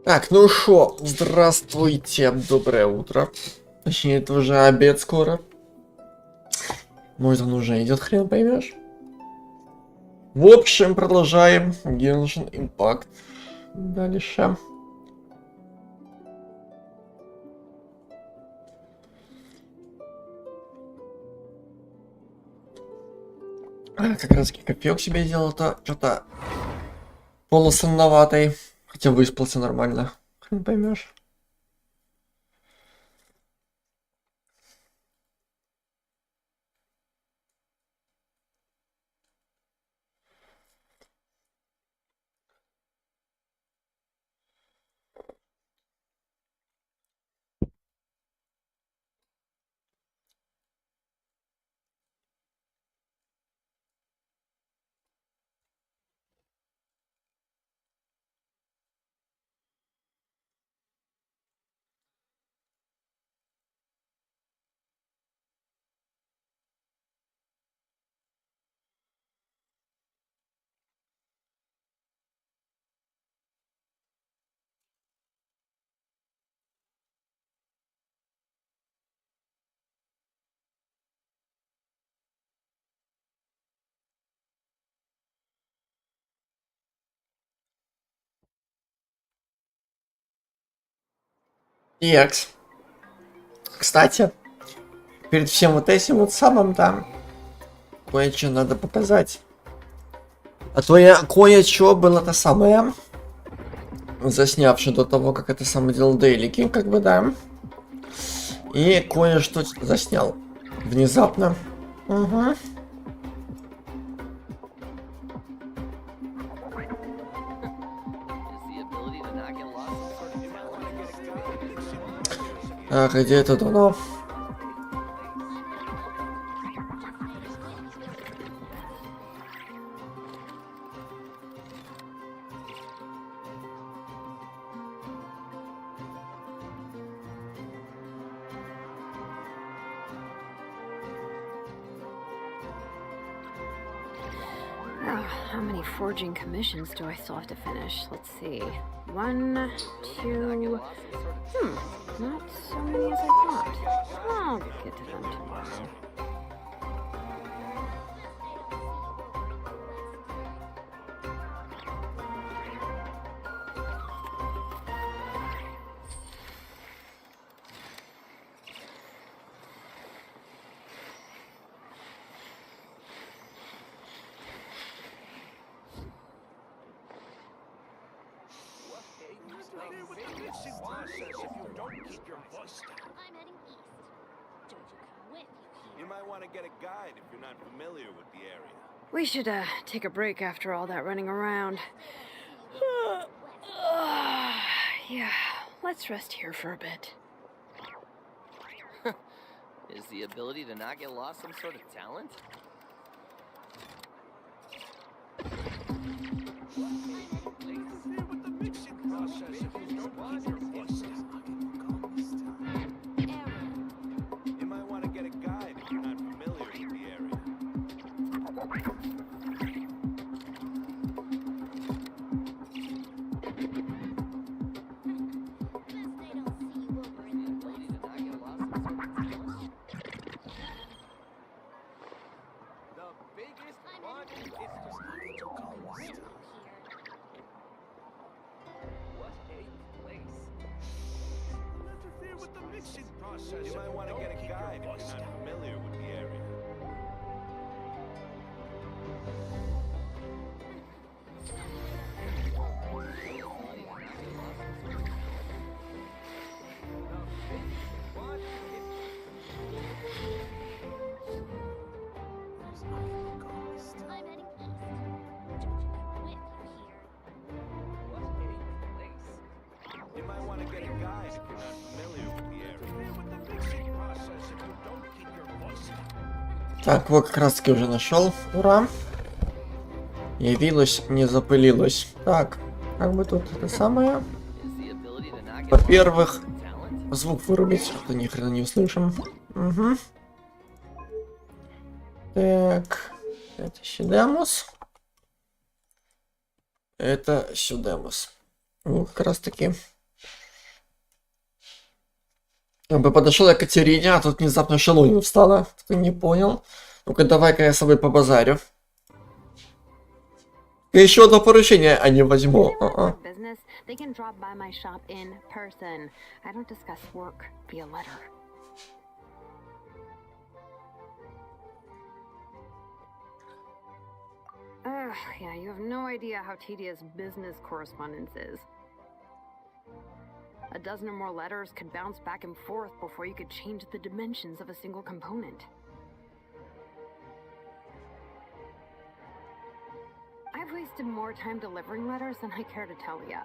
Так, ну шо, здравствуйте, доброе утро. Точнее, это уже обед скоро. Может, он уже идет, хрен поймешь. В общем, продолжаем Genshin Impact. Дальше. Как раз кофеек себе сделал-то, что-то полусонноватый. Хотя выспался нормально. Хрен поймешь. Екс. Кстати, перед всем вот этим вот самым там кое-что надо показать. А то я кое-что было-то самое, заснявший до того, как это самое делал дейлики, как бы, да. И кое-что заснял внезапно. Угу. Так, где это давно? How many forging commissions do I still have to finish? Let's see. 1, 2... not so many as I thought. I'll get to them tomorrow. You might want to get a guide if you're not familiar with the area. We should take a break after all that running around. Yeah, let's rest here for a bit. Is the ability to not get lost some sort of talent? You might want to get a guide if you're not familiar with the area. The biggest one is just what a place. Interfere with the mixing process. You might want to get a guide if you're not familiar with the area. You might want to get a guide if you're not familiar with the area. With the mixing process, if you don't keep your voice down. Так, вот как раз таки уже нашел. Ура. Явилось, не запылилось. Так, как бы тут это самое. Во-первых, звук вырубить, а то ни хрена не услышим. Угу. Так, это сюдемус. Это сюдемус. Ну, как раз таки. Я бы подошел к Катерине, а тут внезапно Шелунин встала. Ты не понял. Ну-ка, давай-ка я с собой побазарю. Еще одно поручение, а не возьму. Business, they can drop by my shop in person. I don't discuss work via letter. Ugh, yeah, you have no idea how tedious business correspondence is. A dozen or more letters could bounce back and forth before you could change the dimensions of a single component. I've wasted more time delivering letters than I care to tell ya.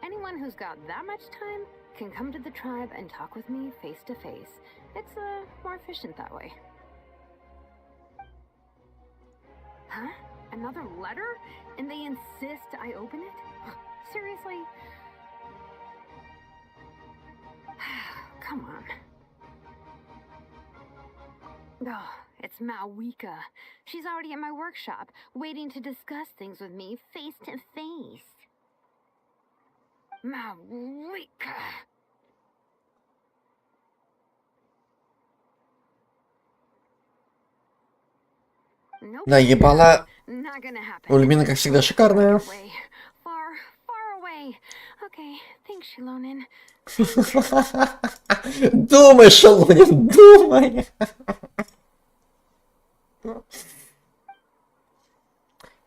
Anyone who's got that much time can come to the tribe and talk with me face to face. It's more efficient that way. Huh? Another letter? And they insist I open it? Seriously? Come on. Oh, it's Mawika. She's already at my workshop, waiting to discuss things with me face to face. Mawika. Nope. Да, ебала. Not gonna happen. У Люмина, как всегда, шикарная. Far away. Okay, thanks, Shilonin. Думай, Шелунин, думай.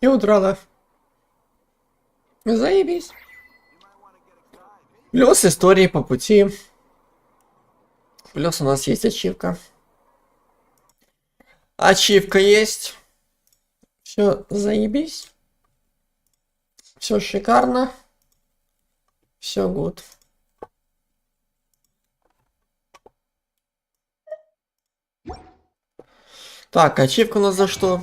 И удрала. Заебись. Плюс истории по пути. Плюс у нас есть ачивка. Ачивка есть. Все, заебись. Все шикарно. Все гуд. Так, ачивка у нас за что?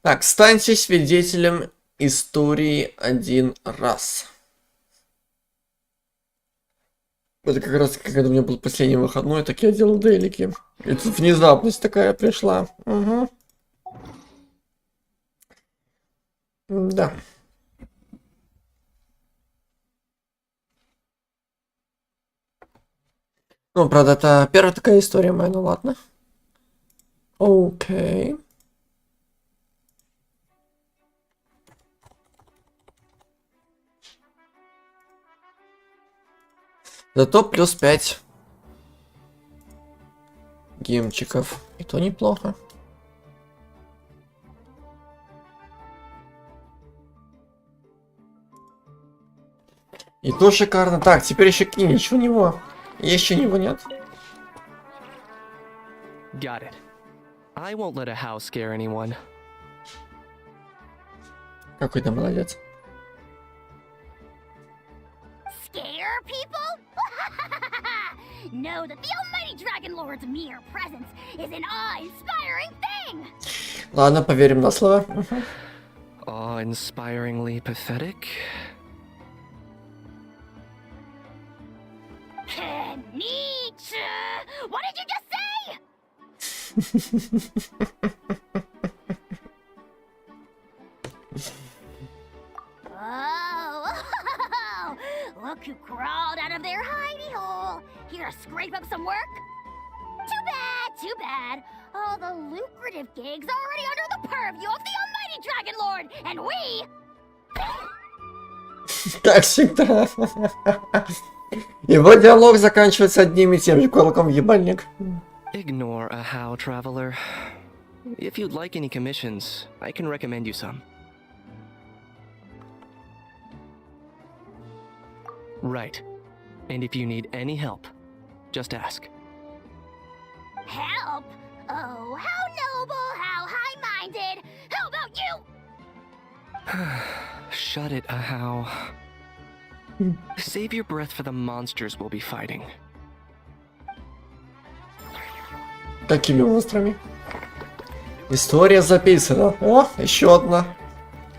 Так, станьте свидетелем истории один раз. Это как раз, когда у меня был последний выходной, так я делал дейлики. И тут внезапность такая пришла. Угу. Да. Ну, правда, это первая такая история моя, ну ладно. Окей. Зато плюс 5 гемчиков. И то неплохо. И то шикарно. Так, теперь еще кинешь у него. Еще него нет. Got it. I won't let a house scare anyone. Какой ты молодец. Scare people? Know that the almighty Dragon Lord's mere presence is an awe-inspiring thing! Ладно, поверим на слово. Awe-inspiringly pathetic? Nietzsche! What did you just say? Oh, look who crawled out of their hidey hole. Here to scrape up some work? Too bad, too bad. All the lucrative gigs already under the purview of the almighty Dragon Lord, and we... Как всегда. Его диалог заканчивается одним и тем же кулаком в ебальник. Ignore a how, traveler. If you'd like any commissions, I can recommend you some. Right. And if you need any help, just ask. Help? Oh, how noble, how high-minded. How about you? Shut it, Ahau. Save your breath for the monsters we'll be fighting. Какими монстрами? История записана. О, еще одна.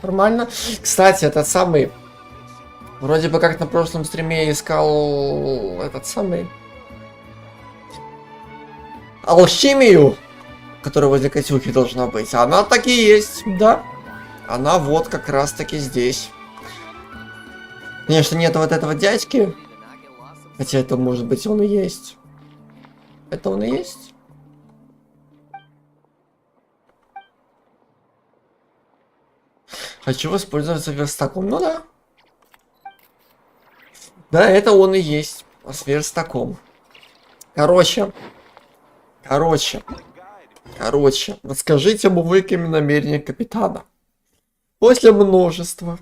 Нормально. Кстати, этот самый... Вроде бы как на прошлом стриме я искал... Этот самый... Алхимию, которая возле Катюхи должна быть. Она так и есть, да. Она вот как раз таки здесь. Конечно, нет вот этого дядьки. Хотя это может быть он и есть. Это он и есть? Хочу воспользоваться верстаком. Ну да. Да, это он и есть. С верстаком. Короче. Расскажите об увлекательном намерении капитана. После множества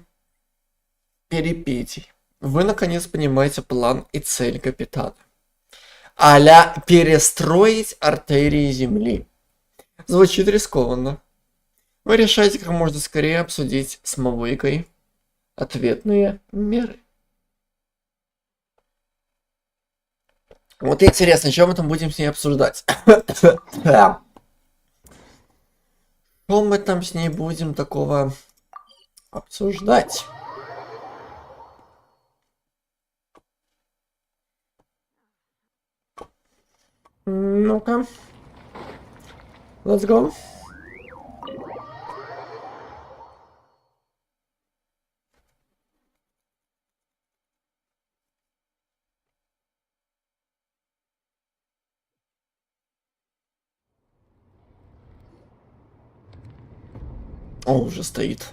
перипетий вы наконец понимаете план и цель капитана. А-ля перестроить артерии Земли. Звучит рискованно. Вы решаете как можно скорее обсудить с Мавойкой ответные меры. Вот интересно, что мы там будем с ней обсуждать? Что мы там с ней будем такого обсуждать? Ну-ка. Let's go. О, уже стоит.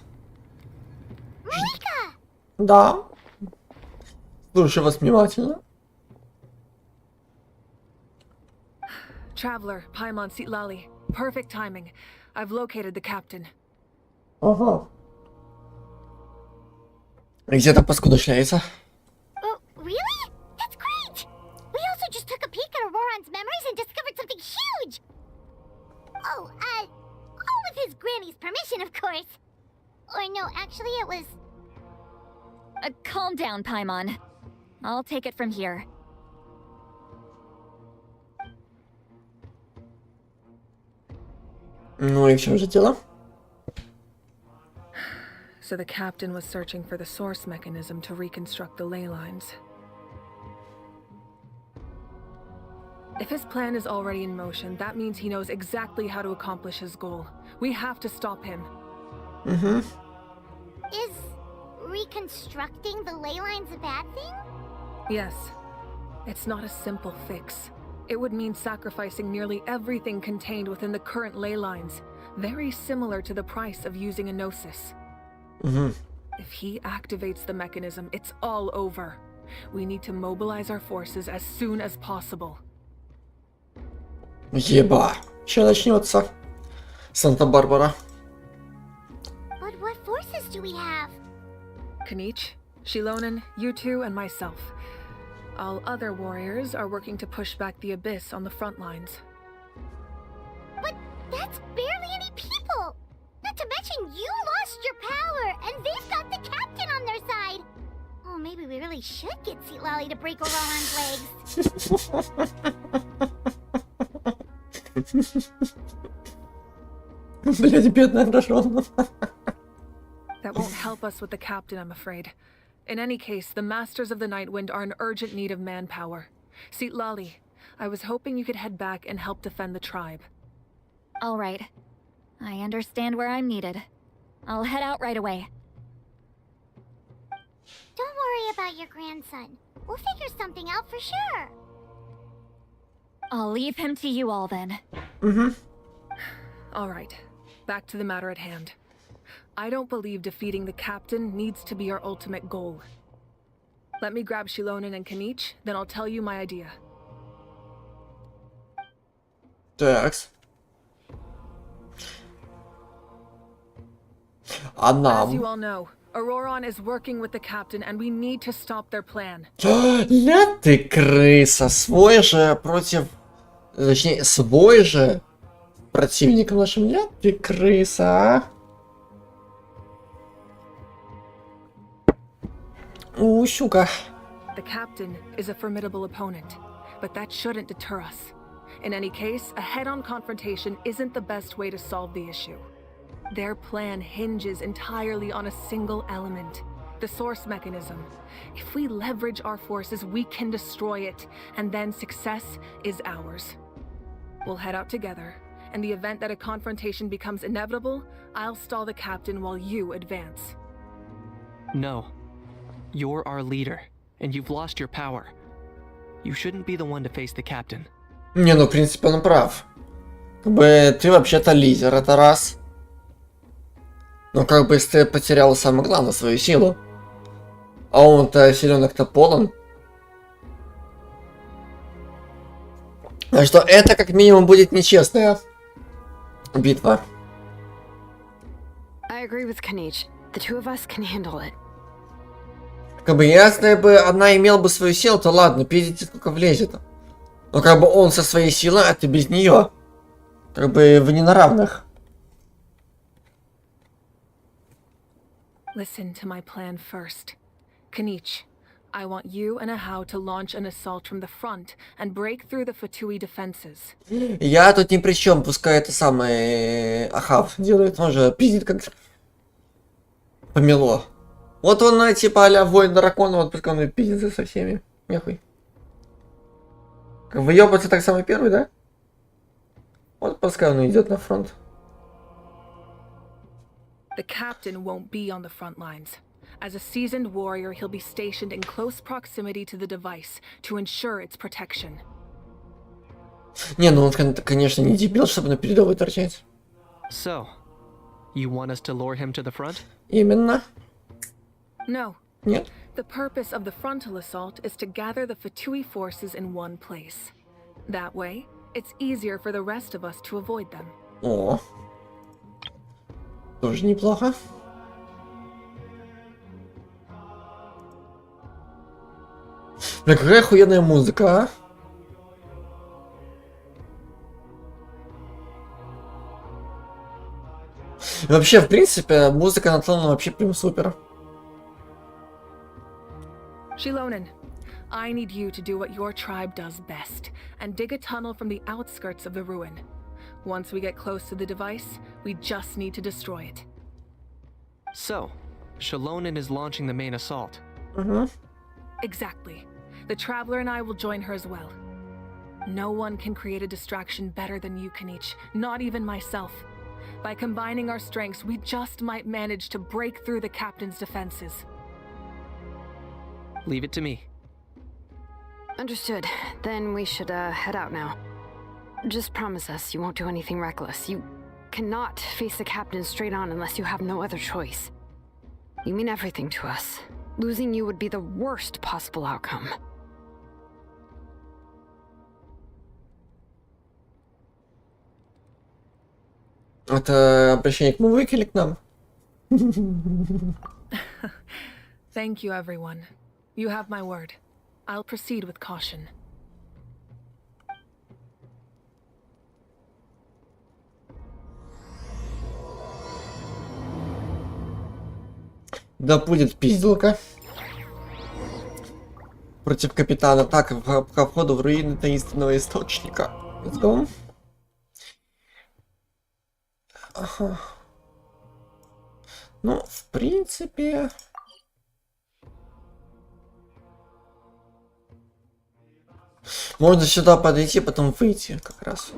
Да. Слушаю вас внимательно. Traveler, Paimon Sitlali. Perfect timing. I've located the captain. Ага. Где-то паскуда шляется. Oh, really? That's great! We also just took a peek at Auroron's memories and discovered something huge! Oh, all with his granny's permission, of course. Or no, actually it was... Calm down, Paimon. I'll take it from here. Ну и в чем же дело? So the captain was searching for the source mechanism to reconstruct the ley lines. If his plan is already in motion, that means he knows exactly how to accomplish his goal. We have to stop him. Mm-hmm. Is reconstructing the ley lines a bad thing? Yes. It's not a simple fix. It would mean sacrificing nearly everything contained within the current ley lines. Very similar to the price of using a gnosis. Mm-hmm. If he activates the mechanism, it's all over. We need to mobilize our forces as soon as possible. Еба. Сейчас начнется. Санта-Барбара. But what forces do we have? Kanich, Shilonen, you two, and myself. All other warriors are working to push back the abyss on the front lines. But that's barely any people! Not to mention you lost your power, and they've got the captain on their side! Oh, maybe we really should get Seatlally to break Auroron's legs. Блядь, бедная Рожона. That won't help us with the captain, I'm afraid. In any case, the Masters of the Nightwind are in urgent need of manpower. Seatlali, I was hoping you could head back and help defend the tribe. All right. I understand where I'm needed. I'll head out right away. Don't worry about your grandson. We'll figure something out for sure. I'll leave him to you all then. Mm-hmm. All right, back to the matter at hand. I don't believe defeating the captain needs to be our ultimate goal. Let me grab Shilonen and Kanich, then I'll tell you my idea. Такс. А As нам? you all know, Auroron is working with the captain and we need to stop their plan. Ля ты крыса. Свой же против... Точнее, свой же противник нашим. Ля ты крыса, а? Щука. The captain is a formidable opponent, but that shouldn't deter us. In any case, a head-on confrontation isn't the best way to solve the issue. Their plan hinges entirely on a single element, the source mechanism. If we leverage our forces, we can destroy it, and then success is ours. We'll head out together, In the event that a confrontation becomes inevitable, I'll stall the captain while you advance. No. You're our leader, and you've lost your power. You shouldn't be the one to face the captain. Не, ну, в принципе, он прав. Как бы, ты вообще-то лидер, это раз. Но как бы, если ты потерял самое главное, свою силу. А он-то силенок-то полон. Так что это как минимум будет нечестная битва. I agree with Kanich. The two of us can handle it. Как бы, если бы она имела бы свою силу, то ладно, пиздите, сколько влезет. Но как бы он со своей силой, а ты без нее. Как бы вы не на равных. Listen to my plan first. Kanich, I want you and Ahau to launch an assault from the front and break through the Fatui defenses. Я тут ни при чем, пускай это самый Ахав делает, он же пиздит как помело. Вот он типа а-ля воин дракона, вот пускай он пиздится со всеми. Нехуй. Выебаться так самый первый, да? Вот пускай он идет на фронт. The captain won't be on the front lines. As a seasoned warrior, he'll be stationed in close proximity to the device to ensure its protection. Не, ну он, конечно, не дебил, чтобы на передовой торчать. So, you want us to lure him to the front? Именно. No. Нет. The purpose of the frontal assault is to gather the Fatui forces in one place. That way, it's easier for the rest of us to avoid them. О. Тоже неплохо. Бля, какая охуенная музыка, а? И вообще, в принципе, музыка НАТЛАНа вообще прям супер. Shilonen, I need you to do what your tribe does best, and dig a tunnel from the outskirts of the ruin. Once we get close to the device, we just need to destroy it. So, Shilonen is launching the main assault. Exactly. The Traveler and I will join her as well. No one can create a distraction better than you, Kanich, not even myself. By combining our strengths, we just might manage to break through the captain's defenses. Leave it to me. Understood. Then we should head out now. Just promise us you won't do anything reckless. You cannot face the captain straight on unless you have no other choice. You mean everything to us. Losing you would be the worst possible outcome. Это обращение к Мувыке или к нам? Thank you, everyone. You have my word. I'll proceed with caution. Да будет пизделка. Против капитана. Так, по входу в руины таинственного источника. Let's go. Ага. Ну, в принципе... Можно сюда подойти, потом выйти как раз.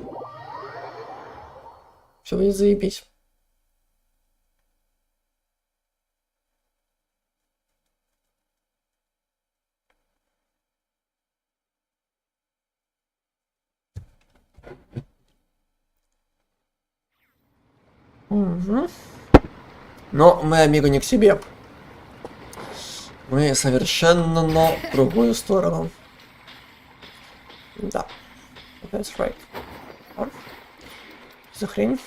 Все будет заебись. Угу. Но мы, амиго, не к себе. Мы совершенно на другую сторону. Да. That's right. За хрень.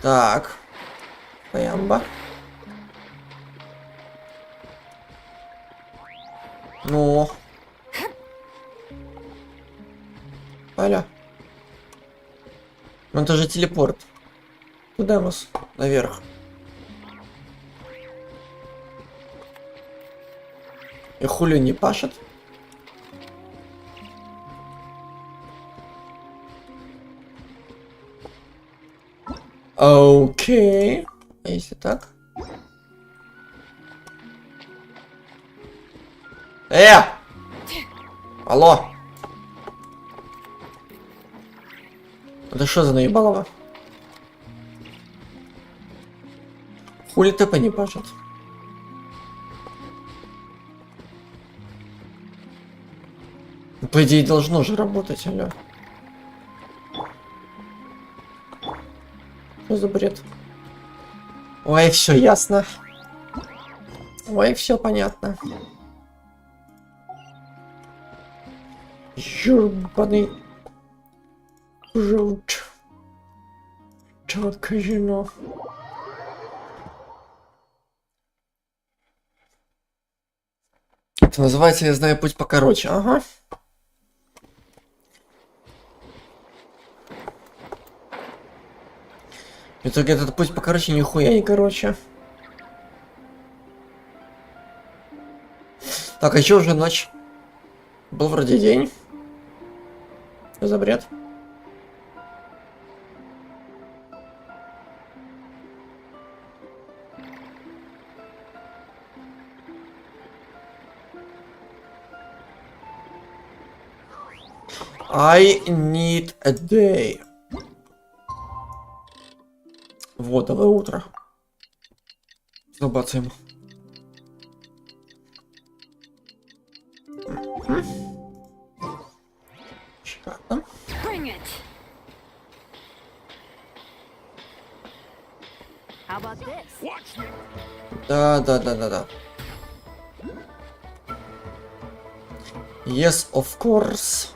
Так. Таямба. Ну. Аля. Ну это же телепорт. Куда мы? Наверх. И хули не пашет? Окей. А если так? Алло! Это что за наебалово? Хули ТП не пашет? Ну, по идее, должно же работать, алё. Что за бред? Ой, все ясно. Ой, все понятно. Ёбаный желудь. Чётко жено. Это называется «Я знаю путь покороче». Ага. В итоге этот путь покороче нихуя не короче. Так, а еще уже ночь. Был вроде день. Что за бред? I need a day. Вот, давай утро. Забацаем. Чата. Bring it. How about this? Да. Yes, of course.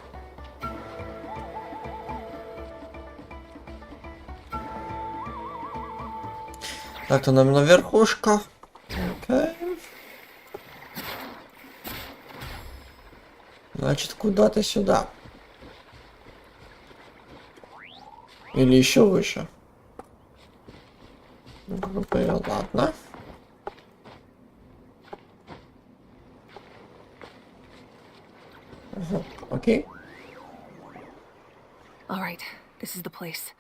Так, то нам на верхушка. Окей. Значит, куда-то сюда. Или еще выше. Ладно. Ага, окей. All right, this is the place.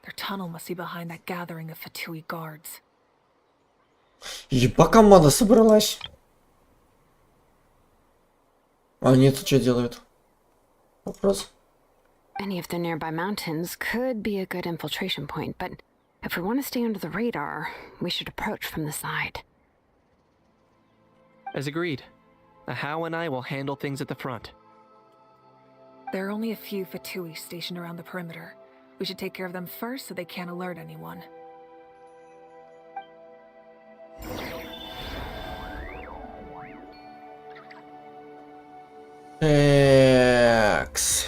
Their tunnel must be behind that gathering of Fatui guards. Еба команда собралась. А они тут что делают? Вопрос. Any of the nearby mountains could be a good infiltration point, but if we want to stay under the radar, we should approach from the side. As agreed. How and I will handle things at the front. There are only a few Fatui stationed around the perimeter. We should take care of them first so they can't alert anyone. Такс.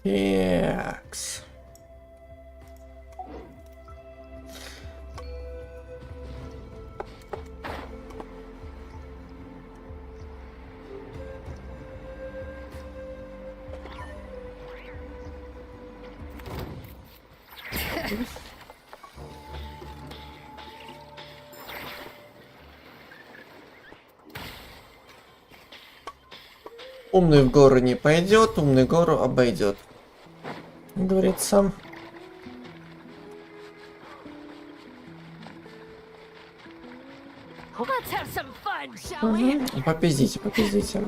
Такс. Умный в гору не пойдет, умный гору обойдет. Говорит сам. Let's have some fun, shall we? Попиздите, попиздите.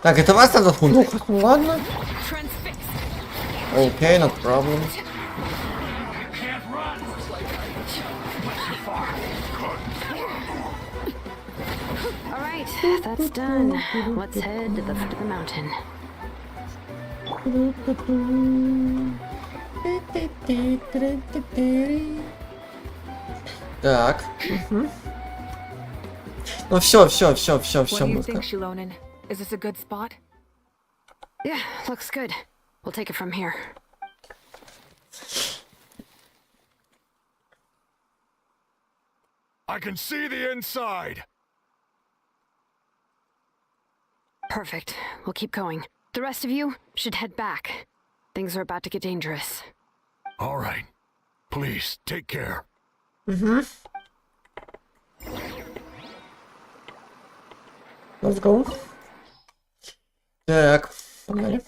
Так, это вас надо фунукать? Ну ладно. Окей, not problem. All right, that's done. Let's head to the foot of the mountain. Так. Ну все, What do you музыка. think, Shilonen? Is this a good spot? Yeah, looks good. We'll take it from here. I can see the inside. Perfect. We'll keep going. The rest of you should head back. Things are about to get dangerous. All right. Please, take care. Let's go. Так, погнали.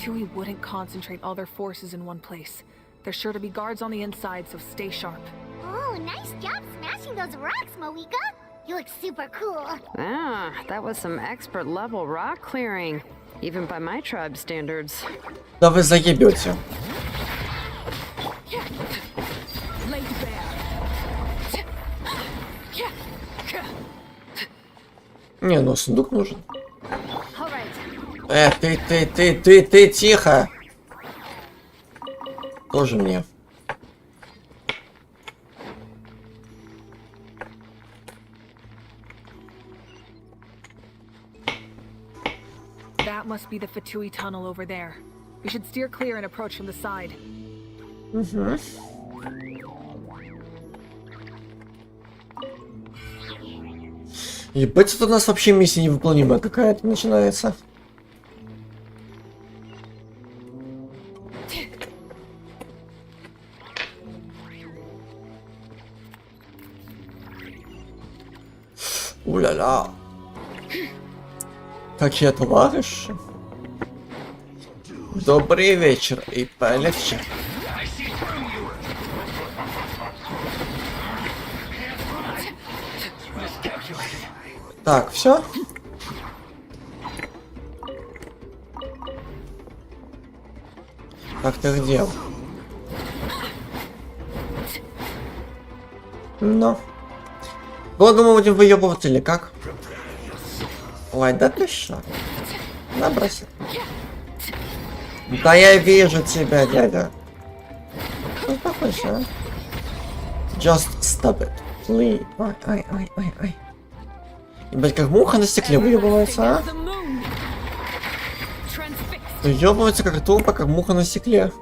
Fatui wouldn't concentrate all their forces in one place. There's sure to be guards on the inside, so stay sharp. Oh, nice job smashing those rocks, Moika. You look super cool. Ah, that was some expert level rock clearing, even by my tribe standards. Да вы заебете. Не, ну сундук нужен. Ты, тихо. Тоже мне. That must be the Fatui tunnel over there. We should steer clear and approach from the side. Угу. Ебать, тут у нас вообще миссия невыполнимая какая-то начинается. Уля-ля. Какие товарищи. Добрый вечер и полегче. Так, все. Так, ты где? Ну. Долго мы будем выебывать или как? Ой, да ты что? На, бросай. Да я вижу тебя, дядя. Успокойся. Just stop it. Please. Ой. Ебать, как муха на стекле выебывается, а? Выебывается как тупо, как муха на стекле.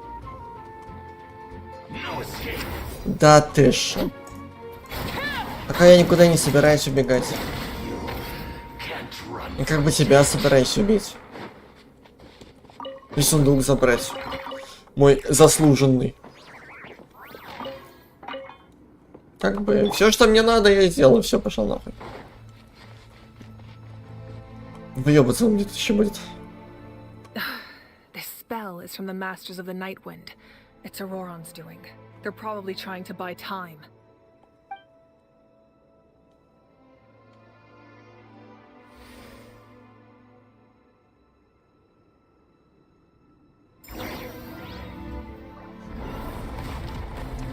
Да ты шо. Пока я никуда не собираюсь убегать. И как бы тебя собираюсь убить. И сундук забрать. Мой заслуженный. Как бы все, что мне надо, я сделаю. Все, пошел нахуй. Выебаться он где-то еще будет. This spell is from the masters of the Night Wind. It's Auroron's doing. They're probably trying to buy time.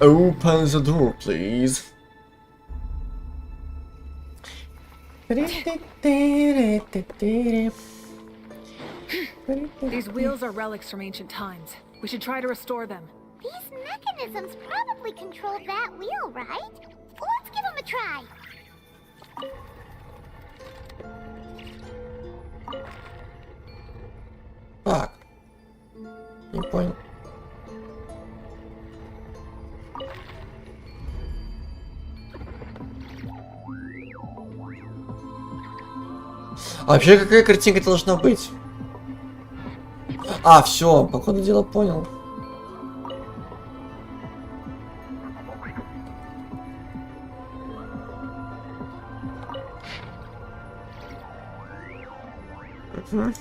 Open the door, please. These wheels are relics from ancient times. We should try to restore them. These mechanisms probably control that wheel, right? Let's give them a try. Так. Не понял. А вообще какая картинка должна быть? А, все, по ходу дела понял. Угу.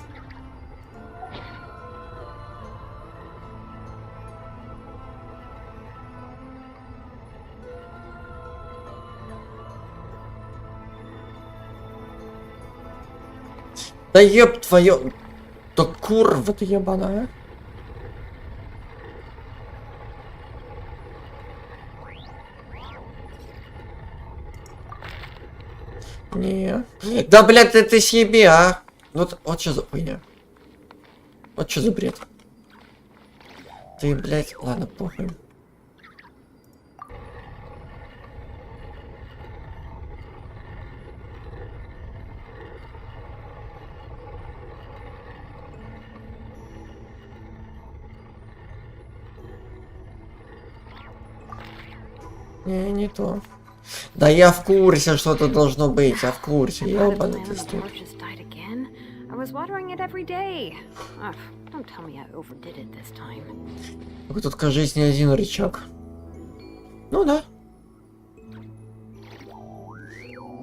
Да еб твою... Да курва ты ебаная. Не. Да, блядь, ты съеби, а. Вот что за хуйня. Вот что за бред. Ты, блядь, ладно, похуй. Не то. Да я в курсе, что тут должно быть, я в курсе, ёбаный ты стук. Тут, кажется, не один рычаг. Ну да.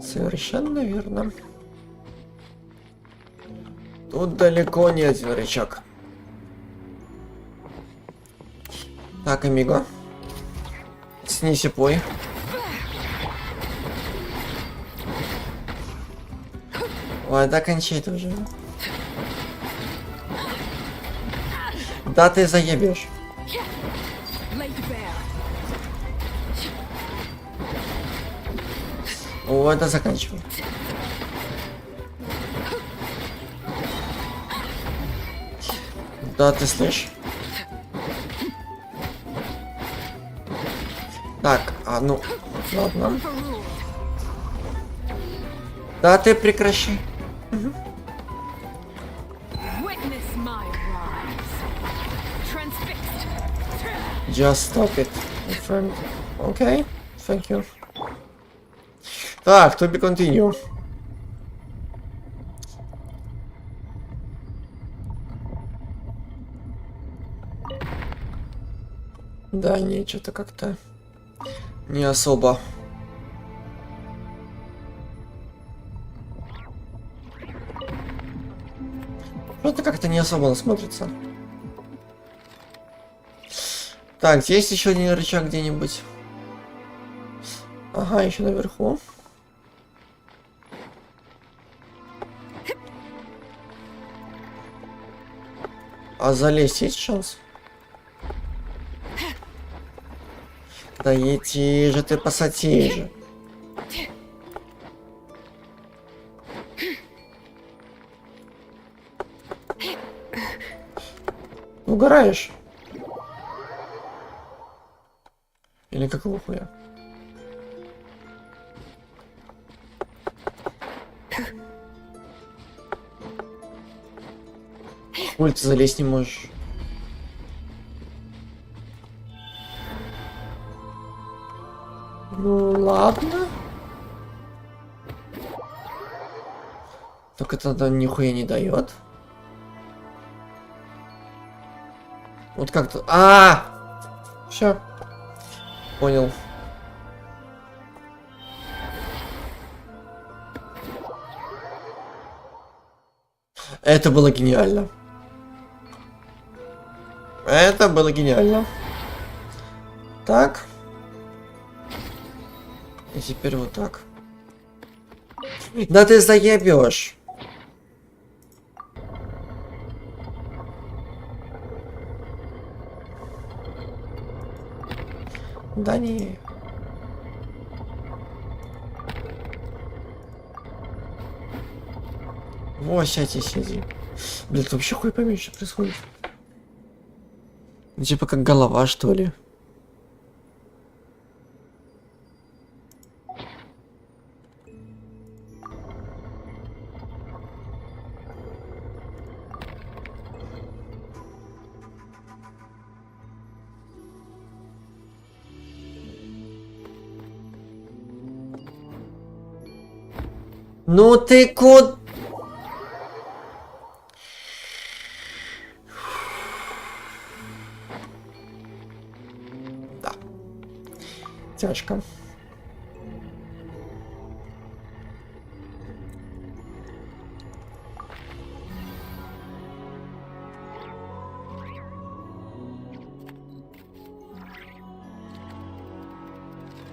Совершенно верно. Тут далеко не один рычаг. Так, амиго. Снеси пой. Ой, да кончай ты уже. Да ты заебешь. О, это заканчивай. Да ты слышишь? Так, а ну, ладно. Да ты прекращай. Угу. Just stop it, my friend. Okay, thank you. Так, to be continue. Да, не, что-то как-то не особо. Что-то как-то не особо смотрится. Так, здесь еще один рычаг где-нибудь. Ага, еще наверху. А залезть есть шанс? Да иди же ты, пассатижи. Угораешь? Или какого хуя? Хуй ты залезть не можешь. Ну ладно. Только это нихуя не дает. Вот как-то. Все. Понял. Это было гениально. Это было гениально. Так. И теперь вот так. Да ты заебешь. Да не. Вот, сядь и сиди. Блин, ты вообще хуй пойми, что происходит. Ну, типа как голова, что ли. Ну ты куда? Да. Тяжко.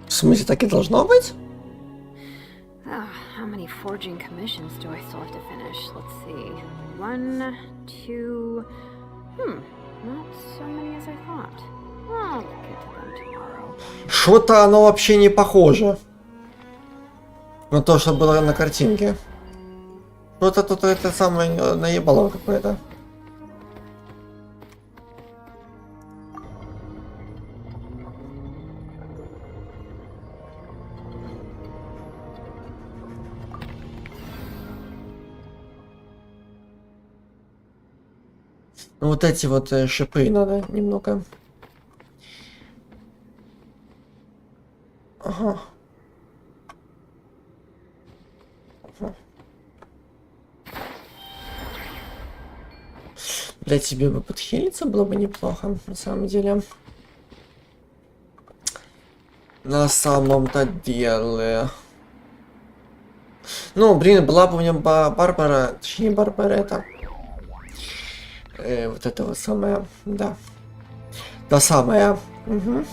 В смысле, так и должно быть? How many forging commissions do I still have to finish? Let's see. 1, 2... not so many as I thought. I'll get to them tomorrow. Что-то оно вообще не похоже на то, что было на картинке. Что-то тут это самое наебало какое-то. Вот эти вот шипы надо немного. Ага. Для тебя бы подхилиться было бы неплохо, на самом деле. На самом-то деле. Ну, блин, была бы у меня Барбара, точнее Барбара это. Вот это вот самое, да. Та самая. Угу.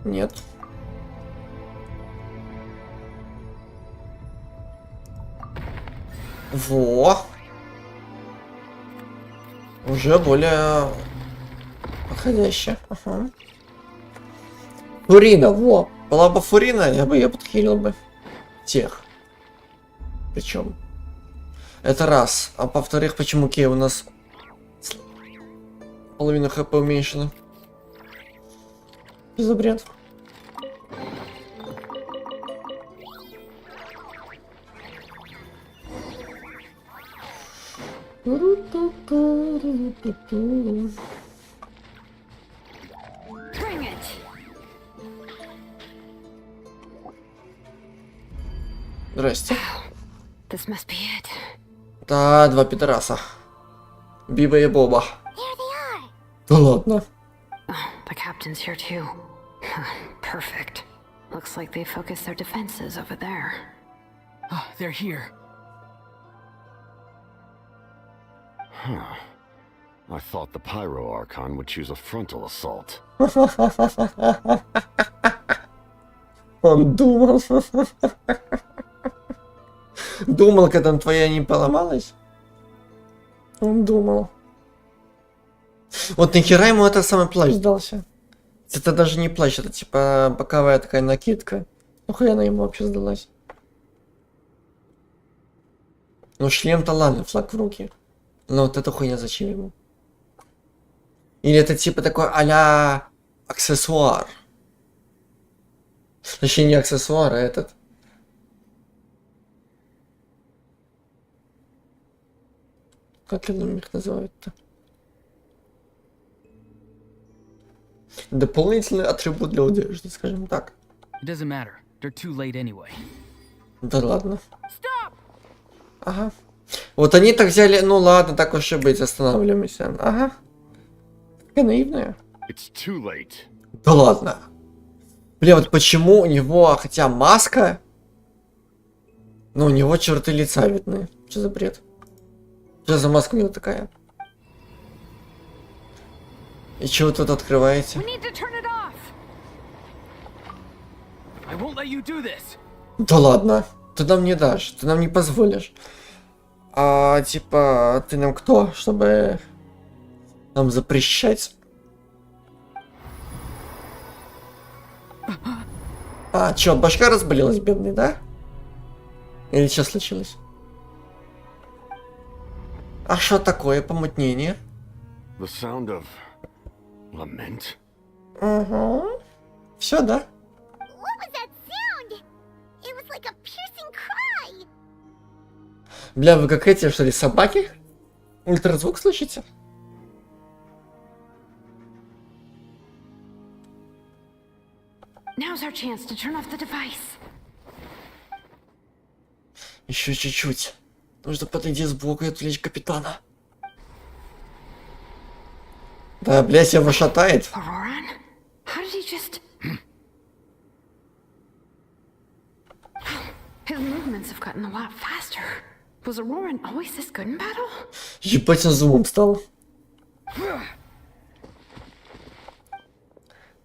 Нет. Во. Уже более подходящее. Ага. Фурина, во. Была бы Фурина, я бы ее подхилил бы. Тех. Причем. Это раз. А во-вторых, почему Кей у нас половина хп уменьшена? Что за бред? Bring it. Здрасте. This must be it. Да, два пидораса. Биба и Боба. Here they are. Да ладно. Oh, the captain's here too. Perfect. Looks like they focused their defenses over there. Ah, they're here. Huh. I thought the Pyro Archon would choose a frontal assault. Он думал. Думал, когда твоя не поломалась. Он думал. Вот нахера ему этот самый плащ сдался? Это даже не плащ, это типа боковая такая накидка. Нахуя она ему вообще сдалась? Ну шлем-то ладно, флаг в руки. Но вот эта хуйня зачем ему? Или это типа такой а-ля аксессуар? Точнее не аксессуар, а этот. Как их называют-то? Дополнительный атрибут для одежды, скажем так. It doesn't matter. They're too late anyway. Да ладно. Ага. Вот они так взяли, ну ладно, так уж и быть, останавливаемся. Ага. Такая наивная. It's too late. Да ладно. Бля, вот почему у него, хотя маска, но у него черты лица видны. Что за бред? Что за маска у него такая? И чего вы тут открываете? We need to turn it off. I won't let you do this. Да ладно. Ты нам не дашь, ты нам не позволишь. А типа, ты нам кто, чтобы нам запрещать? А, чё, башка разболелась, бедный, да? Или что случилось? А что такое помутнение? The sound of lament. Угу. Все, да? What was that sound? It was like a piercing cry. Бля, вы как эти, что ли, собаки? Ультразвук слышите? Now's our chance to turn off the device. Еще чуть-чуть. Нужно подойти сбоку и отвлечь капитана. Да, блядь, его шатает. Auroran? How did he just... His movements have gotten a lot faster. Was Auroran always this good in battle? Ебать, он зумом стал.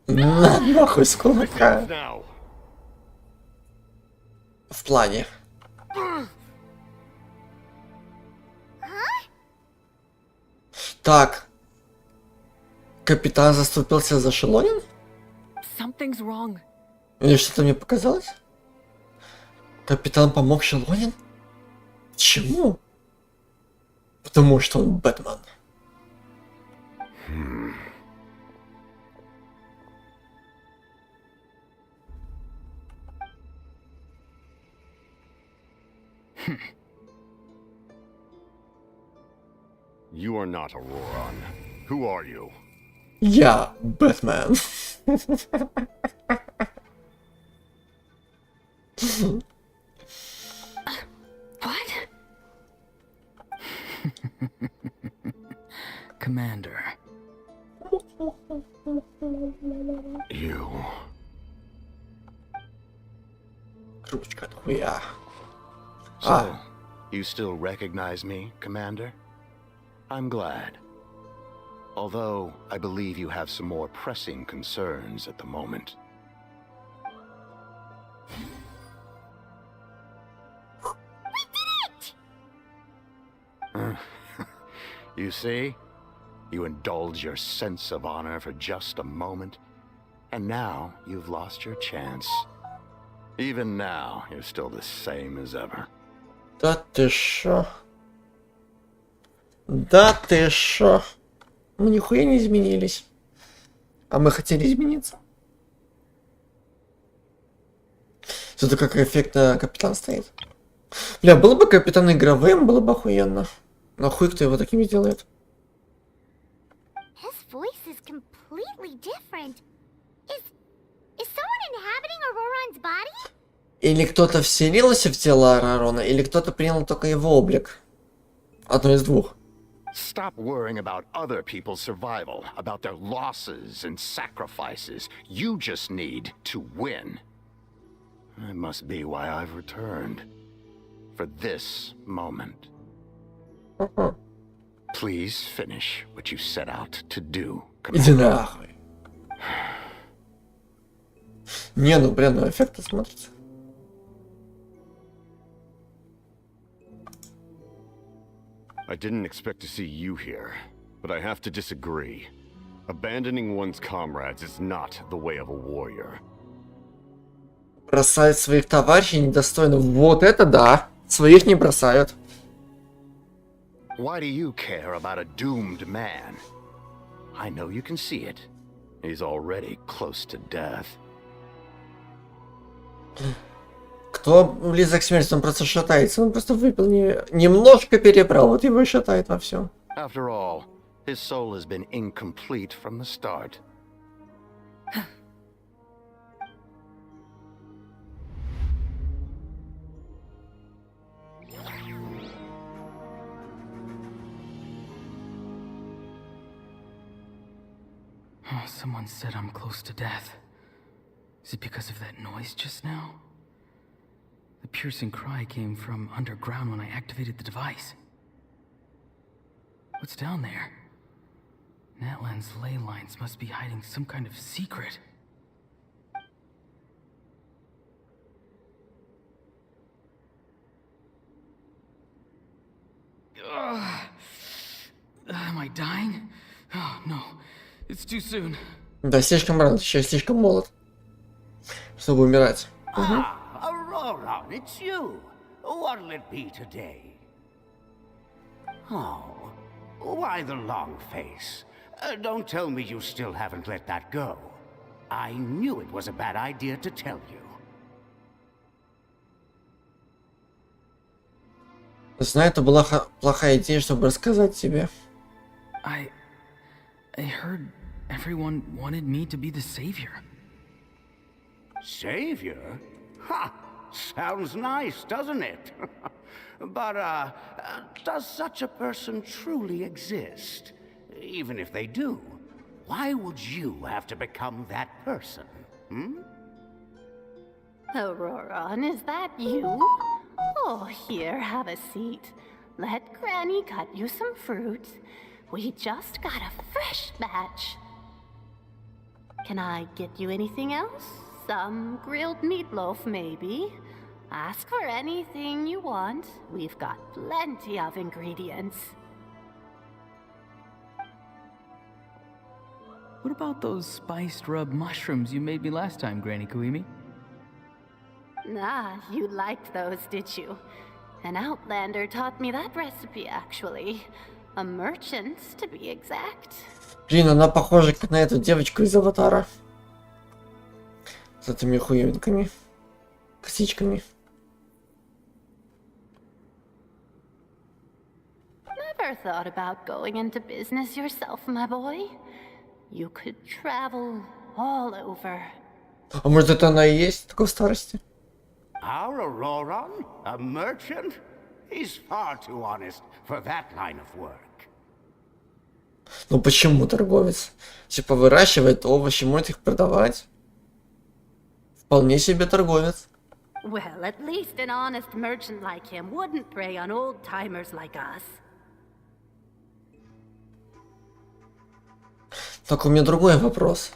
На, нахуй с кулака. Now. В плане. Так. Капитан заступился за Шелонин? Something's wrong. Или что-то мне показалось? Капитан помог Шелонин? Почему? Потому что он Бэтмен. You are not Auroran. Who are you? Я Бэтмен. What? Commander. You. Ручка нахуя. So, you still recognize me, Commander? I'm glad. Although, I believe you have some more pressing concerns at the moment. You see? You indulge your sense of honor for just a moment, and now you've lost your chance. Even now, you're still the same as ever. Да ты шо? Да ты шо? Мы нихуя не изменились. А мы хотели измениться. Что-то как эффектно капитан стоит. Бля, было бы капитан игровым, было бы охуенно. Но хуй кто его таким сделает. His voice is completely different. Is someone inhabiting Auroron's body? Или кто-то вселился в тело Арарона, или кто-то принял только его облик. Одно из двух. Stop worrying about other people's survival, about their losses and sacrifices. You just need to win. That must be why I've returned. For this moment. Please finish what you set out to do. Иди нахуй. Не, ну блин, ну эффектно смотрится. I didn't expect to see you here, but I have to disagree. Abandoning one's comrades is not the way of a warrior. Бросают своих товарищей недостойно. Вот это да. Своих не бросают. Why do you care about a doomed man? I know you can see it. He's already close to death. Кто близок к смерти, он просто шатается. Он просто выпил немножко перебрал, вот его и шатает во всем. After all, his soul has been incomplete from the start. Someone said I'm close to death. Is it because of that noise just now? The piercing cry came from underground when I activated the device. What's down there? Natlan's ley lines must be hiding some kind of secret. Am I dying? Oh no, it's too soon. Да, слишком рано, еще слишком молод, чтобы умирать. Aurora, it's you. What'll it be today? Oh, why the long face? Don't tell me you still haven't let that go. I knew it was a bad idea to tell you. Знаю, это была плохая идея, чтобы рассказать тебе. I heard everyone wanted me to be the savior. Savior? Ha! Sounds nice, doesn't it? But, does such a person truly exist? Even if they do, why would you have to become that person? Auroron, is that you? Oh, here, have a seat. Let Granny cut you some fruit. We just got a fresh batch. Can I get you anything else? Some grilled meatloaf, maybe? Ask for anything you want. We've got plenty of ingredients. What about those spiced rub mushrooms you made me last time, Granny Kuimi? Ah, you liked those, did you? An outlander taught me that recipe, actually. A merchant, to be exact. Блин, она похожа как на эту девочку из Аватара. С этими хуевинками. Косичками. Never thought about going into business yourself, my boy? You could travel all over. А может это она и есть, такой в старости? Our Auroron? A merchant? He's far too honest for that line of work. Ну почему торговец? Типа выращивает овощи, может их продавать. Вполне себе торговец. Well, at least an honest merchant like him wouldn't prey on old-timers like us. Только у меня другой вопрос.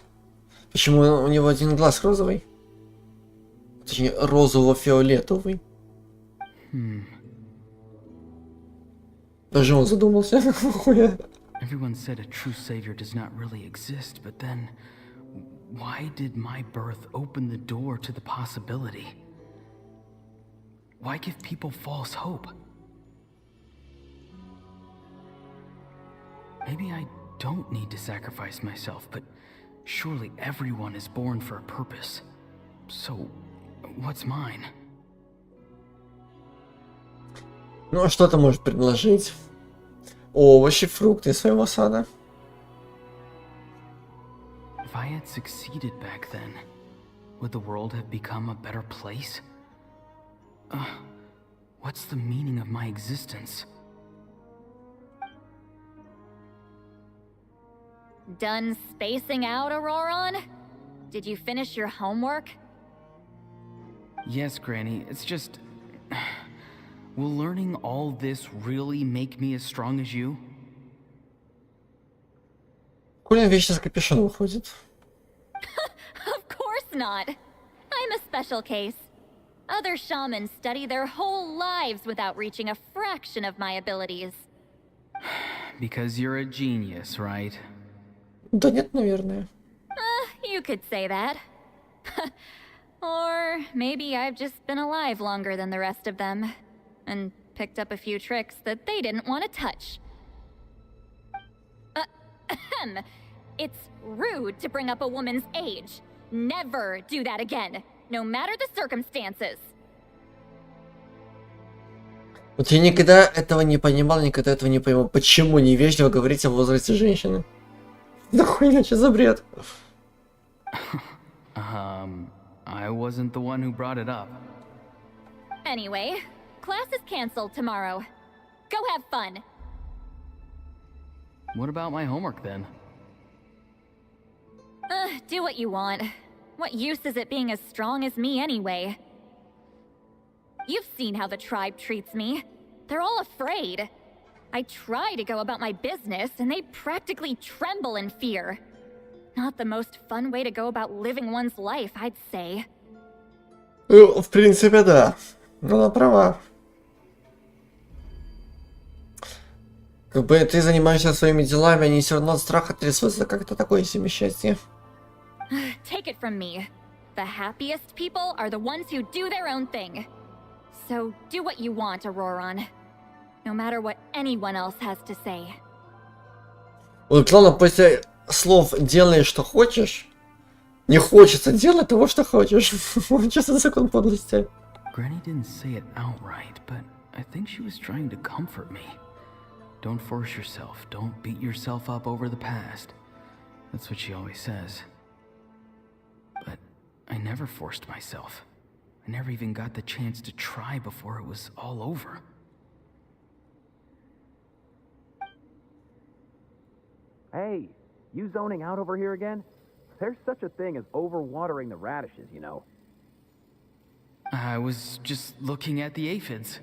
Почему у него один глаз розовый? Точнее, розово-фиолетовый. Даже он задумался. Everyone said a true savior does not really exist, but then why did my birth open the door to the possibility? Why give people false hope? Maybe I don't need to sacrifice myself, but surely everyone is born for a purpose. So, what's mine? Ну, а что ты можешь предложить? Овощи, фрукты из своего сада. If I had succeeded back then, would the world have become a better place? What's the meaning of my existence? Done spacing out, Auroron? Did you finish your homework? Yes, Granny, it's just... Will learning all this really make me as strong as you? Колин вечно с капюшоном ходит. Of course not. I'm a special case. Other shamans study their whole lives without reaching a fraction of my abilities. Because you're a genius, right? Да нет, наверное. You could say that. Or maybe I've just been alive longer than the rest of them, and picked up a few tricks that they didn't want to touch. It's rude to bring up a woman's age. Never do that again, no matter the circumstances. Вот я никогда этого не понимал, никогда этого не пойму. Почему невежливо говорить о возрасте женщины? Да хуйня, что за бред? I wasn't the one who brought it up. Anyway, class is canceled tomorrow. Go have fun. What about my homework then? Do what you want. What use is it being as strong as me anyway? You've seen how the tribe treats me. They're all afraid. I try to go about my business, and they practically tremble in fear. Not the most fun way to go about living one's life, I'd say. Ну, в принципе, да. Но она права. Как бы ты занимаешься своими делами, они все равно от страха трясутся, как-то такое себе счастье. Take it from me. The happiest people are the ones who do their own thing. So do what you want, Auroron. No matter what anyone else has to say. Вот главное, после слов «делай, что хочешь», не хочется делать того, что хочешь. Честно, закон подлости. Granny didn't say it outright, but I think she was trying to comfort me. Don't force yourself. Don't beat yourself up over the past. That's what she always says. But I never forced myself. I never even got the chance to try before it was all over. Hey, you zoning out over here again? There's such a thing as overwatering the radishes, you know. I was just looking at the aphids.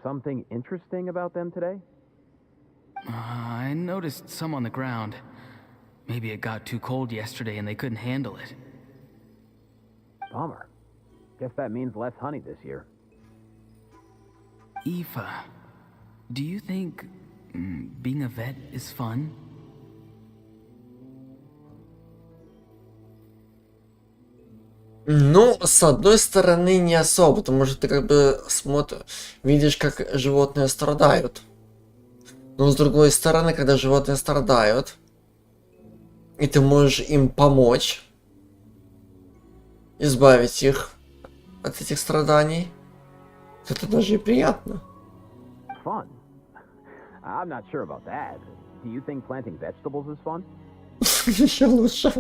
Something interesting about them today? I noticed some on the ground. Maybe it got too cold yesterday and they couldn't handle it. Bummer. Guess that means less honey this year. Aoife, do you think being a vet is fun? Ну, с одной стороны, не особо, потому что ты как бы видишь, как животные страдают. Но с другой стороны, когда животные страдают, и ты можешь им помочь, избавить их от этих страданий, то это даже и приятно. Fun? I'm not sure about that. Do you think planting vegetables is fun? Еще лучше.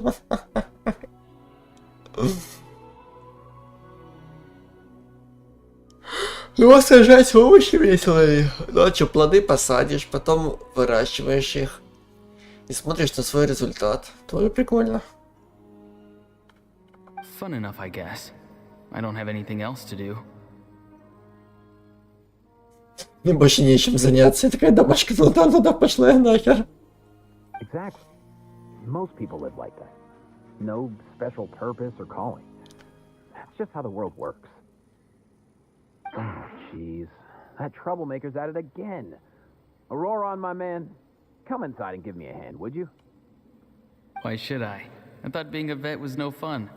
Ну, сажать овощи весело. Ну, а что, плоды посадишь, потом выращиваешь их и смотришь на свой результат. Тоже прикольно. Fun enough, I guess. I don't have anything else to do. Мне больше нечем заняться. Я такая домашка, ну да, пошла я нахер. Exactly. Most people live like that. No special purpose or calling. That's just how the world works. Oh, jeez. That troublemaker's at it again. Aurora, my man, come inside and give me a hand, would you? Why should I? I thought being a vet was no fun.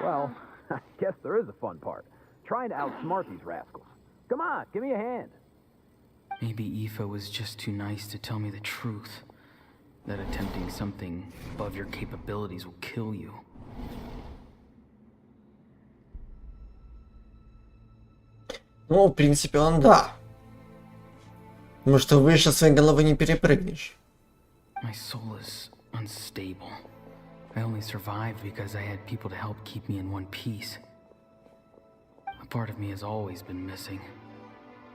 Well, I guess there is a fun part. Trying to outsmart these rascals. Come on, give me a hand. Maybe Aoife was just too nice to tell me the truth. That attempting something above your capabilities will kill you. Ну, в принципе, он да. Потому что выше своей головы не перепрыгнешь. My soul is unstable. I only survived because I had people to help keep me in one piece. A part of me has always been missing.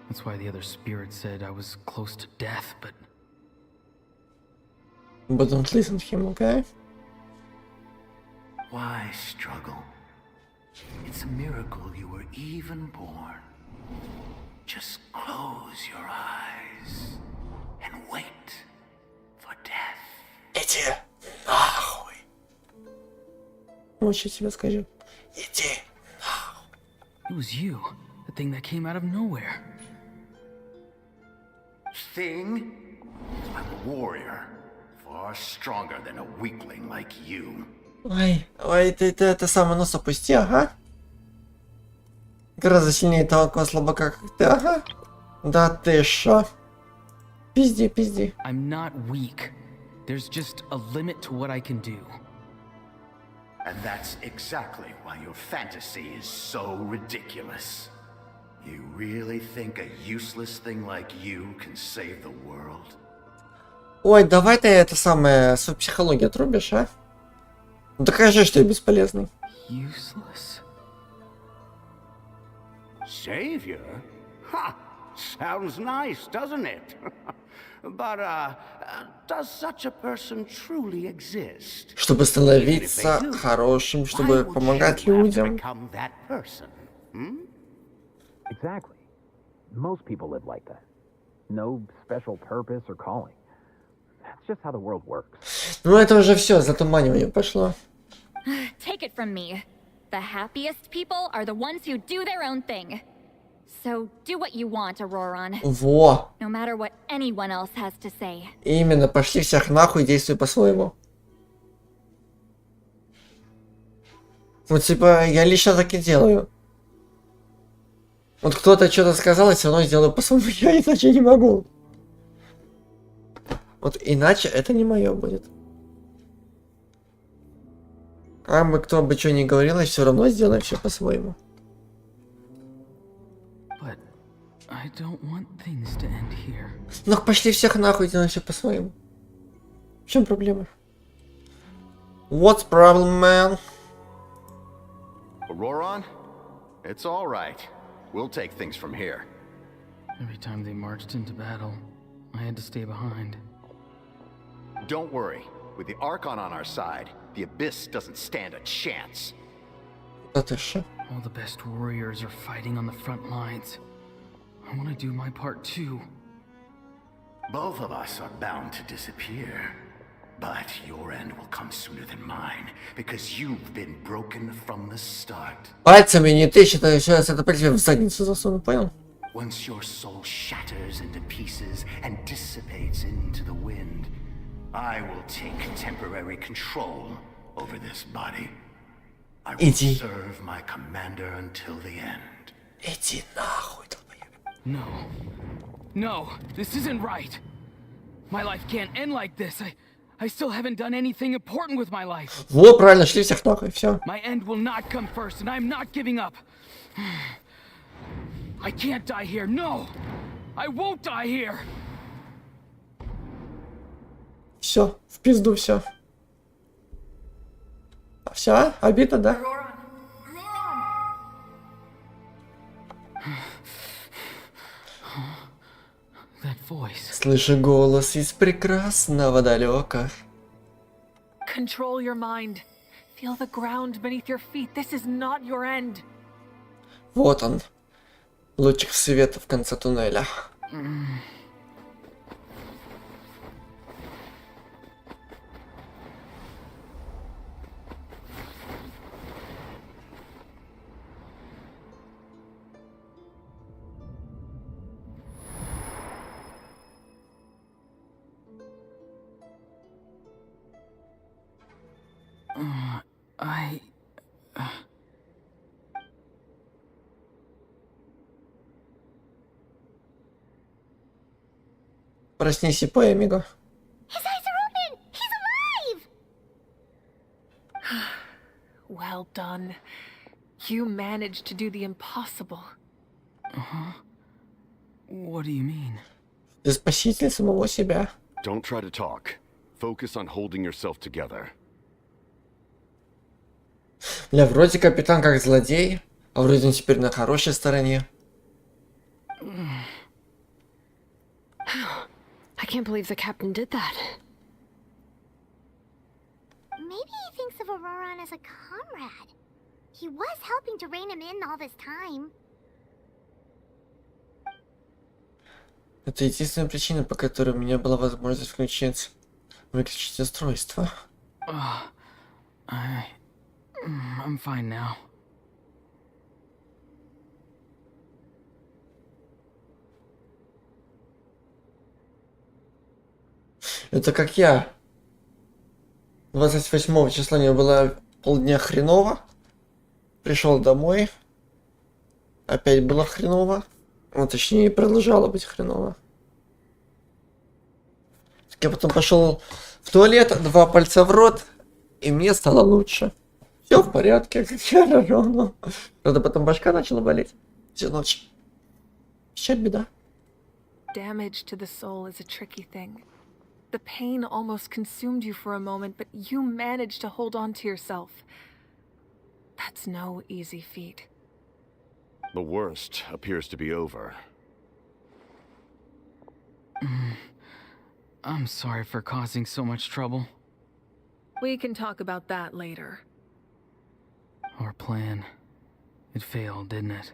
That's why the other spirits said I was close to death, but... But don't listen to him, okay? Why struggle? It's a miracle you were even born. Just close your eyes and wait for death. Иди нахуй. Вот что тебе скажу. Иди нахуй. It was you, the thing that came out of nowhere. Thing? I'm a warrior. Far stronger than a weakling like you. Ой, ты это самое нос опусти, ага. Гораздо сильнее того слабака, как ты, ага. Да ты шо? Пизди, пизди. I'm not weak. There's just a limit to what I can do. And that's exactly why your fantasy is so ridiculous. You really think a useless thing like you can save the world? Ой, давай ты это самое, свою психологию отрубишь, а? Ну докажи, что я бесполезный. Useless? Savior? Ha! Sounds nice, doesn't it? But, does such a person truly exist? Чтобы становиться хорошим, чтобы помогать людям. Exactly. Most people live like that. No special purpose or calling. That's just how the world works. Ну это уже все, затуманивание пошло. Take it from me. The happiest people are the ones who do their own thing. So do what you want, Auroran. Во. No matter what anyone else has to say. Именно, пошли всех нахуй, действуй по-своему. Вот типа, я лично так и делаю. Вот кто-то что-то сказал, я все равно сделаю по-своему, я иначе не могу. Вот иначе это не мое будет. А мы кто бы что ни говорил, я все равно сделаем все по-своему. I don't want things to end here. Ну пошли всех нахуй, делаем все по-своему. В чем проблема? What's problem, man? Auroran? It's all right. We'll take things from here. Every time they marched into battle, I had to stay behind. Don't worry. With the Archon on our side, the Abyss doesn't stand a chance. Да ты шо? All the best warriors are fighting on the front lines. I want to do my part too. Both of us are bound to disappear. But your end will come sooner than mine, because you've been broken from the start. Пальцами не тычь, это сейчас это прям в задницу засуну, понял? Once your soul shatters into pieces and dissipates into the wind, I will take temporary control over this body. I will serve my commander until the end. Иди нахуй, No. No, this isn't right. My life can't end like this. I still haven't done anything important with my life. Во, правильно, шли всех нахуй, все. My end will not come first, and I'm not giving up. I can't die here. No, I won't die here. Все, в пизду все. Все, обидно, да? Слышу голос из прекрасного далека. Control your mind. Feel the ground beneath your feet. This is not your end. Вот он. Лучик света в конце туннеля. Проснись и пой, амиго. His eyes are open! He's alive! Well done. You managed to do the impossible. What do you mean? Ты спаситель самого себя. Don't try to talk. Focus on holding yourself together. Бля, вроде капитан как злодей, а вроде он теперь на хорошей стороне. I can't believe the captain did that. Maybe he thinks of Auroran as a comrade. He was helping to rein him in all this time. Это единственная причина, по которой у меня была возможность выключить устройство. I'm fine now. Это как я. 28 числа мне было полдня хреново. Пришел домой. Опять было хреново. Ну, точнее, продолжало быть хреново. Я потом пошел в туалет, 2 пальца в рот, и мне стало лучше. Все в порядке, как я ровно. Правда, потом башка начала болеть всю ночь. Сейчас беда. Damage to the soul is a tricky thing. The pain almost consumed you for a moment, but you managed to hold on to yourself. That's no easy feat. The worst appears to be over. I'm sorry for causing so much trouble. We can talk about that later. Our plan. It failed, didn't it?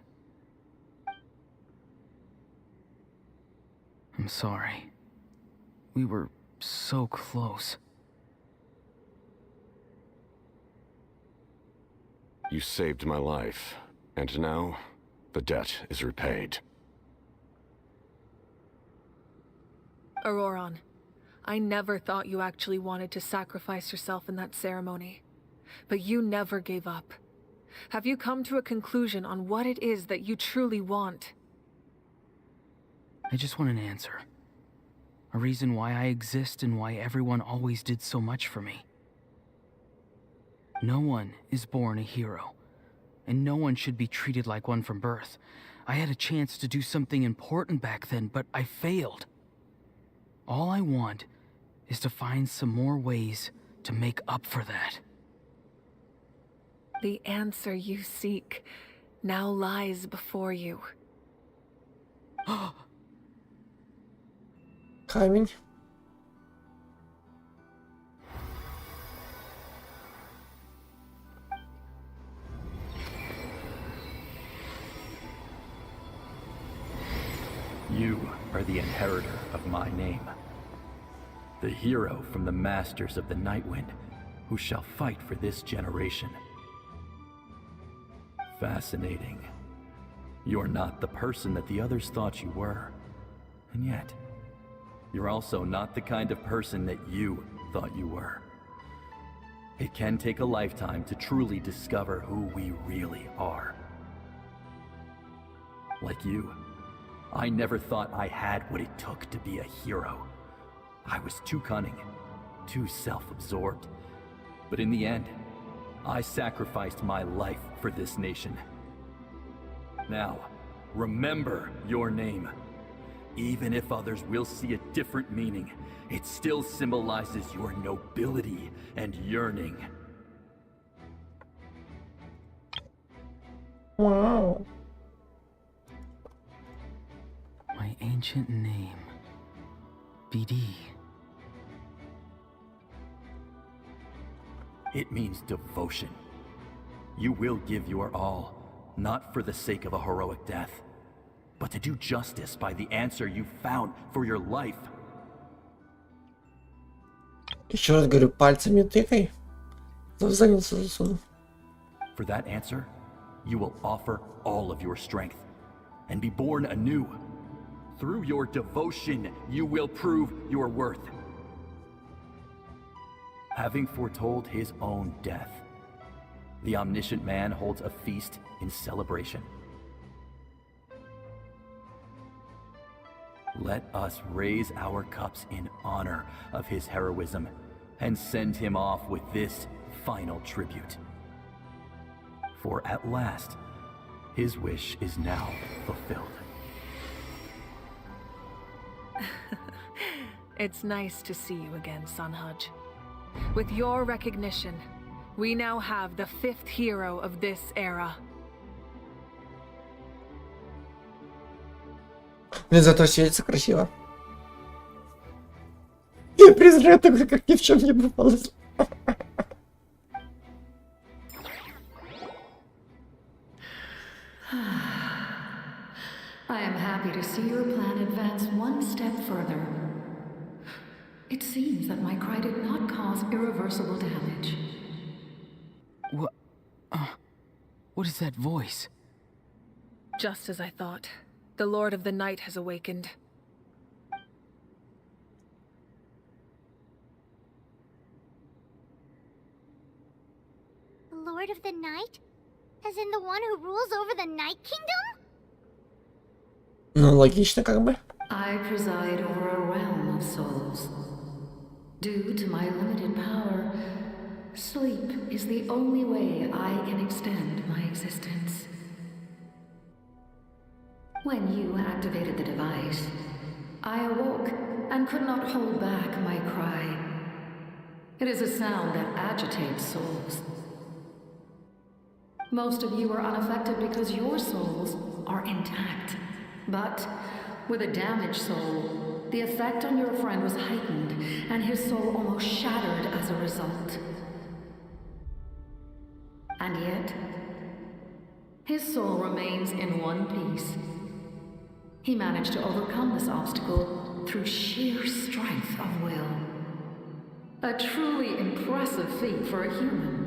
I'm sorry. We were so close. You saved my life, and now the debt is repaid. Auroran, I never thought you actually wanted to sacrifice yourself in that ceremony. But you never gave up. Have you come to a conclusion on what it is that you truly want? I just want an answer. A reason why I exist and why everyone always did so much for me. No one is born a hero, and no one should be treated like one from birth. I had a chance to do something important back then, but I failed. All I want is to find some more ways to make up for that. The answer you seek now lies before you. Камень. You are the inheritor of my name. The hero from the masters of the Nightwind, who shall fight for this generation. Fascinating. You're not the person that the others thought you were. And yet, you're also not the kind of person that you thought you were. It can take a lifetime to truly discover who we really are. Like you, I never thought I had what it took to be a hero. I was too cunning, too self-absorbed. But in the end, I sacrificed my life for this nation. Now, remember your name. Even if others will see a different meaning, it still symbolizes your nobility and yearning. Wow. My ancient name. BD. It means devotion. You will give your all, not for the sake of a heroic death, but to do justice by the answer you found for your life. Еще раз говорю, пальцами тыкай. Задницу засуну. For that answer, you will offer all of your strength and be born anew. Through your devotion, you will prove your worth. Having foretold his own death, the omniscient man holds a feast in celebration. Let us raise our cups in honor of his heroism and send him off with this final tribute. For at last, his wish is now fulfilled. It's nice to see you again, Sunhudge. With your recognition, we now have the 5th hero of this era. Блин, зато светится красиво. Я презрел такой, как ни в чем не бывало. I am happy to see your plan advance one step further. It seems that my cry did not cause irreversible damage. What? What is that voice? Just as I thought. The Lord of the Night has awakened. The Lord of the Night? As in the one who rules over the Night Kingdom? Ну, логично, как бы. I preside over a realm of souls. Due to my limited power, sleep is the only way I can extend my existence. When you activated the device, I awoke and could not hold back my cry. It is a sound that agitates souls. Most of you are unaffected because your souls are intact. But with a damaged soul, the effect on your friend was heightened, and his soul almost shattered as a result. And yet, his soul remains in one piece. He managed to overcome this obstacle through sheer strength of will. A truly impressive feat for a human.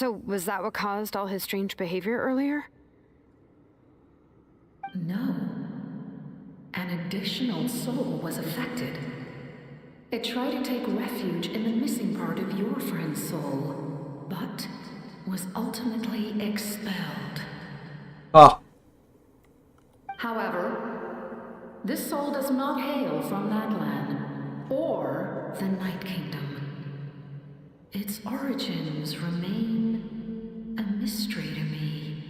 So, was that what caused all his strange behavior earlier? No. An additional soul was affected. It tried to take refuge in the missing part of your friend's soul, but was ultimately expelled. Ah. However, this soul does not hail from НАТЛАN or the Night Kingdom. Its origins remain a mystery to me.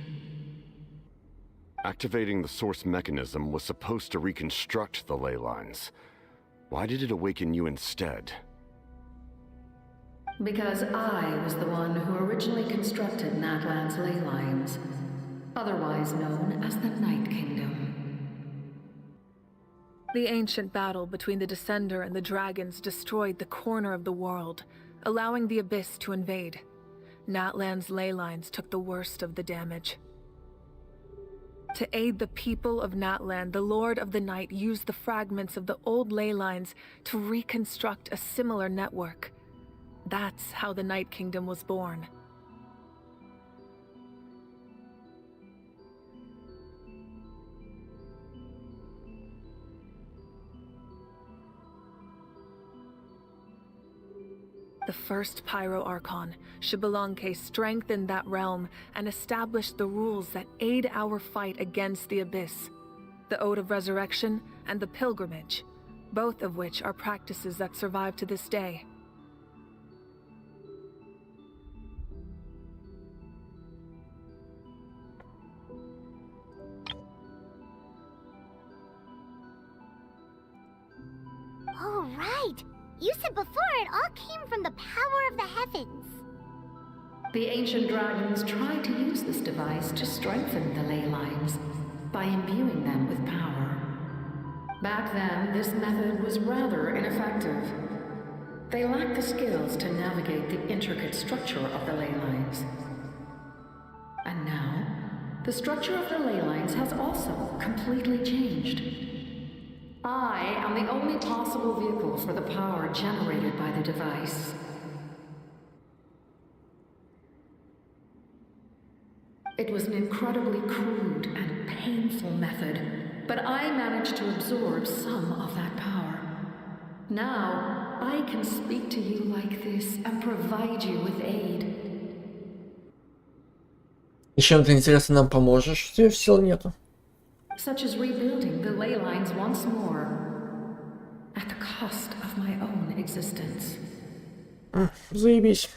Activating the source mechanism was supposed to reconstruct the ley lines. Why did it awaken you instead? Because I was the one who originally constructed НАТЛАN's ley lines, otherwise known as the Night Kingdom. The ancient battle between the Descender and the dragons destroyed the corner of the world, allowing the Abyss to invade. НАТLAN's ley lines took the worst of the damage. To aid the people of НАТЛАN, the Lord of the Night used the fragments of the old ley lines to reconstruct a similar network. That's how the Night Kingdom was born. The first Pyro Archon, Xbalanque, strengthened that realm and established the rules that aid our fight against the Abyss. The Ode of Resurrection and the Pilgrimage, both of which are practices that survive to this day. Oh, right! You said before it all came from the power of the heavens. The ancient dragons tried to use this device to strengthen the ley lines by imbuing them with power. Back then, this method was rather ineffective. They lacked the skills to navigate the intricate structure of the ley lines. And now, the structure of the ley lines has also completely changed. I am the only possible vehicle for the power generated by the device. It was an incredibly crude and painful method, but I managed to absorb some of that power. Now, I can speak to you like this and provide you with aid. И чем ты, интересно, нам поможешь? У тебя сил нету. Such as rebuilding the ley lines once more, at the cost of my own existence. Заебись.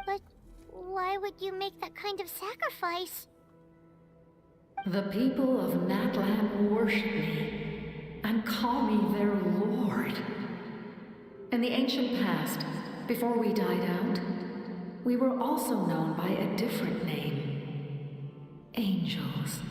But why would you make that kind of sacrifice? The people of НАТЛАN worship me and call me their lord. In the ancient past, before we died out, we were also known by a different name. Angels.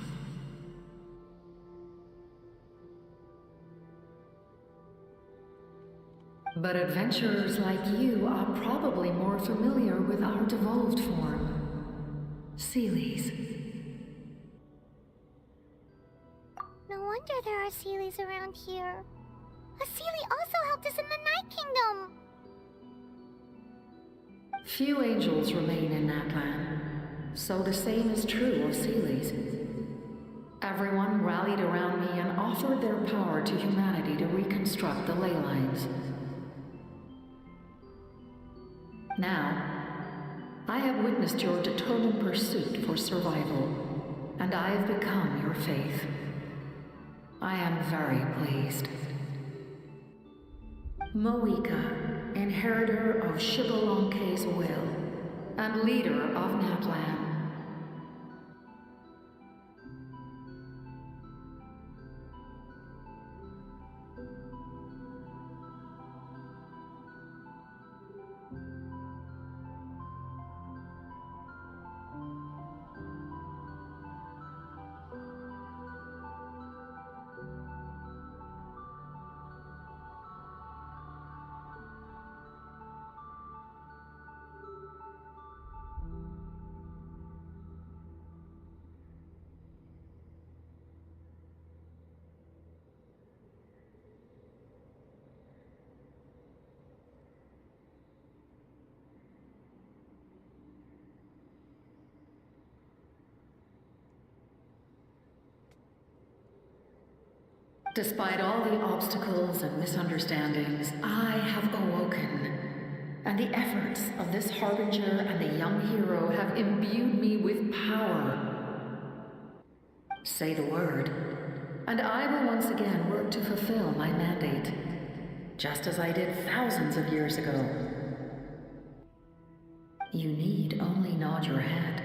But adventurers like you are probably more familiar with our devolved form. Seelies. No wonder there are Seelies around here. A Seelie also helped us in the Night Kingdom. Few angels remain in НАТЛАN, so the same is true of Seelies. Everyone rallied around me and offered their power to humanity to reconstruct the ley lines. Now, I have witnessed your determined pursuit for survival, and I have become your faith. I am very pleased. Moika, inheritor of Xbalanque's will, and leader of НАТЛАN. Despite all the obstacles and misunderstandings, I have awoken. And the efforts of this harbinger and the young hero have imbued me with power. Say the word, and I will once again work to fulfill my mandate, just as I did thousands of years ago. You need only nod your head.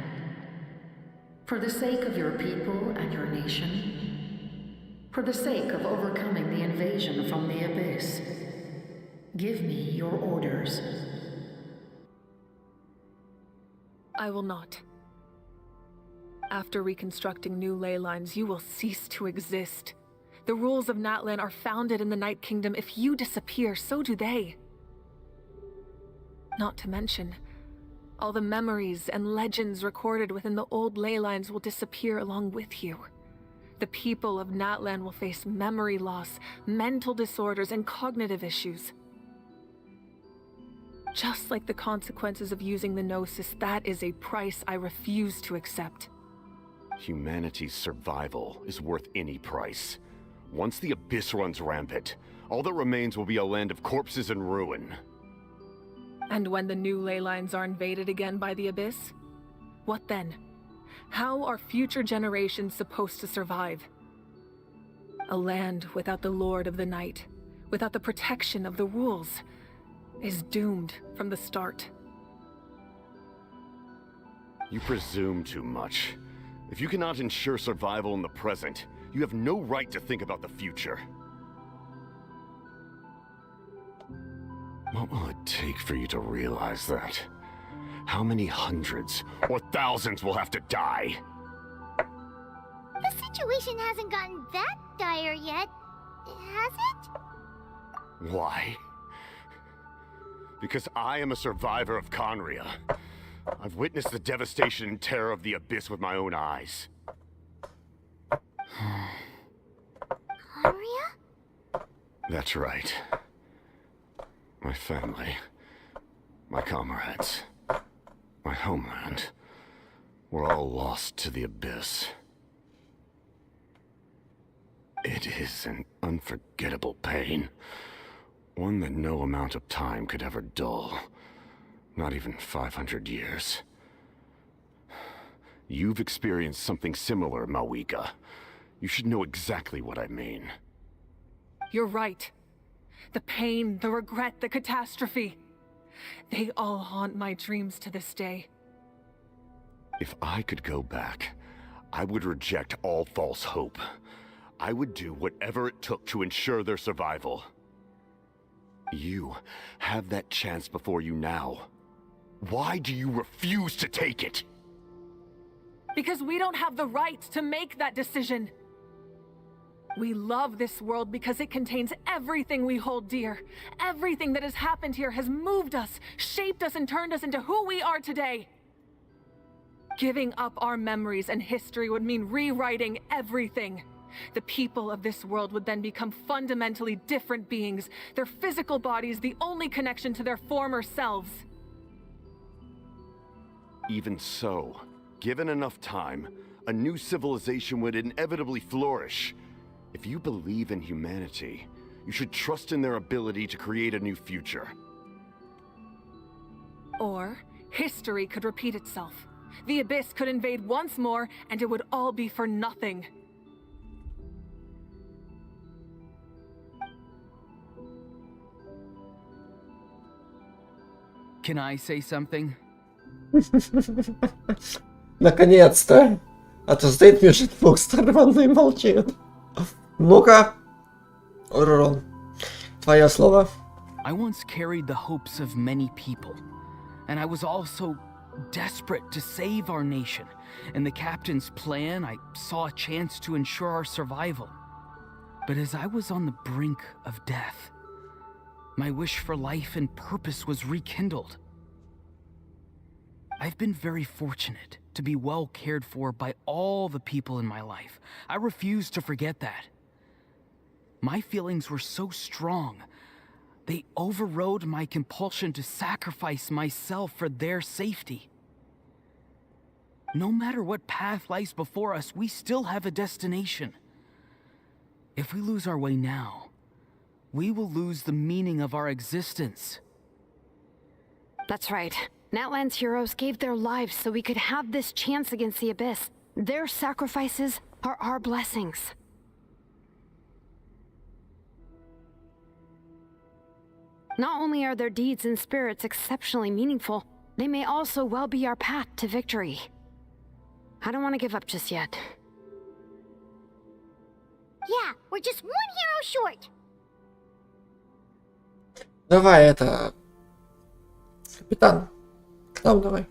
For the sake of your people and your nation, for the sake of overcoming the invasion from the abyss, give me your orders. I will not. After reconstructing new ley lines, you will cease to exist. The rules of NATLAN are founded in the Night Kingdom. If you disappear, so do they. Not to mention, all the memories and legends recorded within the old ley lines will disappear along with you. The people of NATLAN will face memory loss, mental disorders, and cognitive issues. Just like the consequences of using the Gnosis, that is a price I refuse to accept. Humanity's survival is worth any price. Once the Abyss runs rampant, all that remains will be a land of corpses and ruin. And when the new ley lines are invaded again by the Abyss? What then? How are future generations supposed to survive? A land without the Lord of the Night, without the protection of the rules, is doomed from the start. You presume too much. If you cannot ensure survival in the present, you have no right to think about the future. What will it take for you to realize that? How many hundreds or thousands will have to die? The situation hasn't gotten that dire yet, has it? Why? Because I am a survivor of Conria. I've witnessed the devastation and terror of the Abyss with my own eyes. Conria? That's right. My family, my comrades, my homeland, were all lost to the Abyss. It is an unforgettable pain. One that no amount of time could ever dull. Not even 500 years. You've experienced something similar, Mawika. You should know exactly what I mean. You're right. The pain, the regret, the catastrophe. They all haunt my dreams to this day. If I could go back, I would reject all false hope. I would do whatever it took to ensure their survival. You have that chance before you now. Why do you refuse to take it? Because we don't have the right to make that decision. We love this world because it contains everything we hold dear. Everything that has happened here has moved us, shaped us, and turned us into who we are today. Giving up our memories and history would mean rewriting everything. The people of this world would then become fundamentally different beings, their physical bodies the only connection to their former selves. Even so, given enough time, a new civilization would inevitably flourish. If you believe in humanity, you should trust in their ability to create a new future. Or, history could repeat itself. The Abyss could invade once more, and it would all be for nothing. Can I say something? Наконец-то! А то стоит между двух сторон и молчит. Ну-ка, Рон, твое слово. I once carried the hopes of many people, and I was also desperate to save our nation. In the captain's plan, I saw a chance to ensure our survival. But as I was on the brink of death, my wish for life and purpose was rekindled. I've been very fortunate to be well cared for by all the people in my life. I refuse to forget that. My feelings were so strong, they overrode my compulsion to sacrifice myself for their safety. No matter what path lies before us, we still have a destination. If we lose our way now, we will lose the meaning of our existence. That's right. Natlan's heroes gave their lives so we could have this chance against the Abyss. Their sacrifices are our blessings. Not only are their deeds and spirits exceptionally meaningful, they may also well be our path to victory. I don't want to give up just yet. Yeah, we're just one hero short. Давай это... Капитан, к нам давай.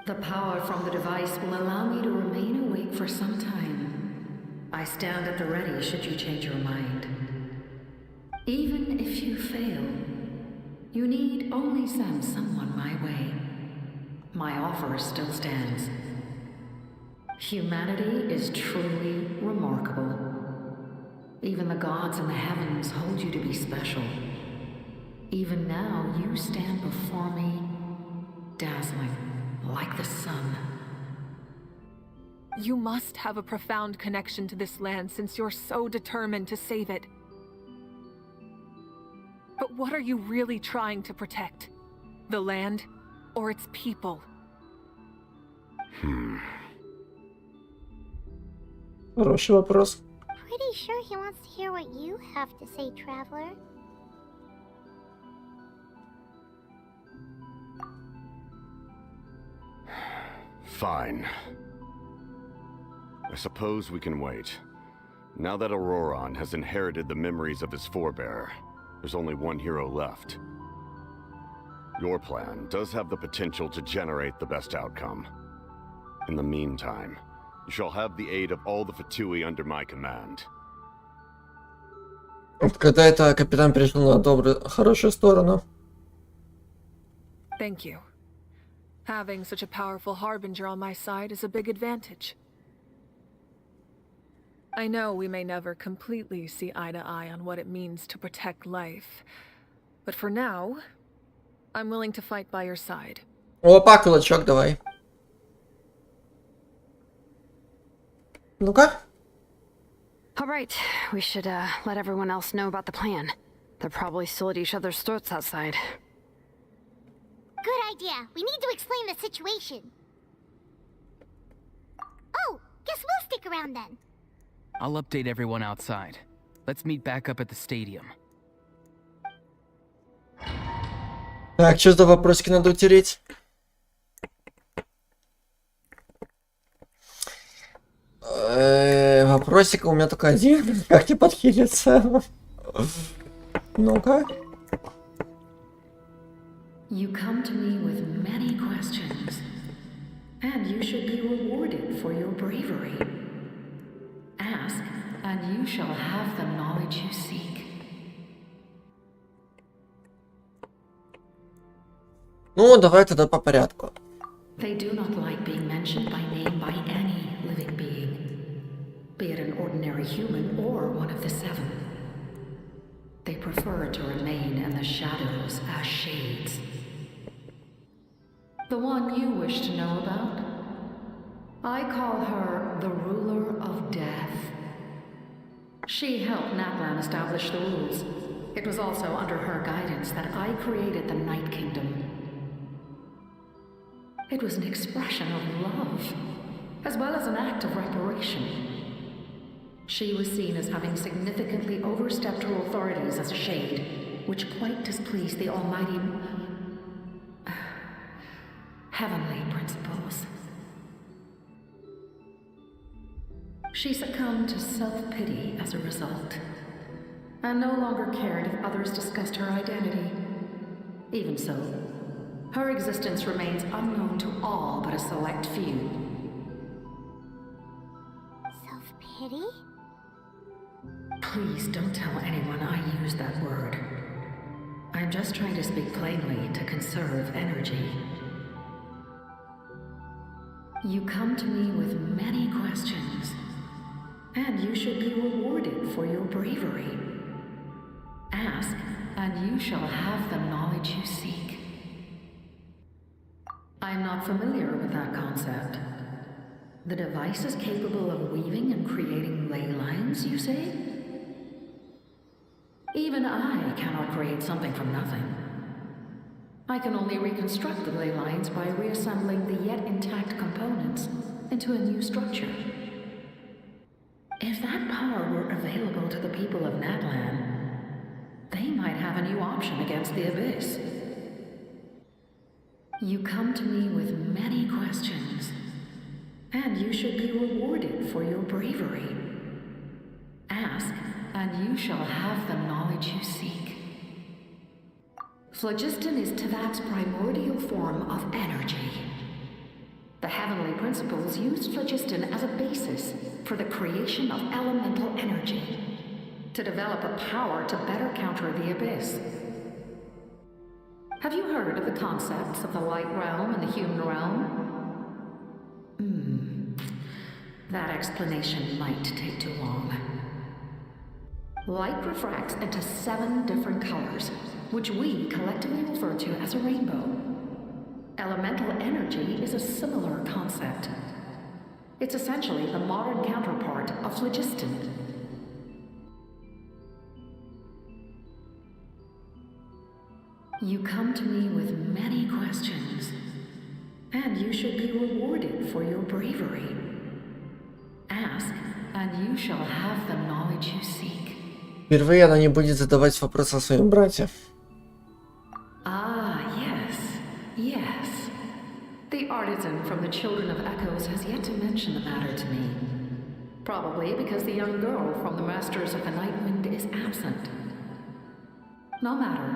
The power from the device will allow me to remain awake for some time. I stand at the ready should you change your mind. Even if you fail, you need only send someone my way. My offer still stands. Humanity is truly remarkable. Even the gods in the heavens hold you to be special. Even now, you stand before me, dazzling like the sun. You must have a profound connection to this land since you're so determined to save it. But what are you really trying to protect? The land or its people? Хороший вопрос. Pretty sure he wants to hear what you have to say, traveler. Fine. I suppose we can wait. Now that Auroron has inherited the memories of his forebear, there's only one hero left. Your plan does have the potential to generate the best outcome. In the meantime, you shall have the aid of all the Fatui under my command. Когда это капитан перешел на хорошую сторону. Thank you. Having such a powerful harbinger on my side is a big advantage. I know we may never completely see eye to eye on what it means to protect life, but for now, I'm willing to fight by your side. Опа, кулачок, давай. Ну-ка. All right, we should let everyone else know about the plan. They're probably still at each other's throats outside. Good idea. We need to explain the situation. Oh, guess we'll stick around then. I'll update everyone outside. Let's meet back up at the stadium. Так, что за вопросики надо утереть? Вопросик у меня только один. Как тебе подхилиться? Ну-ка. You come to me with many questions, and you should be rewarded for your bravery. Ask, and you shall have the knowledge you seek. Ну, давай тогда по порядку. They do not like being mentioned by name by any living being, be it an ordinary human or one of the seven. They prefer to remain in the shadows as shades. The one you wish to know about? I call her the ruler of death. She helped Natlan establish the rules. It was also under her guidance that I created the Night Kingdom. It was an expression of love, as well as an act of reparation. She was seen as having significantly overstepped her authorities as a shade, which quite displeased the almighty... heavenly principles. She succumbed to self-pity as a result, and no longer cared if others discussed her identity. Even so, her existence remains unknown to all but a select few. Self-pity? Please don't tell anyone I used that word. I'm just trying to speak plainly to conserve energy. You come to me with many questions, and you should be rewarded for your bravery. Ask, and you shall have the knowledge you seek. I'm not familiar with that concept. The device is capable of weaving and creating ley lines, you say? Even I cannot create something from nothing. I can only reconstruct the ley lines by reassembling the yet intact components into a new structure. If that power were available to the people of Natlan, they might have a new option against the Abyss. You come to me with many questions, and you should be rewarded for your bravery. Ask, and you shall have the knowledge you seek. Phlogiston is Tevat's primordial form of energy. The heavenly principles used phlogiston as a basis for the creation of elemental energy, to develop a power to better counter the Abyss. Have you heard of the concepts of the light realm and the human realm? That explanation might take too long. Light refracts into 7 different colors, which we collectively refer to as a rainbow. Elemental energy is a similar concept. It's essentially the modern counterpart of phlogiston. You come to me with many questions, and you should be rewarded for your bravery. Ask, and you shall have the knowledge you seek. Впервые она не будет задавать вопросы о своем брате. Ah, yes, yes. The artisan from the Children of Echoes has yet to mention the matter to me. Probably because the young girl from the Masters of the Nightwind is absent. No matter.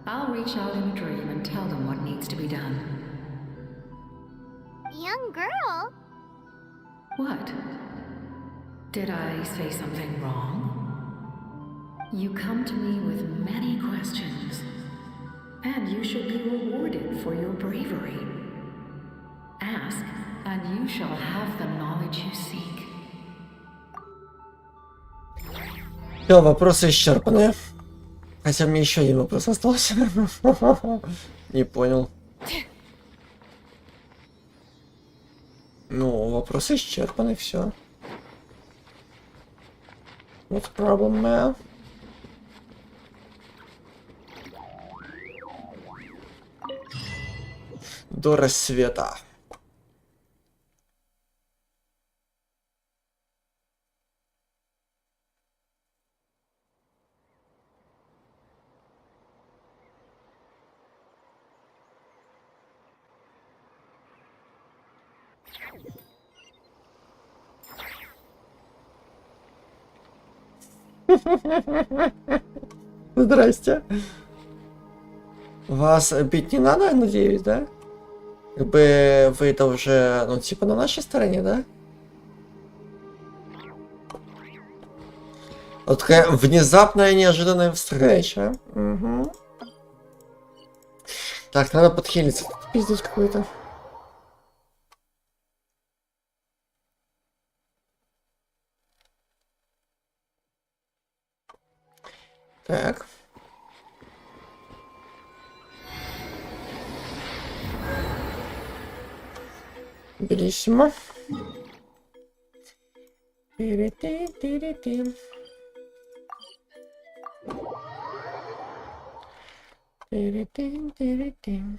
I'll reach out in a dream and tell them what needs to be done. Young girl? What? Did I say something wrong? You come to me with many questions, and you should be rewarded for your bravery. Ask, and you shall have the knowledge you seek. Все, вопросы исчерпаны. Хотя мне еще один вопрос остался. Не понял. Ну, вопросы исчерпаны, все. What's the problem, man? До рассвета. Здрасте. Вас бить не надо, я надеюсь, да? Как бы вы это уже, ну, типа на нашей стороне, да? Вот такая внезапная, неожиданная встреча. Угу. Так, надо подхилиться. Тут пиздец какой-то. Так. Белиссимо. Тири-ти-тири-ти. Тири-ти-тири-ти.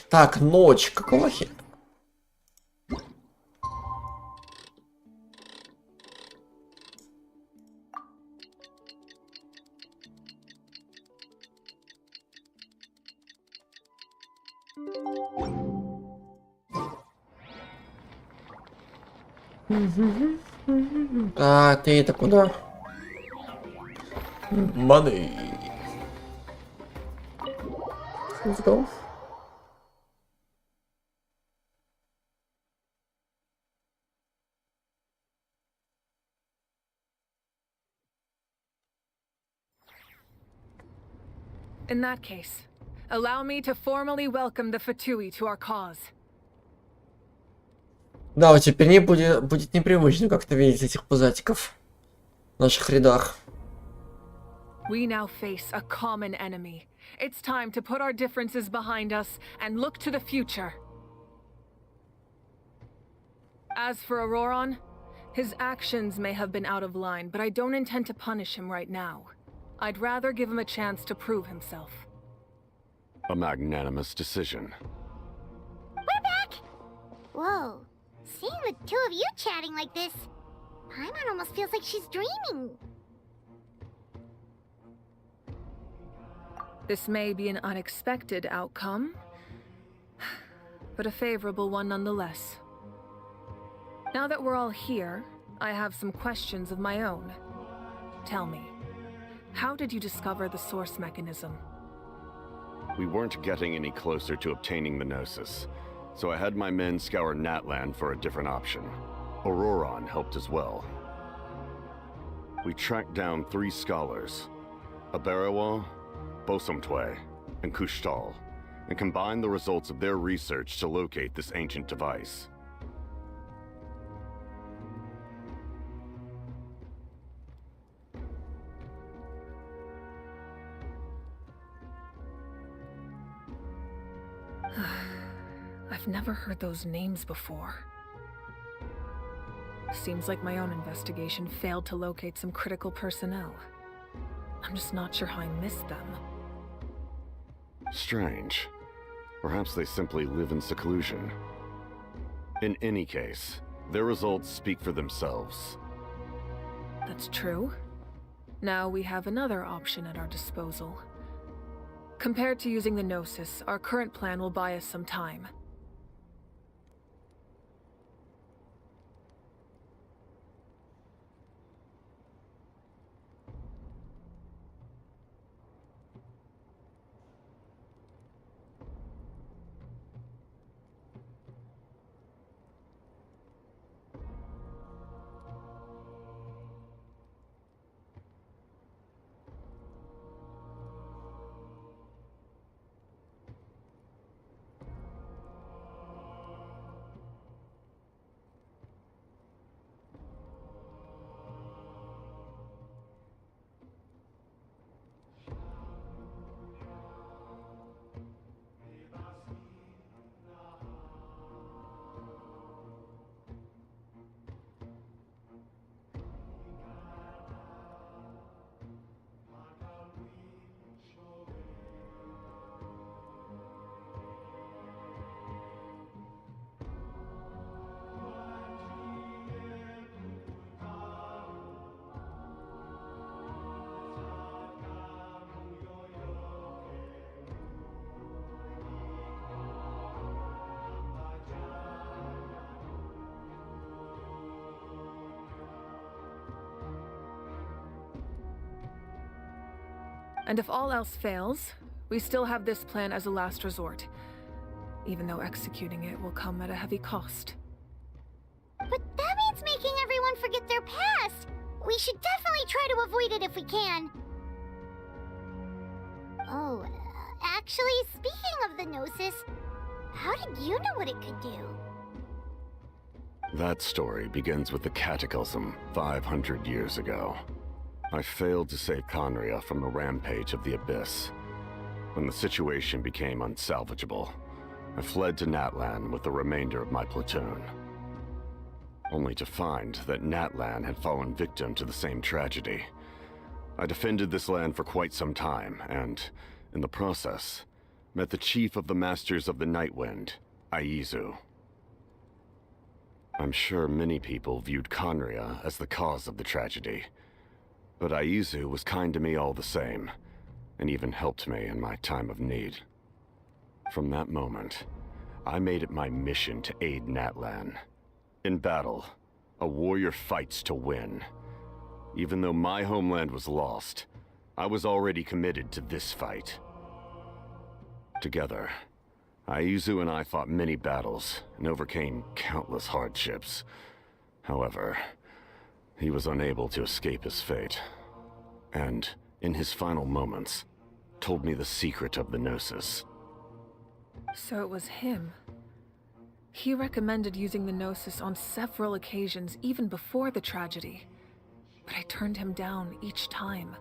Так, ночь, какого хера? А, ты это куда? Money. Let's go. In that case, allow me to formally welcome the Fatui to our cause. Да, вот теперь не будет непривычно как-то видеть этих пузатиков в наших рядах. We now face a common enemy. It's time to put our differences behind us and look to the future. As for Auroron, his actions may have been out of line, but I don't intend to punish him right now. I'd rather give him a chance to prove himself. A magnanimous decision. We're back! Whoa. Seeing the two of you chatting like this, Paimon almost feels like she's dreaming. This may be an unexpected outcome, but a favorable one nonetheless. Now that we're all here, I have some questions of my own. Tell me, how did you discover the source mechanism? We weren't getting any closer to obtaining the Gnosis, so I had my men scour Natlan for a different option. Auroron helped as well. We tracked down 3 scholars, Aberawa, Bosomtwe, and Kushtal, and combined the results of their research to locate this ancient device. I've never heard those names before. Seems like my own investigation failed to locate some critical personnel. I'm just not sure how I missed them. Strange. Perhaps they simply live in seclusion. In any case, their results speak for themselves. That's true. Now we have another option at our disposal. Compared to using the Gnosis, our current plan will buy us some time. And if all else fails, we still have this plan as a last resort, even though executing it will come at a heavy cost. But that means making everyone forget their past! We should definitely try to avoid it if we can. Oh, actually, speaking of the Gnosis, how did you know what it could do? That story begins with the Cataclysm 500 years ago. I failed to save Conria from the rampage of the Abyss. When the situation became unsalvageable, I fled to Natlan with the remainder of my platoon. Only to find that Natlan had fallen victim to the same tragedy. I defended this land for quite some time, and, in the process, met the chief of the Masters of the Nightwind, Aizu. I'm sure many people viewed Conria as the cause of the tragedy, but Aizu was kind to me all the same, and even helped me in my time of need. From that moment, I made it my mission to aid Natlan. In battle, a warrior fights to win. Even though my homeland was lost, I was already committed to this fight. Together, Aizu and I fought many battles and overcame countless hardships. However, he was unable to escape his fate, and, in his final moments, told me the secret of the Gnosis. So it was him. He recommended using the Gnosis on several occasions, even before the tragedy. But I turned him down each time.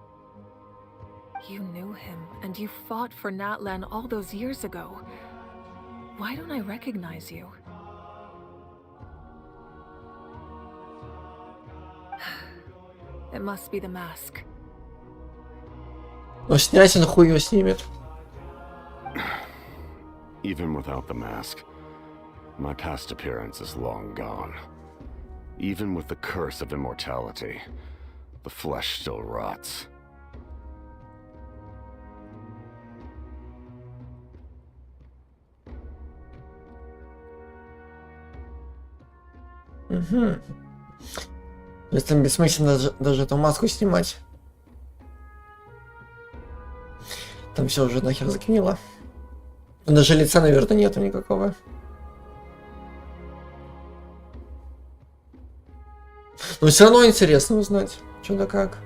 You knew him, and you fought for Natlan all those years ago. Why don't I recognize you? It must be the mask. Ну, снять он хуй его снимет. Even without the mask, my past appearance is long gone. Even with the curse of immortality, the flesh still rots. Угу. То есть там бессмысленно даже эту маску снимать. Там все уже нахер загнило. Даже лица, наверное, нету никакого. Но все равно интересно узнать, что да как.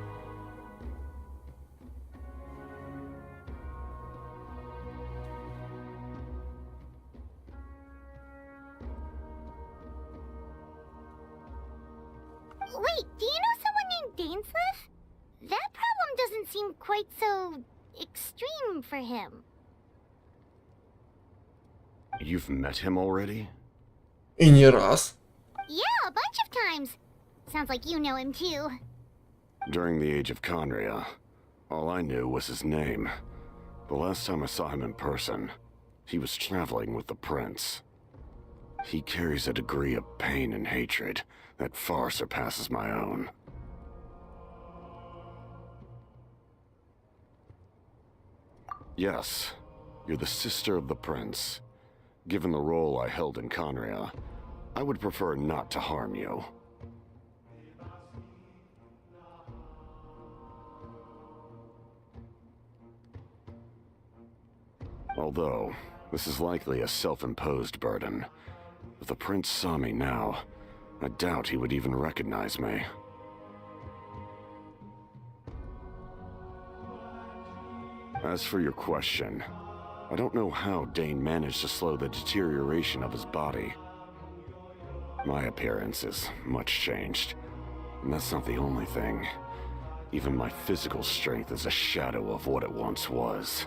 Wait, do you know someone named Dainsleif? That problem doesn't seem quite so extreme for him. You've met him already? И не раз. Yeah, a bunch of times. Sounds like you know him too. During the age of Conria, all I knew was his name. The last time I saw him in person, he was traveling with the prince. He carries a degree of pain and hatred that far surpasses my own. Yes, you're the sister of the prince. Given the role I held in Conria, I would prefer not to harm you. Although, this is likely a self-imposed burden. If the prince saw me now, I doubt he would even recognize me. As for your question, I don't know how Dane managed to slow the deterioration of his body. My appearance is much changed, and that's not the only thing. Even my physical strength is a shadow of what it once was.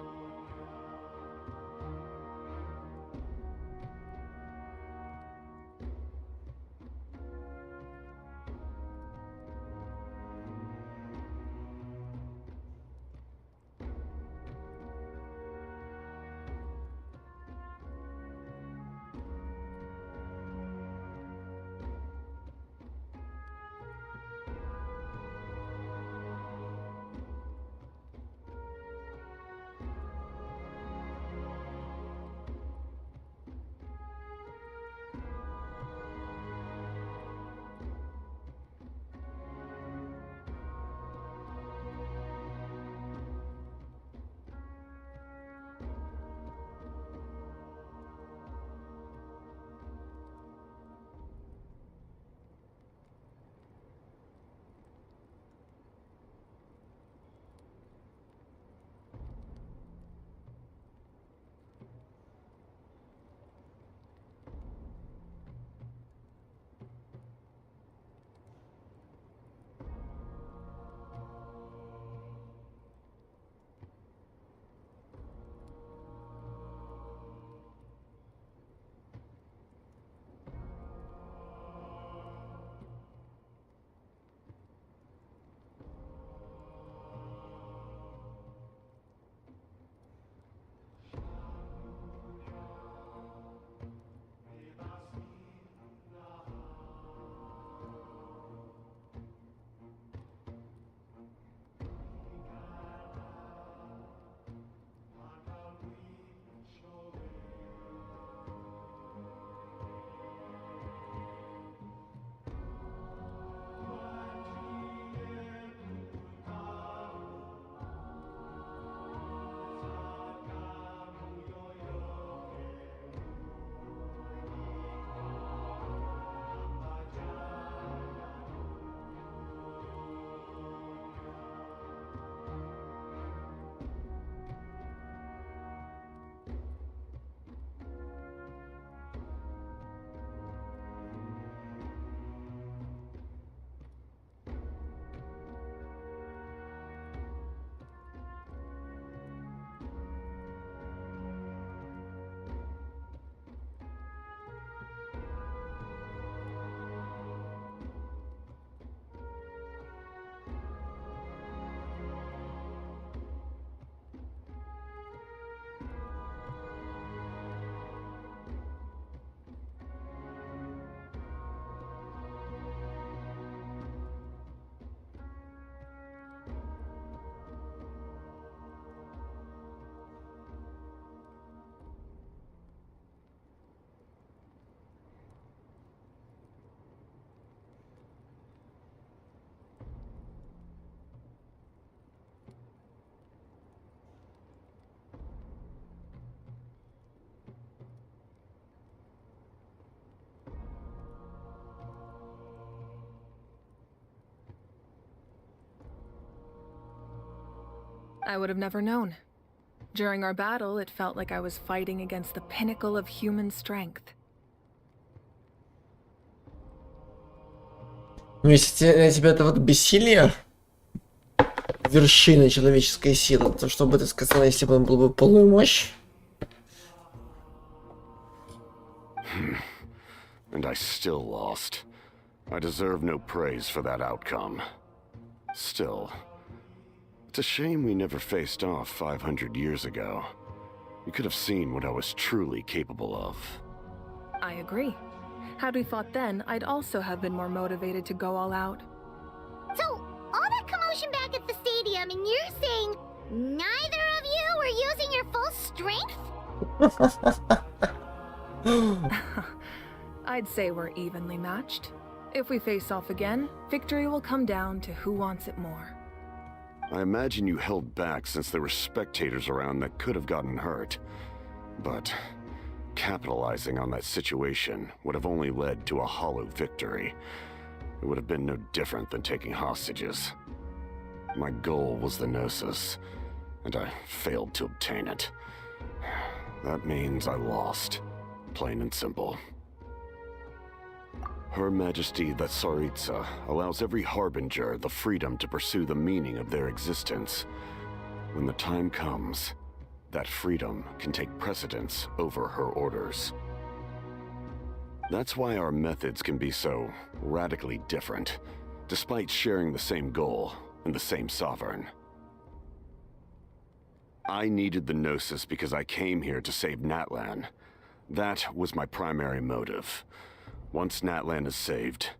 I would have never known. During our battle, it felt like I was fighting against the pinnacle of human strength. Ну, если для тебя это вот бессилие, вершина человеческой силы, то что бы ты сказала, если бы он был бы полную мощь? And I still lost. I deserve no praise for that outcome. Still, it's a shame we never faced off 500 years ago. You could have seen what I was truly capable of. I agree. Had we fought then, I'd also have been more motivated to go all out. So, all that commotion back at the stadium, and you're saying neither of you were using your full strength? I'd say we're evenly matched. If we face off again, victory will come down to who wants it more. I imagine you held back since there were spectators around that could have gotten hurt. But capitalizing on that situation would have only led to a hollow victory. It would have been no different than taking hostages. My goal was the Gnosis, and I failed to obtain it. That means I lost, plain and simple. Her Majesty the Tsaritsa allows every harbinger the freedom to pursue the meaning of their existence. When the time comes, that freedom can take precedence over her orders. That's why our methods can be so radically different, despite sharing the same goal and the same sovereign. I needed the Gnosis because I came here to save Natlan. That was my primary motive. Once Natlan is saved,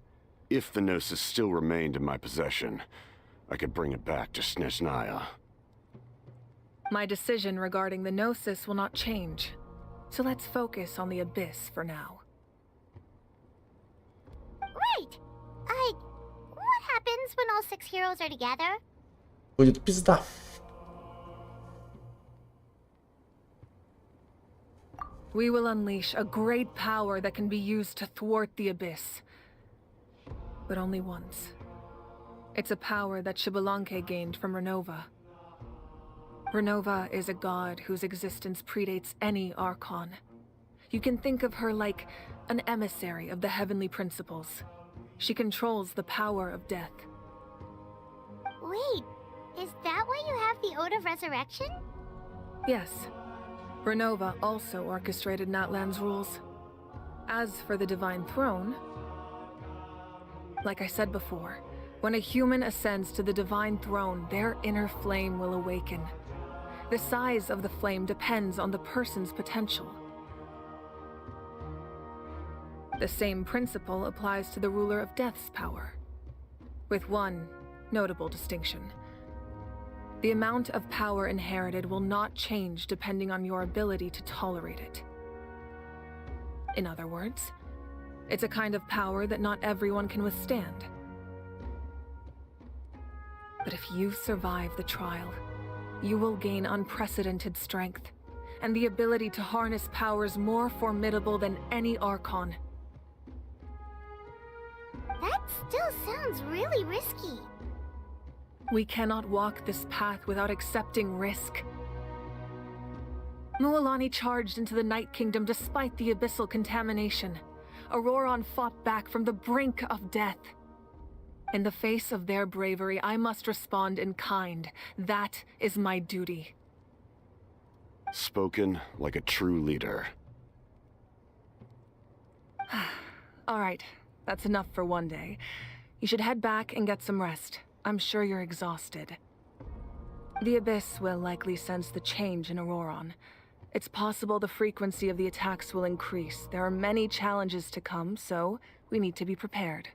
if the Gnosis still remained in my possession, I could bring it back to Snezhnaya. My decision regarding the Gnosis will not change, so let's focus on the Abyss for now. Right! What happens when all 6 heroes are together? Будет пизда. We will unleash a great power that can be used to thwart the Abyss. But only once. It's a power that Xbalanque gained from Renova. Renova is a god whose existence predates any Archon. You can think of her like an emissary of the heavenly principles. She controls the power of death. Wait, is that why you have the Ode of Resurrection? Yes. Renova also orchestrated Natlan's rules. As for the Divine Throne, like I said before, when a human ascends to the Divine Throne, their inner flame will awaken. The size of the flame depends on the person's potential. The same principle applies to the ruler of Death's power, with one notable distinction. The amount of power inherited will not change depending on your ability to tolerate it. In other words, it's a kind of power that not everyone can withstand. But if you survive the trial, you will gain unprecedented strength, and the ability to harness powers more formidable than any Archon. That still sounds really risky. We cannot walk this path without accepting risk. Mualani charged into the Night Kingdom despite the abyssal contamination. Auroron fought back from the brink of death. In the face of their bravery, I must respond in kind. That is my duty. Spoken like a true leader. All right, that's enough for one day. You should head back and get some rest. I'm sure you're exhausted. The Abyss will likely sense the change in Auroron. It's possible the frequency of the attacks will increase. There are many challenges to come, so we need to be prepared.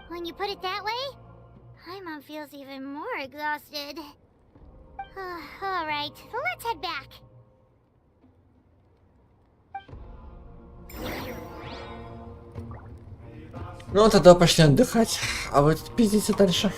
When you put it that way, Paimon feels even more exhausted. Alright, let's head back. Ну, тогда пошли отдыхать, а вы тут пиздите дальше.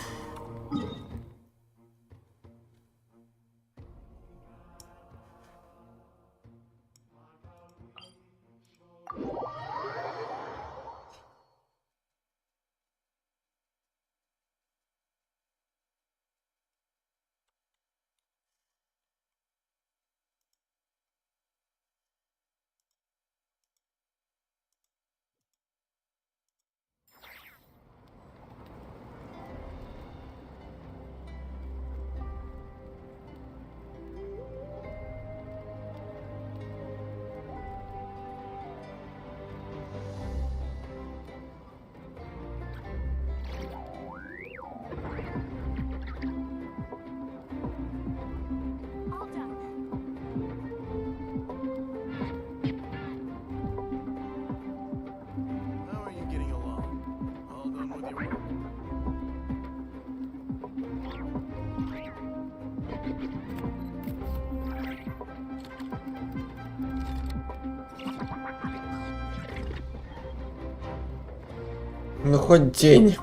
Ну хоть день.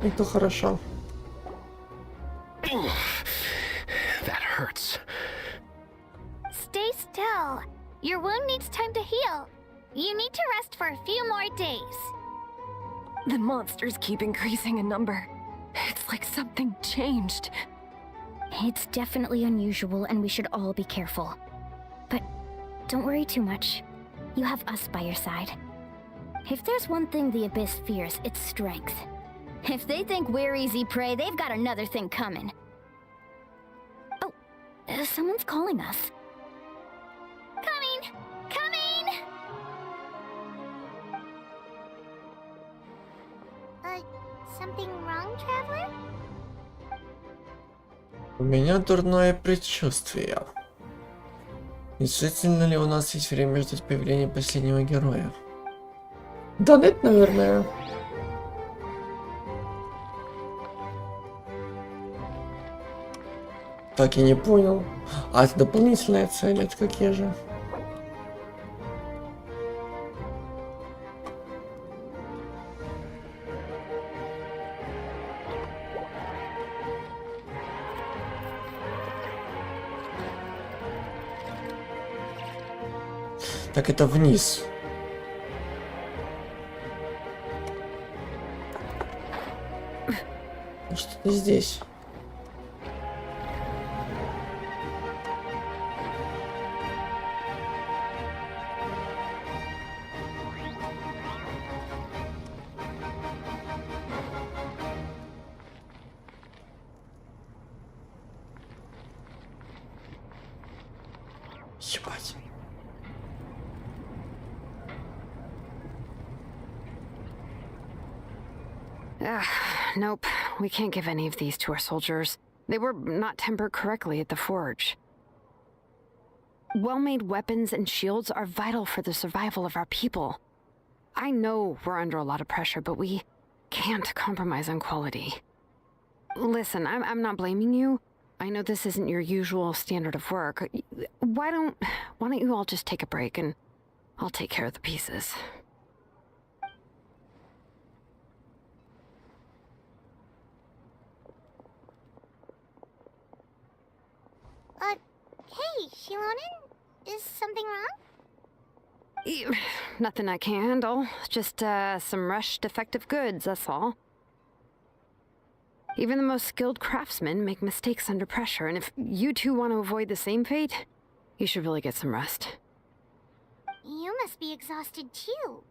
Это хорошо. That hurts. Stay still. Your wound needs time to heal. You need to rest for a few more days. The monsters keep increasing in number. It's like something changed. It's definitely unusual and we should all be careful. But don't worry too much. You have us by your side. If there's one thing the Abyss fears, it's strength. If they think we're easy prey, they've got another thing coming. Oh, someone's calling us. Coming! Coming! Something wrong, traveler? У меня дурное предчувствие. Действительно ли у нас есть время ждать появления последнего героя? Да нет, наверное. Так, я не понял. А это дополнительная цель, это какие же? Так, это вниз. Что-то здесь. Ебать. Nope, we can't give any of these to our soldiers. They were not tempered correctly at the forge. Well-made weapons and shields are vital for the survival of our people. I know we're under a lot of pressure, but we can't compromise on quality. Listen, I'm not blaming you. I know this isn't your usual standard of work. Why don't you all just take a break and I'll take care of the pieces. Hey, Shilonen? Is something wrong? Nothing I can handle. Just, some rushed defective goods, that's all. Even the most skilled craftsmen make mistakes under pressure, and if you two want to avoid the same fate, you should really get some rest. You must be exhausted too.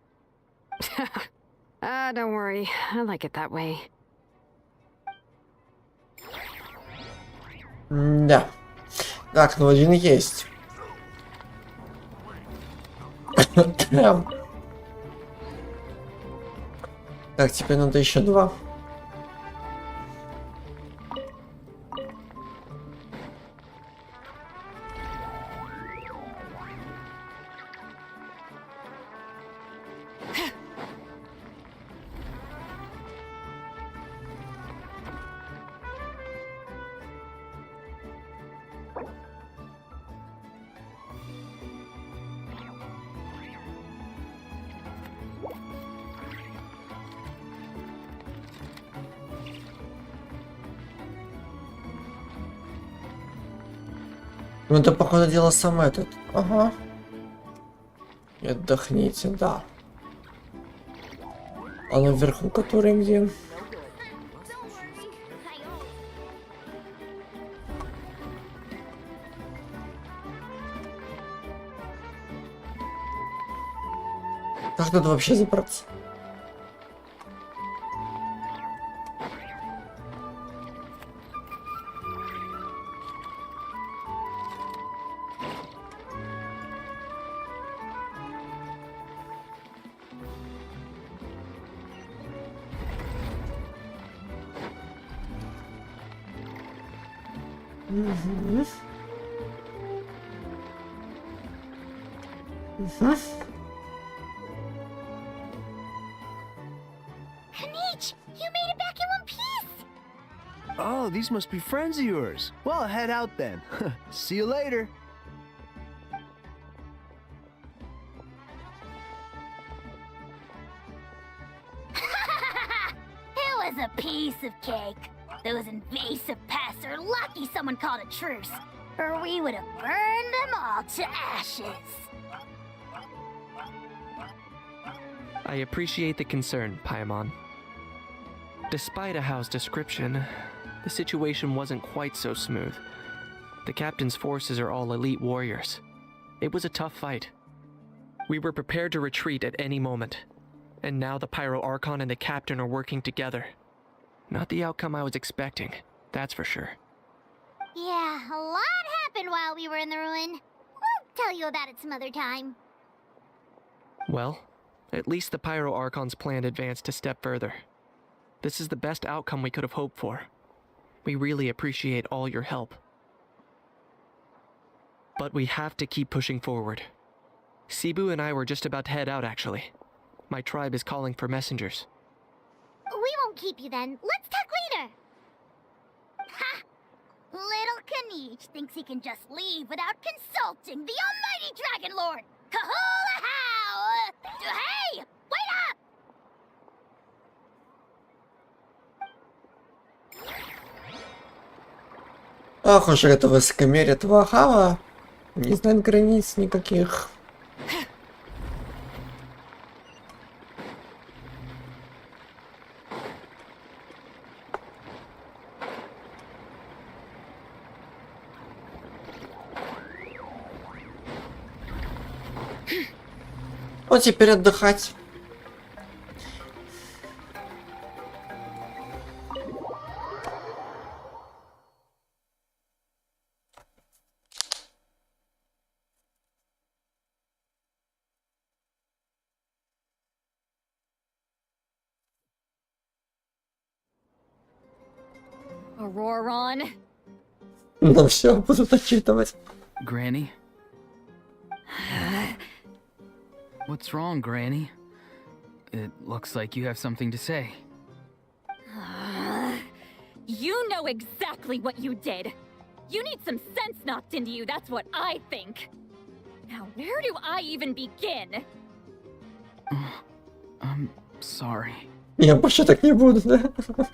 Don't worry. I like it that way. Да. Так, ну один есть. Так, теперь надо еще два. Ну это, походу, дело сам этот. Ага. И отдохните, да. А наверху, который где? Как тут вообще забраться? Hanich, you made it back in one piece! Oh, these must be friends of yours. Well, head out then. See you later. was a piece of cake. Those invasive pests are lucky someone called a truce, or we would have burned them all to ashes. I appreciate the concern, Paimon. Despite Ahao's description, the situation wasn't quite so smooth. The captain's forces are all elite warriors. It was a tough fight. We were prepared to retreat at any moment, and now the Pyro Archon and the captain are working together. Not the outcome I was expecting, that's for sure. Yeah, a lot happened while we were in the ruin. We'll tell you about it some other time. Well, at least the Pyro Archon's plan advanced a step further. This is the best outcome we could have hoped for. We really appreciate all your help. But we have to keep pushing forward. Cebu and I were just about to head out, actually. My tribe is calling for messengers. We won't keep you then. Let's talk later. Ha! Little Kanich thinks he can just leave without consulting the almighty Dragon Lord. Kahula how! Hey! Wait up! Ох уж это высокомерие этого Ахава. Не знает границ никаких. Вот теперь отдыхать. Auroron. Ну все, буду дочитывать. Granny? What's wrong, Granny? It looks like you have something to say. You know exactly what you did. You need some sense knocked into you, that's what I think. Now, where do I even begin? I'm sorry. Я больше так не буду, да?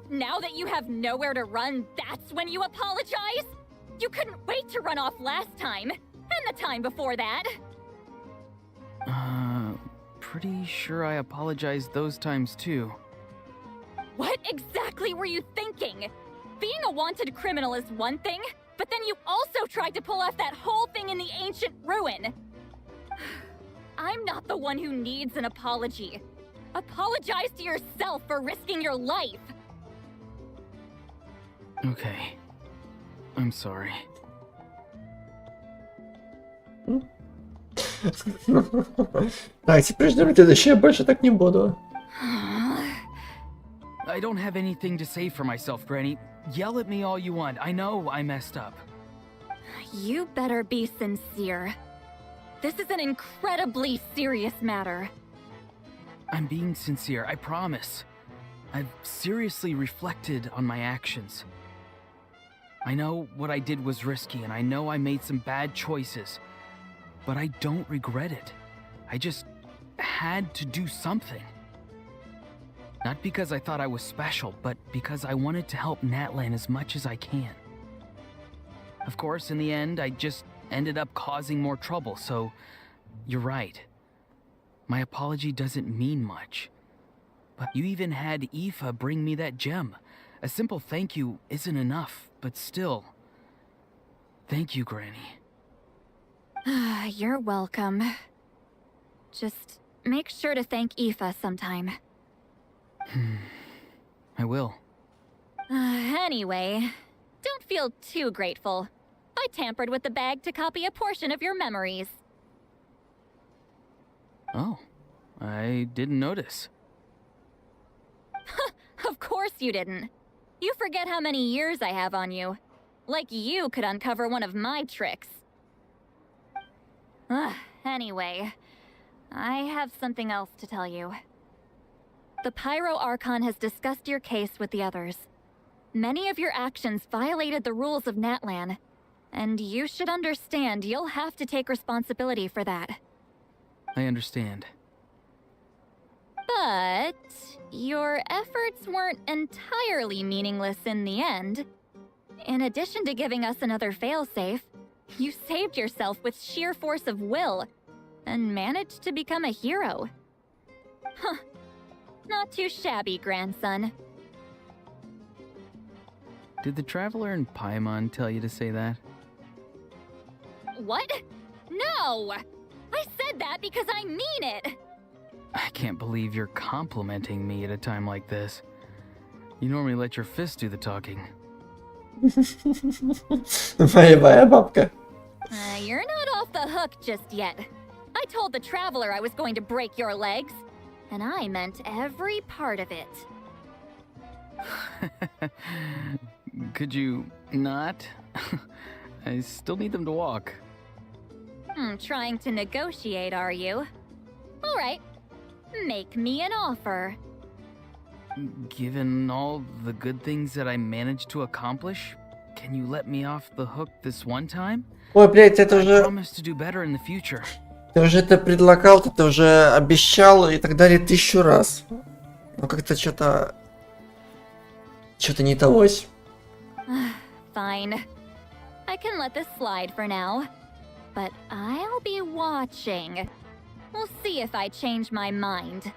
Now that you have nowhere to run, that's when you apologize? You couldn't wait to run off last time, and the time before that. Pretty sure I apologized those times too. What exactly were you thinking? Being a wanted criminal is one thing, but then you also tried to pull off that whole thing in the ancient ruin. I'm not the one who needs an apology. Apologize to yourself for risking your life. Okay. I'm sorry. Давайте преждем следующее, я больше так не буду. I don't have anything to say for myself, Granny. Yell at me all you want. I know I messed up. You better be sincere. This is an incredibly serious matter. I'm being sincere, I promise. I've seriously reflected on my actions. I know what I did was risky, and I know I made some bad choices. But I don't regret it. I just had to do something. Not because I thought I was special, but because I wanted to help NATLAN as much as I can. Of course, in the end, I just ended up causing more trouble, so you're right. My apology doesn't mean much. But you even had Aoife bring me that gem. A simple thank you isn't enough, but still. Thank you, Granny. You're welcome. Just make sure to thank Aoife sometime. I will. Anyway, don't feel too grateful. I tampered with the bag to copy a portion of your memories. Oh, I didn't notice. Of course you didn't. You forget how many years I have on you. Like you could uncover one of my tricks. Anyway, I have something else to tell you. The Pyro Archon has discussed your case with the others. Many of your actions violated the rules of NATLAN, and you should understand you'll have to take responsibility for that. I understand. But your efforts weren't entirely meaningless in the end. In addition to giving us another failsafe, you saved yourself with sheer force of will and managed to become a hero. Huh. Not too shabby, grandson. Did the traveler in Paimon tell you to say that? What? No! I said that because I mean it! I can't believe you're complimenting me at a time like this. You normally let your fist do the talking. Моя бабка. You're not off the hook just yet. I told the traveler I was going to break your legs, and I meant every part of it. Could you not? I still need them to walk. Trying to negotiate, are you? All right. Make me an offer. Given all the good things that I managed to accomplish, can you let me off the hook this one time? Ой, блядь, это I уже... promise to do better in the future. Ты уже это предлагал, ты уже обещал и так далее 1000 раз. Но как-то что-то... Что-то не толось. Fine. I can let this slide for now. But I'll be watching. We'll see if I change my mind.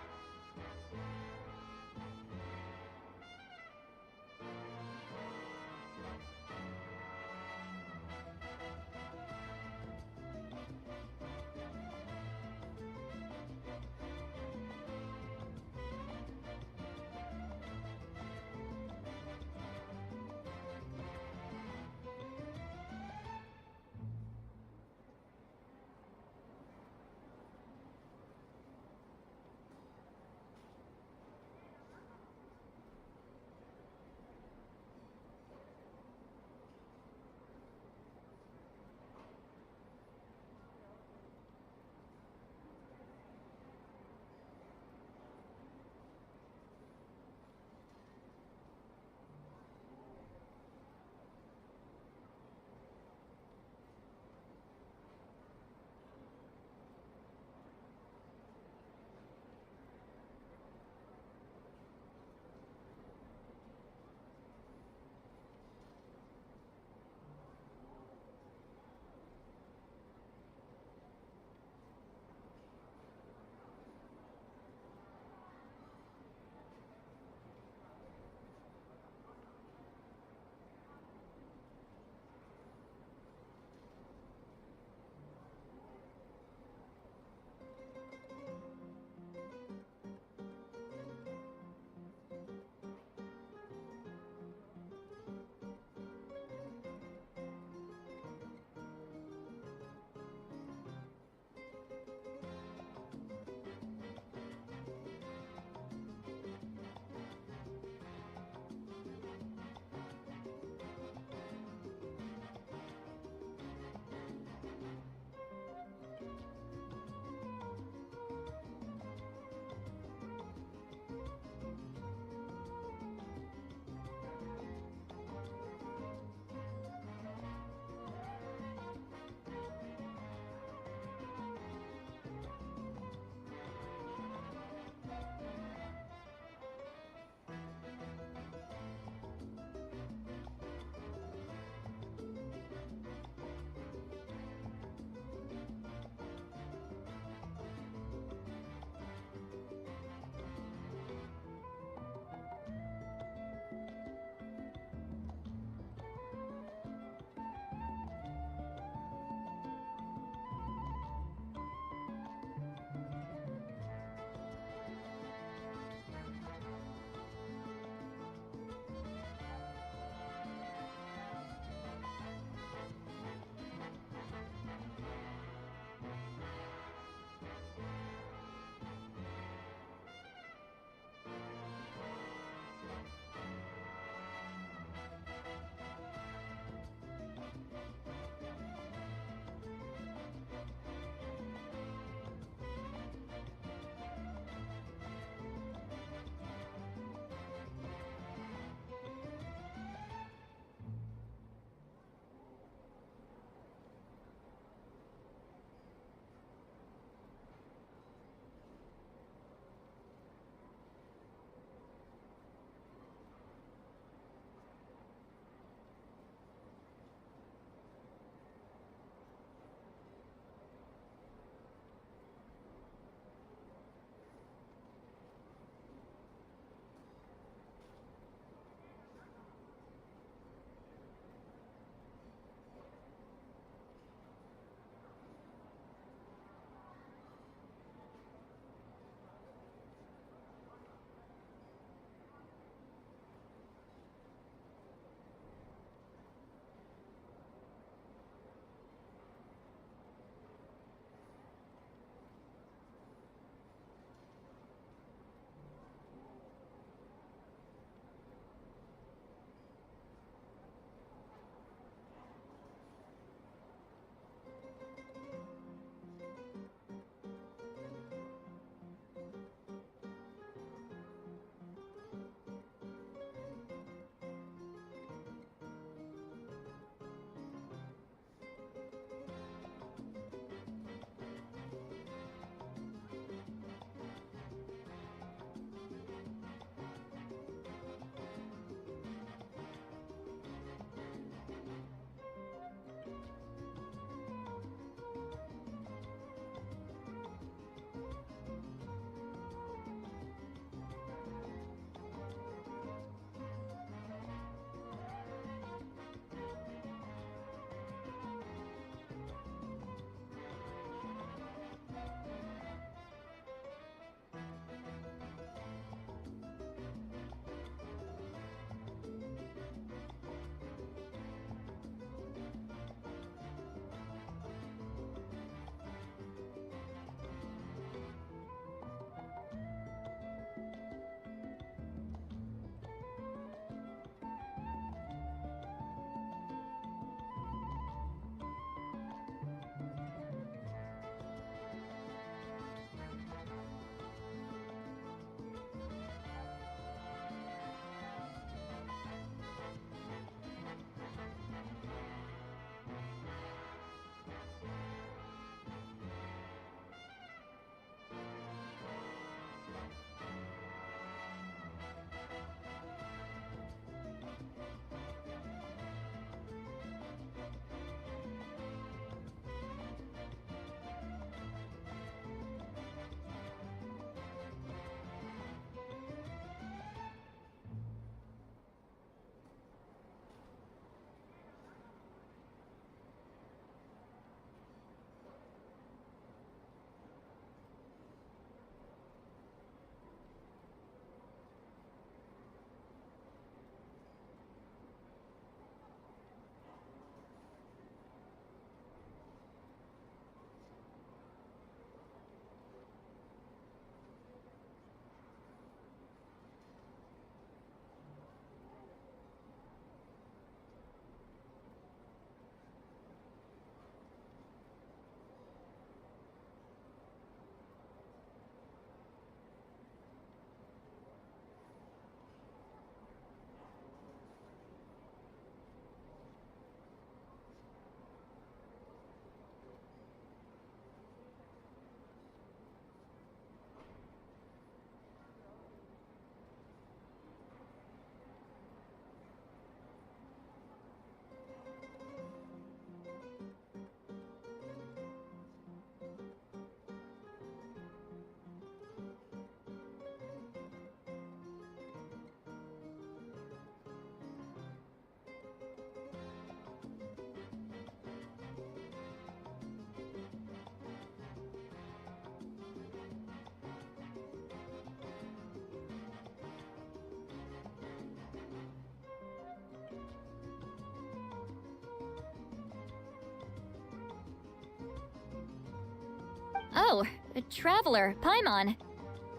Oh, a traveler, Paimon.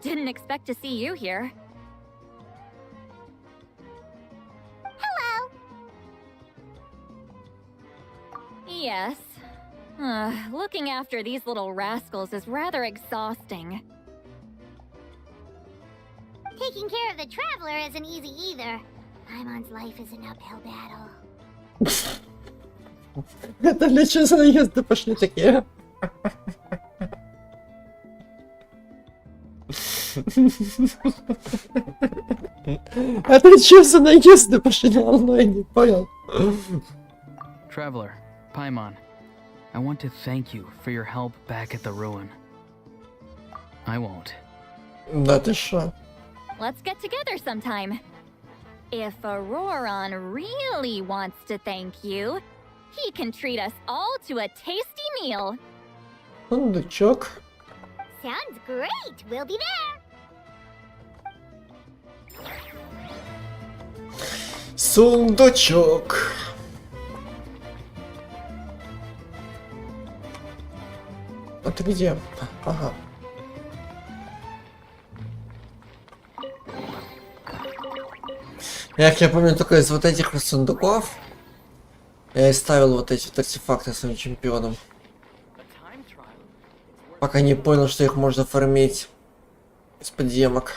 Didn't expect to see you here. Hello. Yes. Looking after these little rascals is rather exhausting. Taking care of the traveler isn't easy either. Paimon's life is an uphill battle. Это для чего за наезды пошли такие? Это что за наезды пошли на мной, я не понял. Traveler, Paimon, I want to thank you for your help back at the ruin. I won't. Да ты шо? Let's get together sometime. If Auroron really wants to thank you, he can treat us all to a tasty meal. Сундучок. Sounds great. We'll be there. Сундучок. А ты где? Ага. Я помню, только из вот этих вот сундуков я и ставил вот эти вот артефакты своим чемпионом. Пока не понял, что их можно фармить из подземок.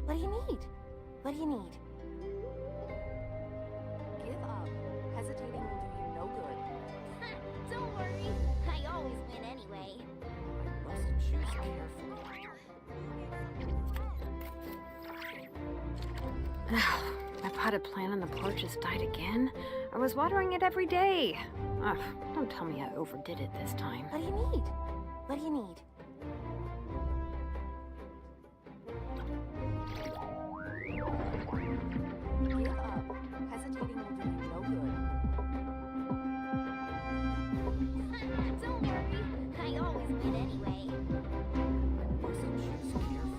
What do you need? What do you need? Give up. Hesitating will do you no good. Don't worry. I always win anyway. Must choose carefully. My potted plant on the porch has died again. I was watering it every day. Ugh, don't tell me I overdid it this time. What do you need? What do you need? Give up. Hesitating will do you no good. Don't worry. I always win anyway. Must choose carefully.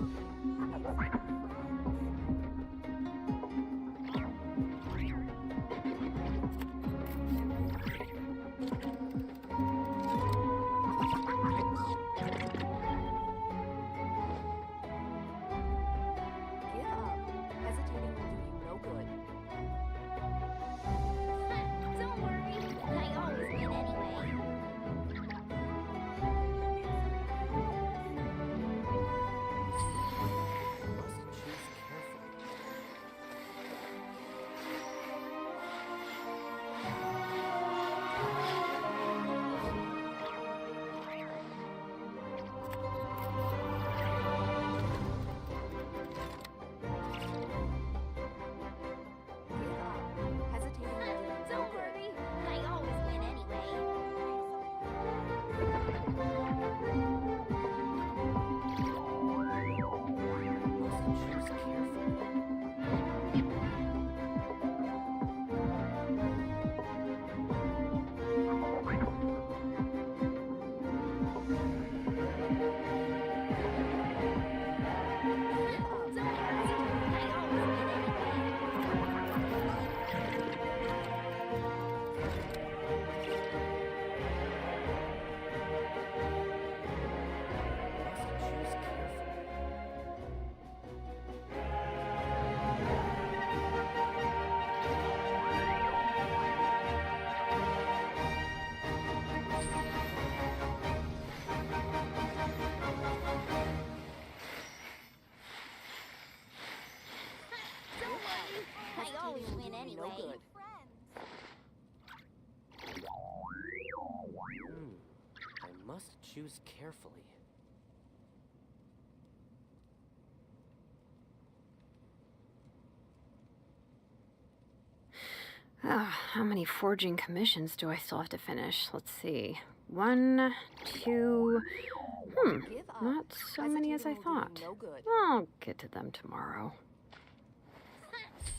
choose carefully. How many forging commissions do I still have to finish? Let's see. 1, 2... not so many as I thought. I'll get to them tomorrow.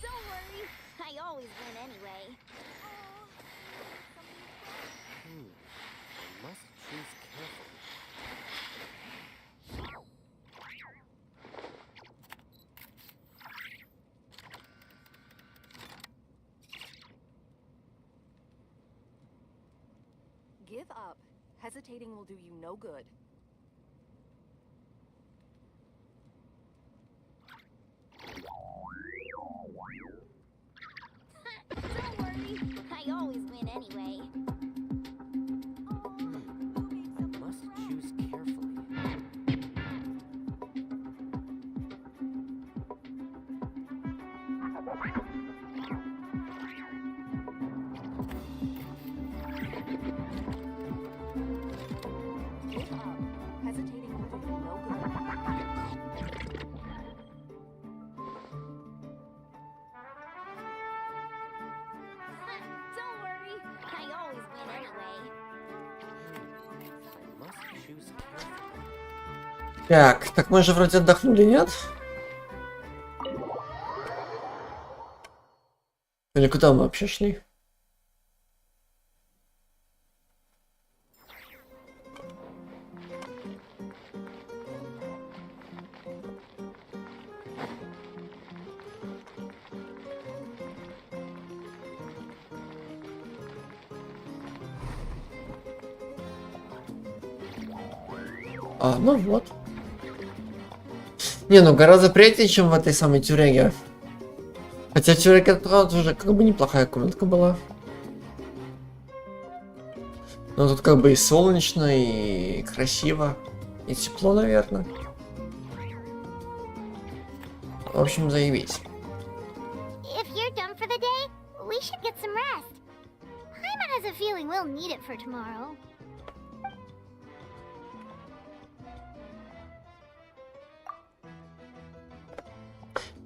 Don't worry, I always win anyway. I must choose carefully. Give up. Hesitating will do you no good. Don't worry, I always win anyway. I must choose carefully. Give up. Hesitating will do you no good. Don't worry, I always win anyway. I must choose carefully. Так мы же вроде отдохнули, нет? Или куда мы вообще шли? Ну вот. Не, ну гораздо приятнее, чем в этой самой тюряге. Хотя тюряга тоже как бы неплохая комнатка была. Но тут как бы и солнечно, и красиво, и тепло, наверное. В общем, заебись. If you're done for the day, we should get some rest. Paimon has a feeling we'll need it for tomorrow.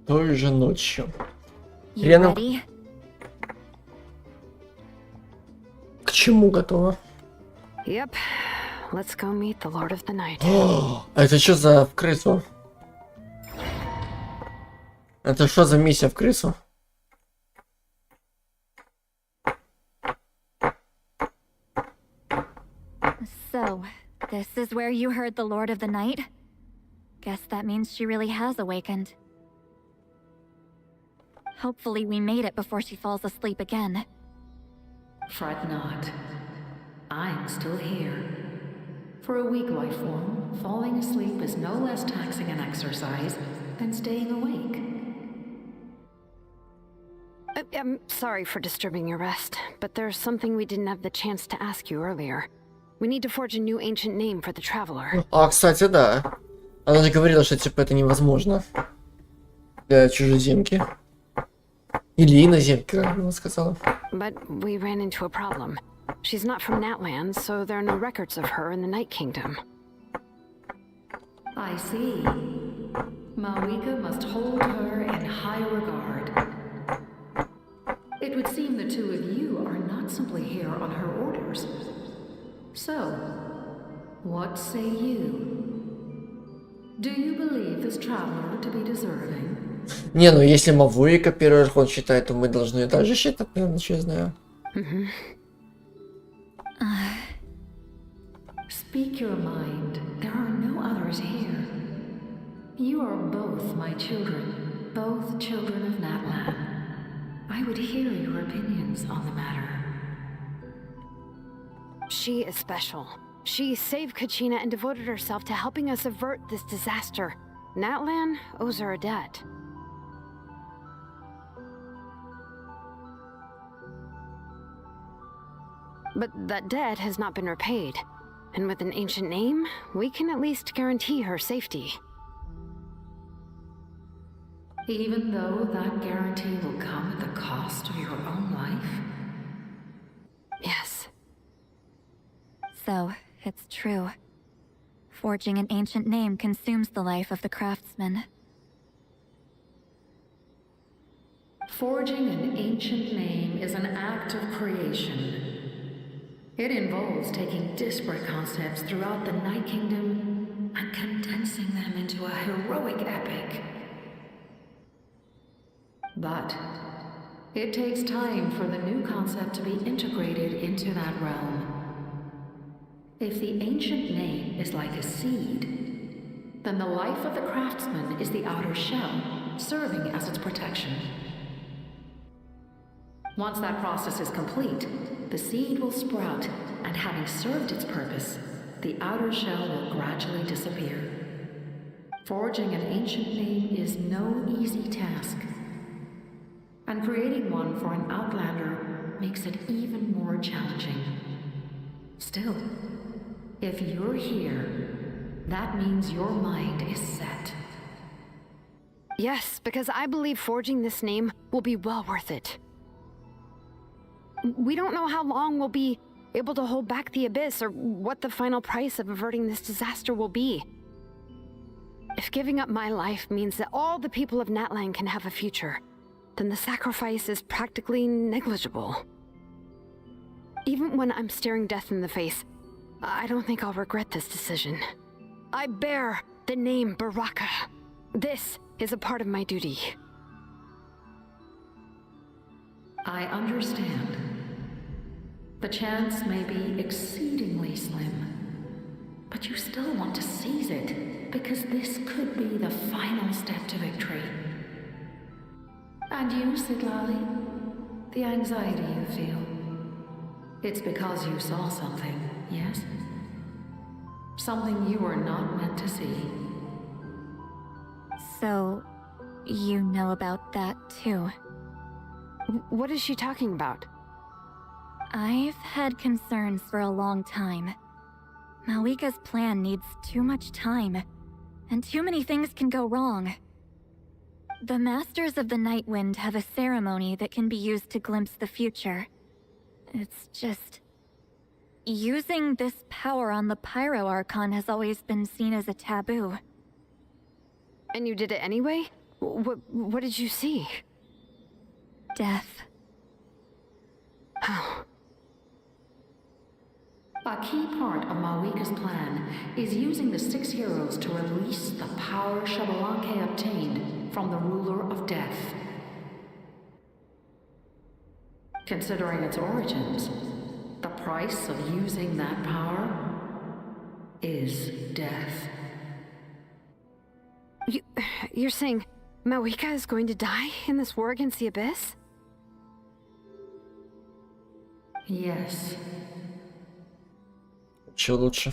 Той же ночью. You Лена, ready? к чему готова? Yep. Let's go meet the Lord of the Night. Это что за в крысу? Это что за миссия в крысу? So, this is where you heard the Lord of the Night? Guess that means she really has awakened. Hopefully we made it before she falls asleep again. Fret not. I'm still here. For a weak life form, falling asleep is no less taxing an exercise than staying awake. I'm sorry for disturbing your rest, but there's something we didn't have the chance to ask you earlier. We need to forge a new ancient name for the traveler. Кстати, да. Она же говорила, что типа это невозможно. Для чужеземки. Или иноземки, как она сказала. But we ran into a problem. She's not from Natlan, so there are no records of her in the Night Kingdom. I see. Mawika must hold her in high regard. It would seem the two of you are not simply here on her orders. So, what say you? Do you believe this traveler to be deserving? Не, ну если Мавуика первый архон считает, то мы должны ее также считать, наверное, что я знаю. Speak your mind. There are no others here. You are both my children, both children of Natlan. I would hear your opinions on the matter. She is special. She saved Kachina and devoted herself to helping us avert this disaster. Natlan owes her a debt. But that debt has not been repaid. And with an ancient name, we can at least guarantee her safety. Even though that guarantee will come at the cost of your own life? Yes. So, it's true. Forging an ancient name consumes the life of the craftsman. Forging an ancient name is an act of creation. It involves taking disparate concepts throughout the Night Kingdom and condensing them into a heroic epic. But it takes time for the new concept to be integrated into that realm. If the ancient name is like a seed, then the life of the craftsman is the outer shell, serving as its protection. Once that process is complete, the seed will sprout, and having served its purpose, the outer shell will gradually disappear. Forging an ancient name is no easy task, and creating one for an outlander makes it even more challenging. Still, if you're here, that means your mind is set. Yes, because I believe forging this name will be well worth it. We don't know how long we'll be able to hold back the abyss or what the final price of averting this disaster will be. If giving up my life means that all the people of Natlan can have a future, then the sacrifice is practically negligible. Even when I'm staring death in the face, I don't think I'll regret this decision. I bear the name Baraka. This is a part of my duty. I understand. The chance may be exceedingly slim, but you still want to seize it, because this could be the final step to victory. And you, Sidlali, the anxiety you feel, it's because you saw something, yes? Something you were not meant to see. So, you know about that too? What is she talking about? I've had concerns for a long time. Malika's plan needs too much time, and too many things can go wrong. The Masters of the Night Wind have a ceremony that can be used to glimpse the future. It's just... using this power on the Pyro Archon has always been seen as a taboo. And you did it anyway? What did you see? Death. Oh. A key part of Malika's plan is using the 6 heroes to release the power Xbalanque obtained from the ruler of death. Considering its origins, the price of using that power is death. You're saying Malika is going to die in this war against the Abyss? Yes. Чё лучше?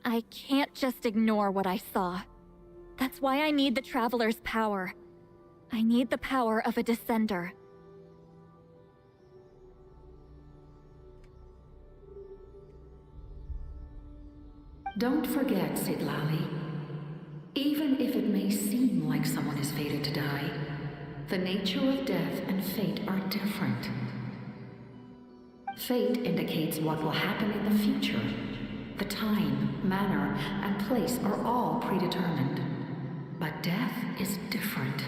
I can't just ignore what I saw. That's why I need the Traveler's power. I need the power of a Descender. Don't forget, Sidlali. Even if it may seem like someone is fated to die, the nature of death and fate are different. Fate indicates what will happen in the future. The time, manner, and place are all predetermined. But death is different.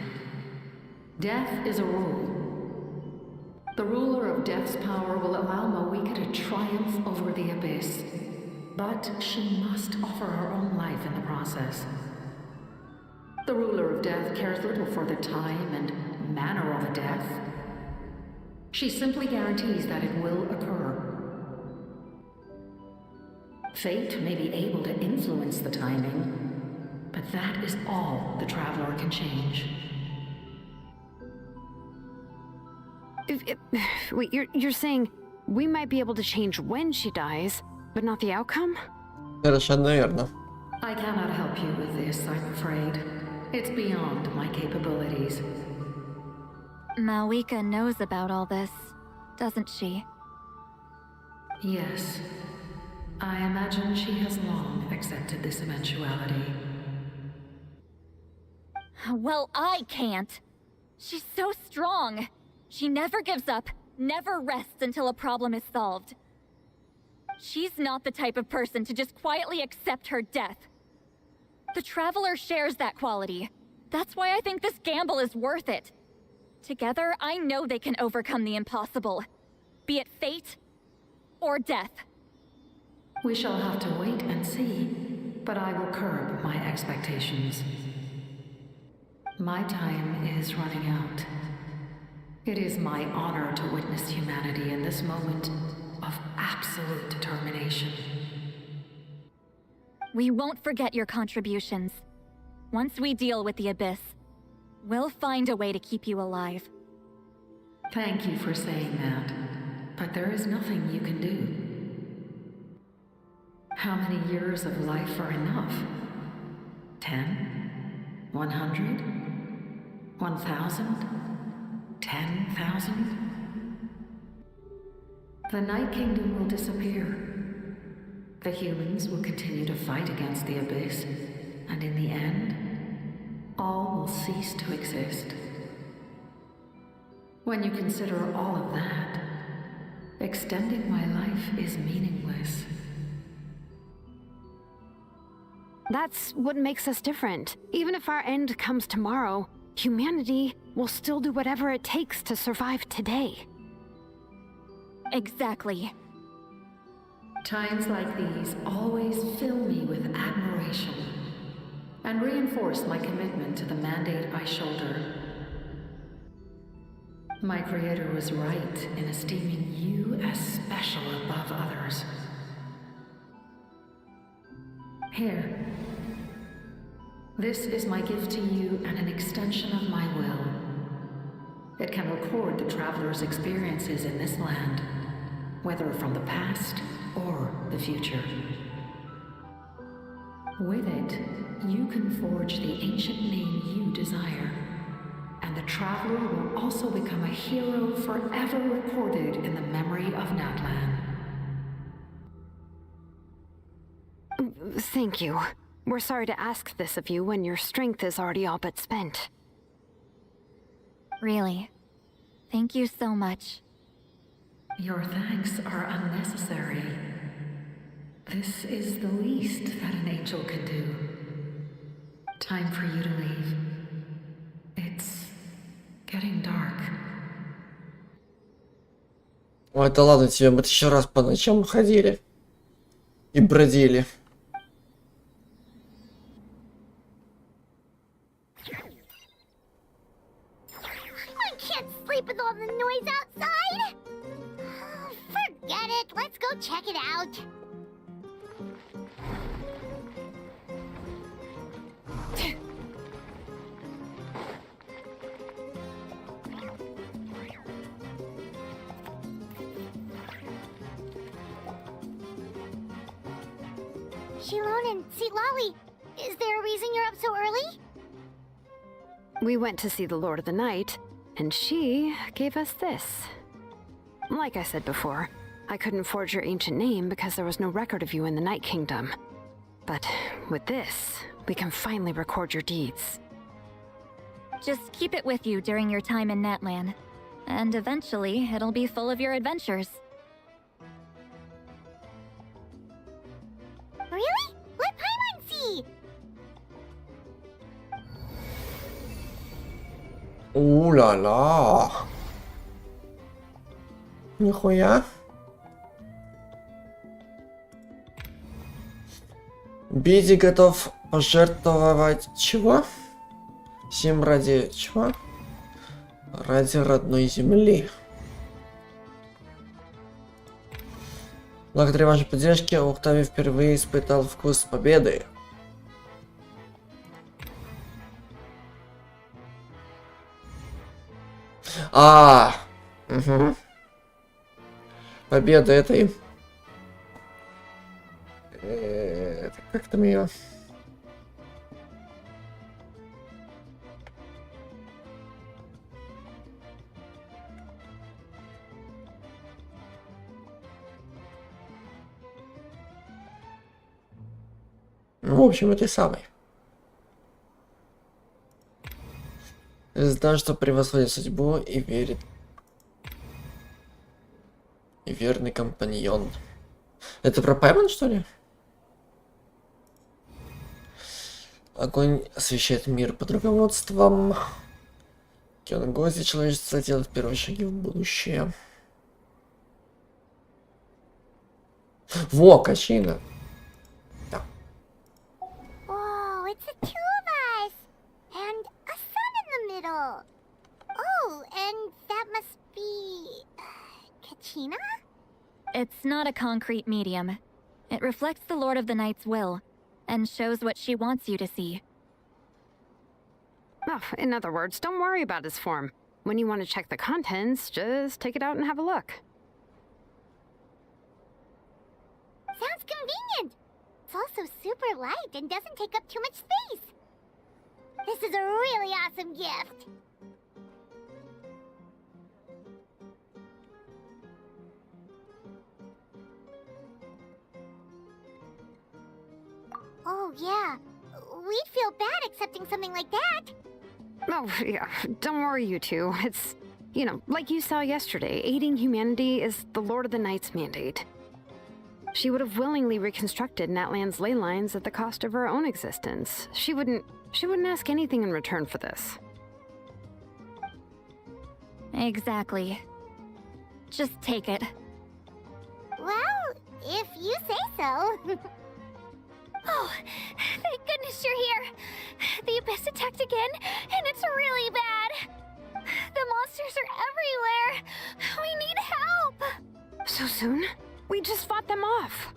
Death is a rule. The ruler of death's power will allow Malika to triumph over the abyss. But she must offer her own life in the process. The ruler of death cares little for the time and manner of a death. She simply guarantees that it will occur. Fate may be able to influence the timing, but that is all the Traveler can change. Wait, you're saying we might be able to change when she dies, but not the outcome? Совершенно верно. I cannot help you with this, I'm afraid. It's beyond my capabilities. Malika knows about all this, doesn't she? Yes. I imagine she has long accepted this eventuality. Well, I can't. She's so strong. She never gives up, never rests until a problem is solved. She's not the type of person to just quietly accept her death. The Traveler shares that quality. That's why I think this gamble is worth it. Together, I know they can overcome the impossible. Be it fate or death. We shall have to wait and see, but I will curb my expectations. My time is running out. It is my honor to witness humanity in this moment of absolute determination. We won't forget your contributions. Once we deal with the Abyss, we'll find a way to keep you alive. Thank you for saying that, but there is nothing you can do. How many years of life are enough? 10? 100? 1,000? 10,000? The Night Kingdom will disappear. The humans will continue to fight against the Abyss, and in the end, all will cease to exist. When you consider all of that, extending my life is meaningless. That's what makes us different. Even if our end comes tomorrow, humanity will still do whatever it takes to survive today. Exactly. Times like these always fill me with admiration and reinforce my commitment to the mandate I shoulder. My creator was right in esteeming you as special above others. Here. This is my gift to you and an extension of my will. It can record the traveler's experiences in this land, whether from the past or the future. With it, you can forge the ancient name you desire, and the traveler will also become a hero forever recorded in the memory of НАТЛАN. Thank you. We're sorry to ask this of you when your strength is already all but spent. Really. Thank you so much. Your thanks are unnecessary. This is the least that an angel can do. Time for you to leave. It's getting dark. Ой, да ладно тебе, мы еще раз по ночам ходили и бродили. With all the noise outside? Oh, forget it. Let's go check it out. Shilon and Lolly, is there a reason you're up so early? We went to see the Lord of the Night, and she gave us this. Like I said before, I couldn't forge your ancient name because there was no record of you in the Night Kingdom. But with this, we can finally record your deeds. Just keep it with you during your time in НАТЛАN, and eventually it'll be full of your adventures. Really? Let Paimon see! У-ля-ля. Нихуя. Биди готов пожертвовать чего? Всем ради чего? Ради родной земли. Благодаря вашей поддержке Октавий впервые испытал вкус победы. Угу. Победа этой. Как там ее? Ну, в общем, этой самой. Знает, что превосходит судьбу и верит. И верный компаньон. Это про Пайман, что ли? Огонь освещает мир под руководством Кёнгози. Человечество делает первые шаги в будущее. Во, качина. Да. Whoa, it's the two of us! And a sun in the middle! Oh, and that must be... Kachina? It's not a concrete medium. It reflects the Lord of the Night's will, and shows what she wants you to see. Oh, in other words, don't worry about his form. When you want to check the contents, just take it out and have a look. Sounds convenient! It's also super light and doesn't take up too much space. This is a really awesome gift! Oh, yeah. We'd feel bad accepting something like that. Oh, yeah, don't worry, you two. It's, you know, like you saw yesterday, aiding humanity is the Lord of the Night's mandate. She would have willingly reconstructed Natlan's ley lines at the cost of her own existence. She wouldn't ask anything in return for this. Exactly. Just take it. Well, if you say so. Oh, thank goodness you're here. The Abyss attacked again, and it's really bad. The monsters are everywhere. We need help. So soon? We just fought them off.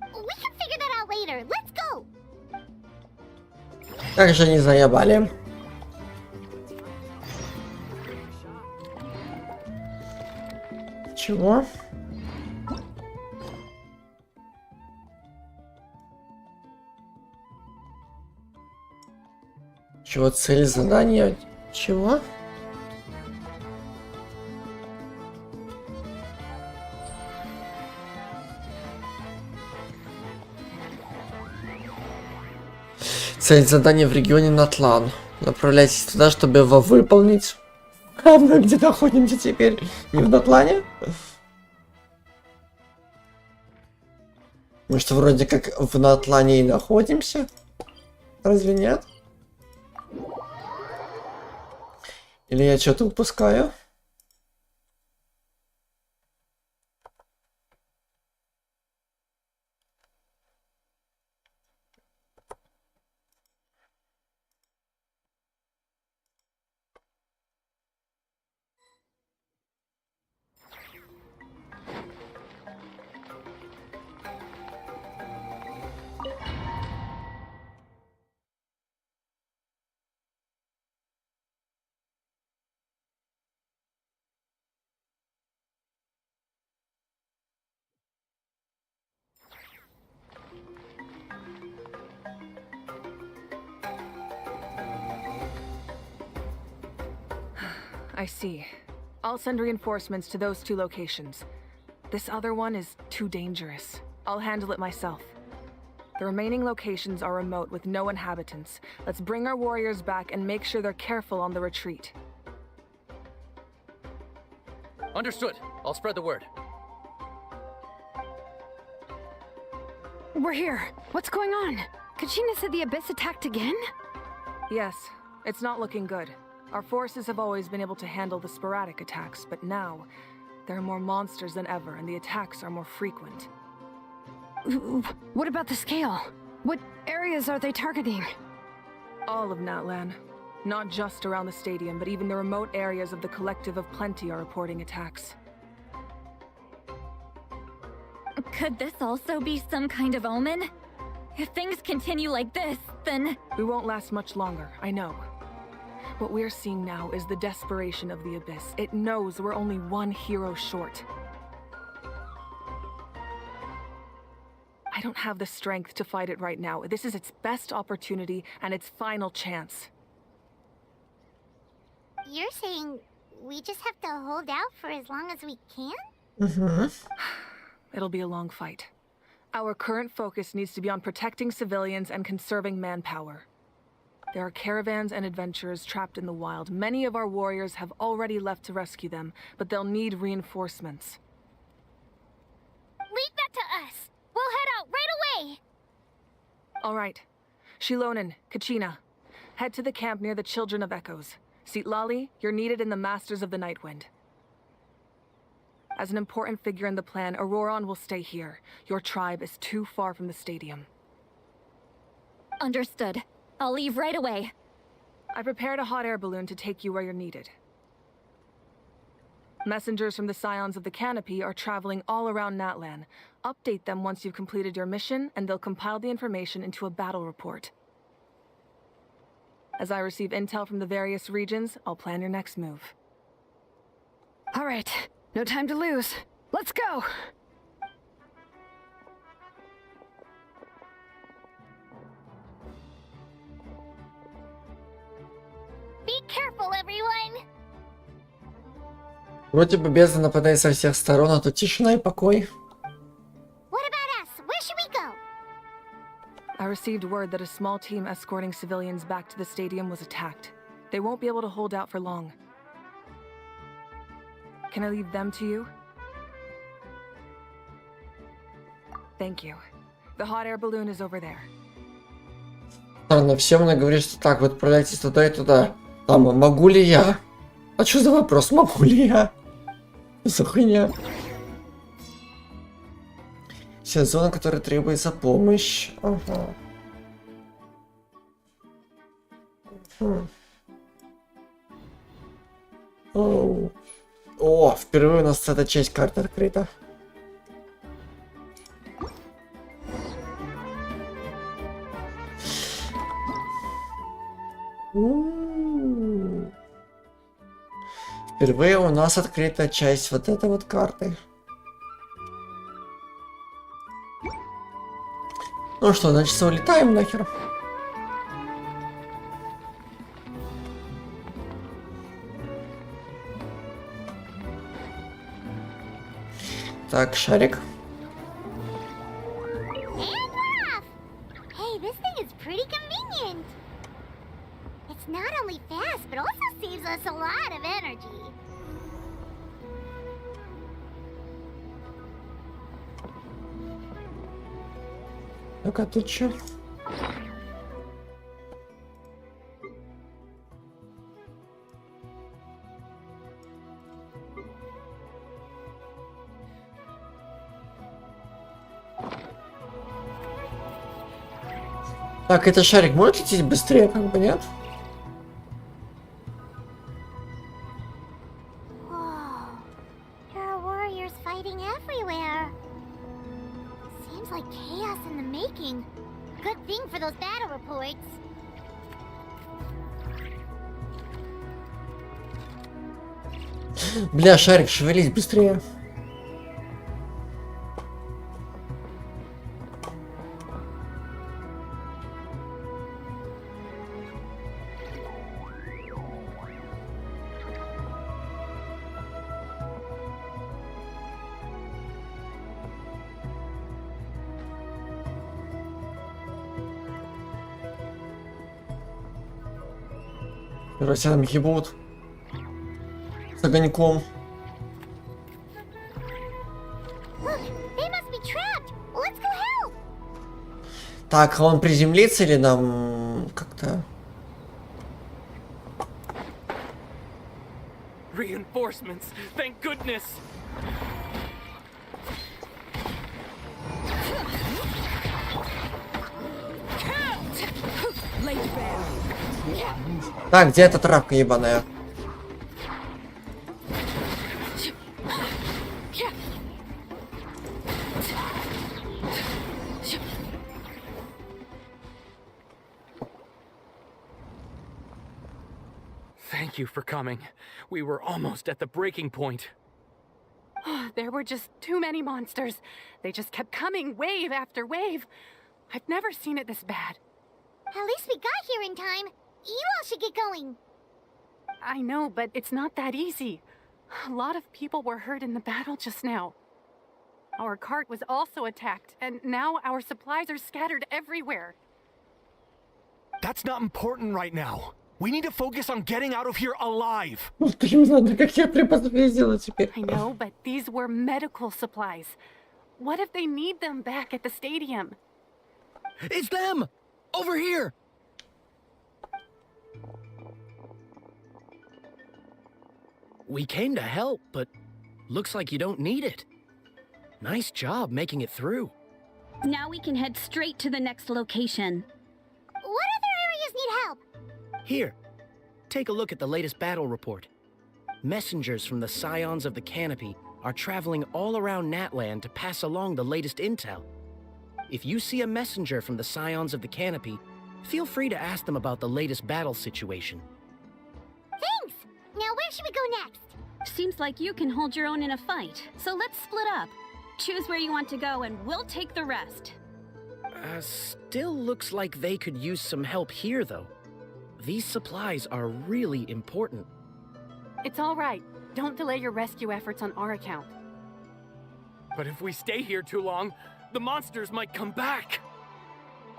We can figure that out later. Let's go. Как же не заебали. Чего? Чего, цель задания? Чего? Цель задания в регионе НАТЛАН. Направляйтесь туда, чтобы его выполнить. А мы где находимся теперь? Не в НАТЛАНе? Мы что, вроде как в НАТЛАНе и находимся? Разве нет? Или я что-то упускаю? I see. I'll send reinforcements to those two locations. This other one is too dangerous. I'll handle it myself. The remaining locations are remote with no inhabitants. Let's bring our warriors back and make sure they're careful on the retreat. Understood. I'll spread the word. We're here. What's going on? Kachina said the Abyss attacked again? Yes, it's not looking good. Our forces have always been able to handle the sporadic attacks, but now there are more monsters than ever and the attacks are more frequent. What about the scale? What areas are they targeting? All of Natlan. Not just around the stadium, but even the remote areas of the Collective of Plenty are reporting attacks. Could this also be some kind of omen? If things continue like this, then... We won't last much longer, I know. What we're seeing now is the desperation of the Abyss. It knows we're only one hero short. I don't have the strength to fight it right now. This is its best opportunity and its final chance. You're saying we just have to hold out for as long as we can? Mm-hmm. It'll be a long fight. Our current focus needs to be on protecting civilians and conserving manpower. There are caravans and adventurers trapped in the wild. Many of our warriors have already left to rescue them, but they'll need reinforcements. Leave that to All right. Shilonen, Kachina. Head to the camp near the Children of Echoes. Lali, you're needed in the Masters of the Nightwind. As an important figure in the plan, Auroron will stay here. Your tribe is too far from the stadium. Understood. I'll leave right away. I prepared a hot air balloon to take you where you're needed. Messengers from the Scions of the Canopy are traveling all around Natlan. Update them once you've completed your mission, and they'll compile the information into a battle report. As I receive intel from the various regions, I'll plan your next move. All right, no time to lose. Let's go! Be careful, everyone! Вроде бы бездна нападает со всех сторон, а тут тишина и покой. What about us? Where should we go? I received word that a small team escorting civilians back to the stadium was attacked. They won't be able to hold out for long. Can I leave them to you? Thank you. The hot air balloon is over there. Странно, всем мне говорит, что так, вот отправляйтесь туда и туда. Там, могу ли я? А что за вопрос, могу ли я? За хуйня. Все зоны, которые требуется помощь. Ага. Оу. О, впервые у нас эта часть карты открыта. Впервые у нас открыта часть вот этой вот карты. Ну что, значит, улетаем нахер. Так, шарик. Hey, this thing is pretty convenient. It's not only fast, but also saves us a lot of energy. Так, а тут чё? Так, это шарик может лететь быстрее, как бы, нет? Бля, шарик, шевелись быстрее. Короче, там ебут. С огоньком. Так, а он приземлится или нам как-то... Reinforcements, thank goodness. Так, где эта травка ебаная? Thank you for coming. We were almost at the breaking point. There were just too many monsters. They just kept coming, wave after wave. I've never seen it this bad. At least we got here in time. You all should get going. I know, but it's not that easy. A lot of people were hurt in the battle just now. Our cart was also attacked, and now our supplies are scattered everywhere. That's not important right now. We need to focus on getting out of here alive. I know, but these were medical supplies. What if they need them back at the stadium? It's them! Over here! We came to help, but looks like you don't need it. Nice job making it through. Now we can head straight to the next location. What other areas need help? Here, take a look at the latest battle report. Messengers from the Scions of the Canopy are traveling all around Natlan to pass along the latest intel. If you see a messenger from the Scions of the Canopy, feel free to ask them about the latest battle situation. Thanks! Now where should we go next? Seems like you can hold your own in a fight, so let's split up. Choose where you want to go and we'll take the rest. Still looks like they could use some help here, though. These supplies are really important. It's all right. Don't delay your rescue efforts on our account. But if we stay here too long, the monsters might come back.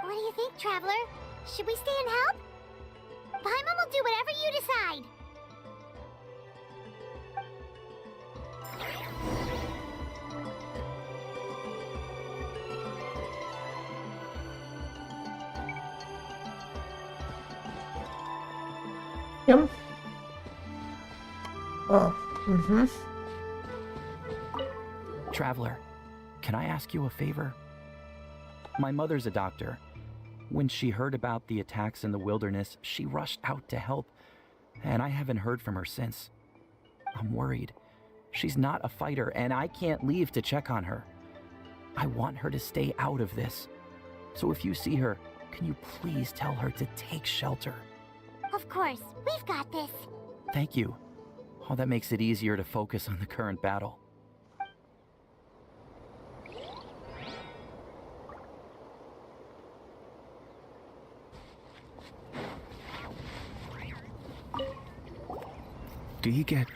What do you think, Traveler? Should we stay and help? Paimon will do whatever you decide. Yep. Oh, mm-hmm. Traveler, can I ask you a favor? My mother's a doctor. When she heard about the attacks in the wilderness, she rushed out to help, and I haven't heard from her since. I'm worried. She's not a fighter, and I can't leave to check on her. I want her to stay out of this. So if you see her, can you please tell her to take shelter? Of course, we've got this. Thank you. Oh, that makes it easier to focus on the current battle. Do you get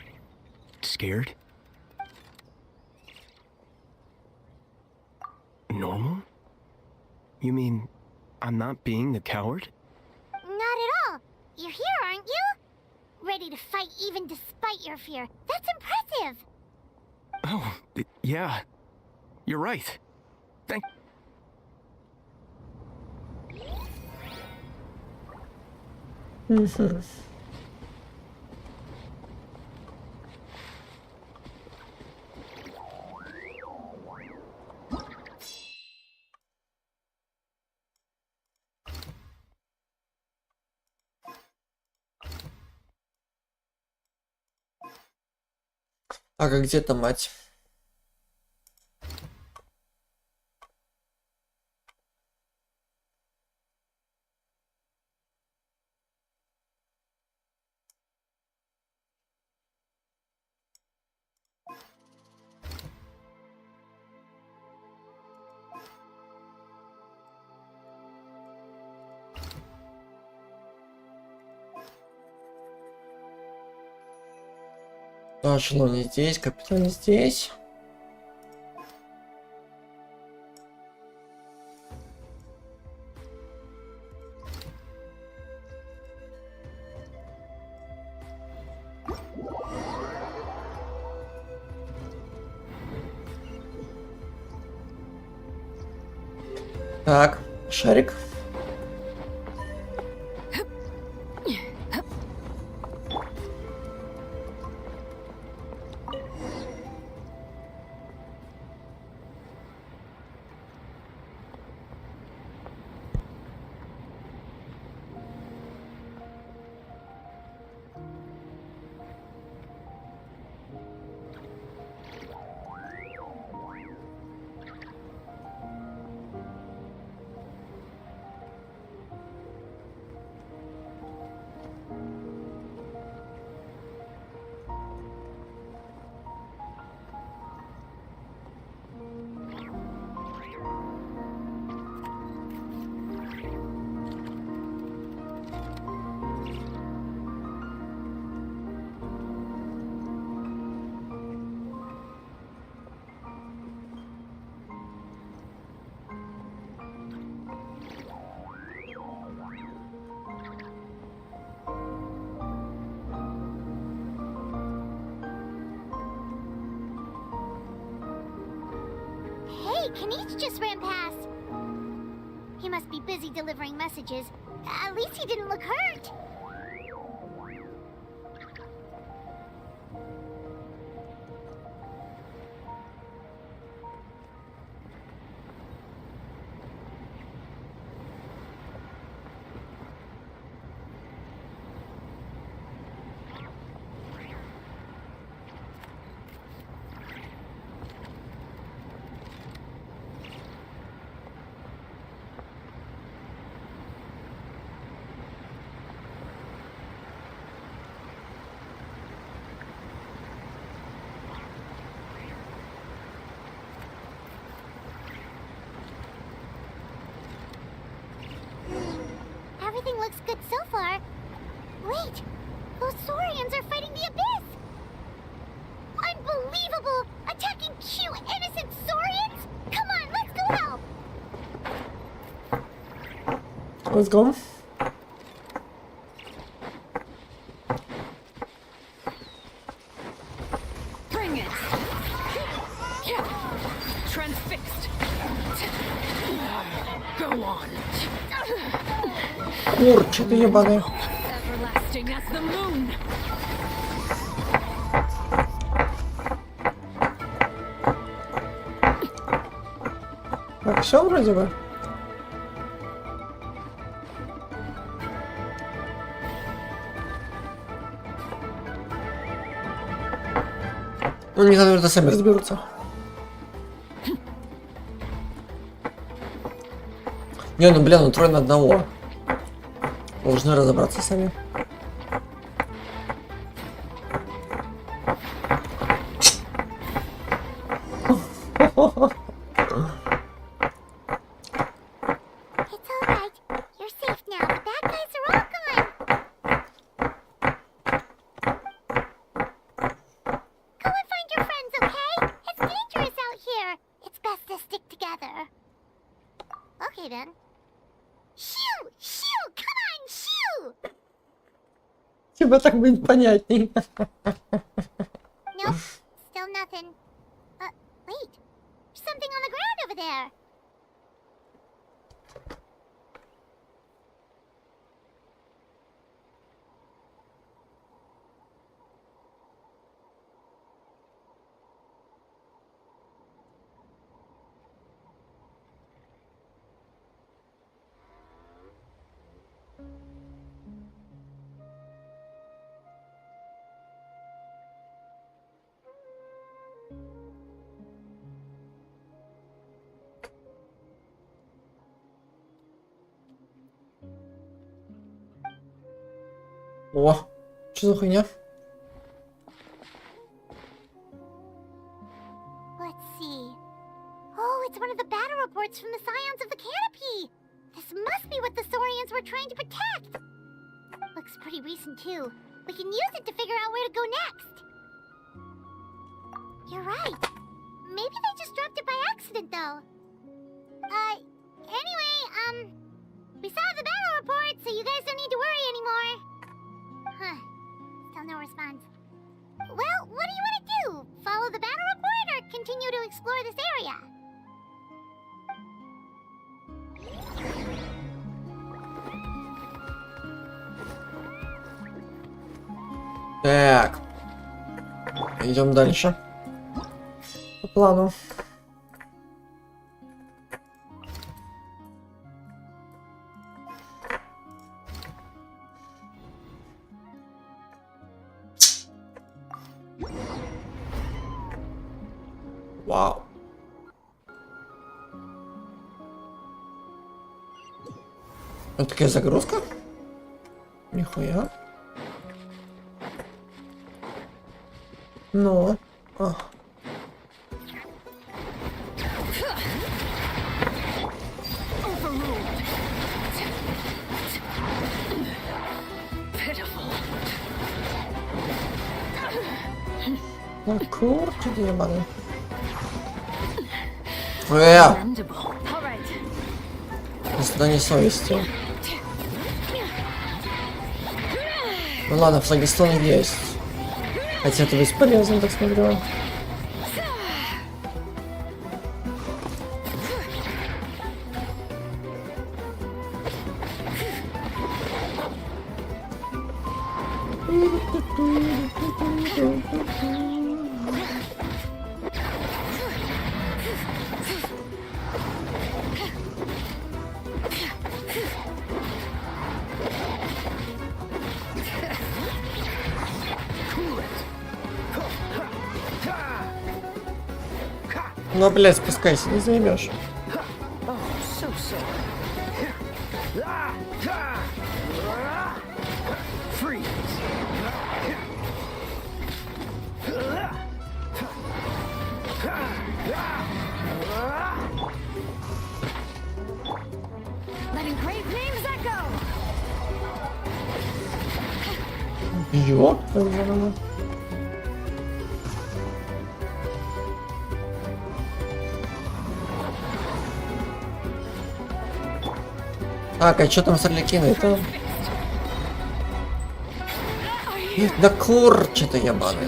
scared? Normal? You mean I'm not being a coward? Not at all. You're here, aren't you? Ready to fight even despite your fear. That's impressive. Oh, yeah. You're right. Thank... Ага, где-то мать. Шло не здесь, капитан здесь. Так, шарик. Hey, Kanich just ran past. He must be busy delivering messages. At least he didn't look hurt. Everything looks good so far. Wait, those Saurians are fighting the Abyss! Unbelievable! Attacking cute, innocent Saurians? Come on, let's go help! Let's go. Bring it! Transfixed! Go on! Курча ты ебаный. Everlasting as the moon! Так, все вроде бы. Ну, они, наверное, сами разберутся. Не, ну блин, ну 3 на 1. Должны разобраться сами. Тебе так будет понятней. Nope, still nothing. Wait, there's something on the ground over there. О, что за хуйня? Let's see. Oh, it's one of the battle reports from the Scions of the Canopy. This must be what the Saurians were trying to protect. Looks pretty recent too. We can use it to figure out where to go next. You're right. Maybe they just dropped it by accident though. Anyway, we saw the battle report, so you guys don't need to worry anymore. Huh. Still no response. Well, what do you want to do? Follow the battle report or continue to explore this area? Так. Идем дальше. По плану. Вау. Вот такая загрузка? Нихуя. Ну. Ну, курча ты ебаный. Создание совести. Ну ладно, флагистон есть. Хотя это бесполезно, так смотрю. Ну, блядь, спускайся, не займешь. Ёпта. Так, а что там с Орликиной-то? Да кур, что-то ебаный.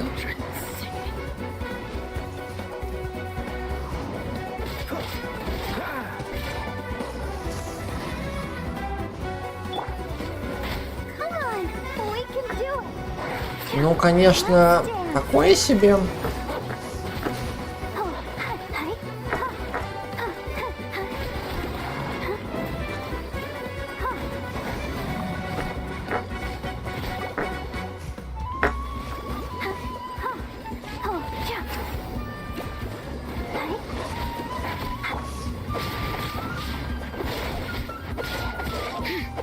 Ну, конечно, такое себе.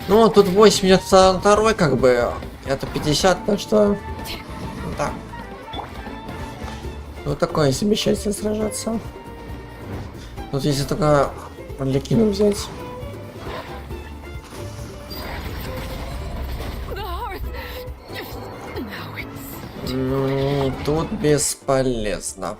Ну, тут 82 как бы, это 50, так что... Да. Вот такое себе счастье сражаться. Тут если только Орликину взять. Тут бесполезно.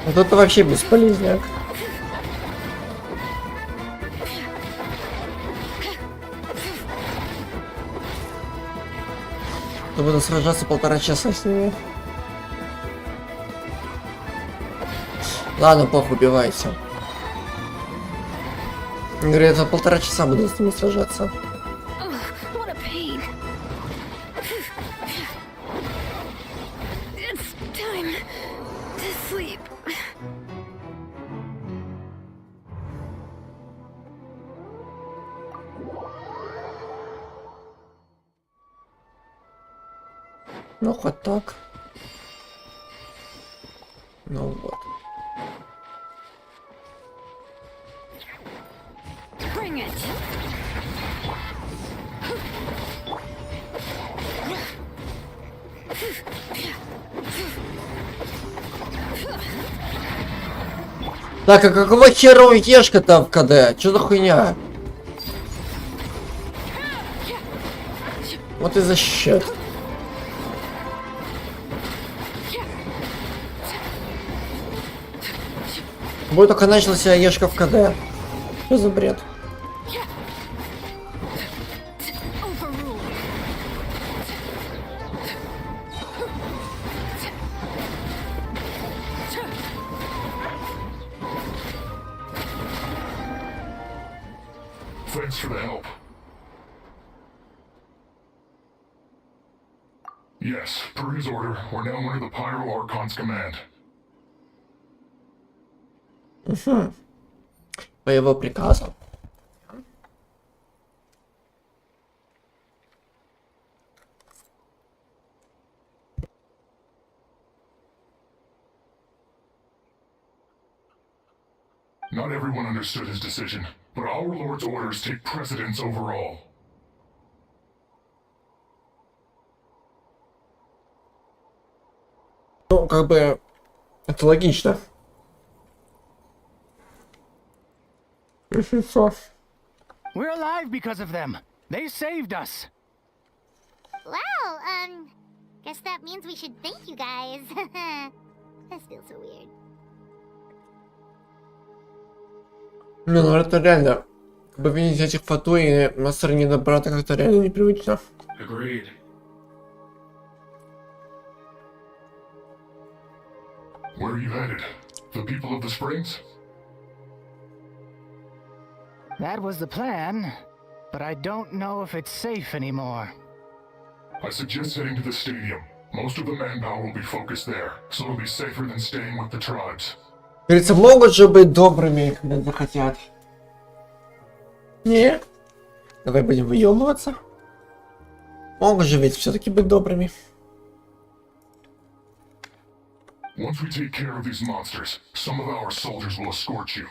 Вот это вообще бесполезняк. Я буду сражаться 1,5 часа с ними. Ладно, похуй, убивайте. Говорю, я за 1,5 часа буду с ними сражаться. Ну, хоть так. Ну вот. Так, а какого хера у Ешка-то в КД? Чё за хуйня? Вот и за счет. Бой только начался, Ешка в КД. Что за бред? Thanks for the help. Yes, per his order, we're now under the Pyro Archon's command. По его приказу. Not everyone understood his decision, but our Lord's orders take precedence over all. Ну, как бы, это логично. We're alive because of them. They saved us. Well, guess that means we should thank you guys. That feels so weird. Не, ну это реально. Как бы видеть этих фату и на стороне добра-то как-то реально непривычно. Agreed. Where are you headed? The people of the Springs? That was the plan, but I don't know if it's safe anymore. I suggest heading to the stadium. Most of the manpower will be focused there, so it'll be safer than staying with the tribes. Говорится, могут же быть добрыми, когда захотят. Не? Давай будем выебываться. Могут же ведь все-таки быть добрыми. Once we take care of these monsters, some of our soldiers will escort you.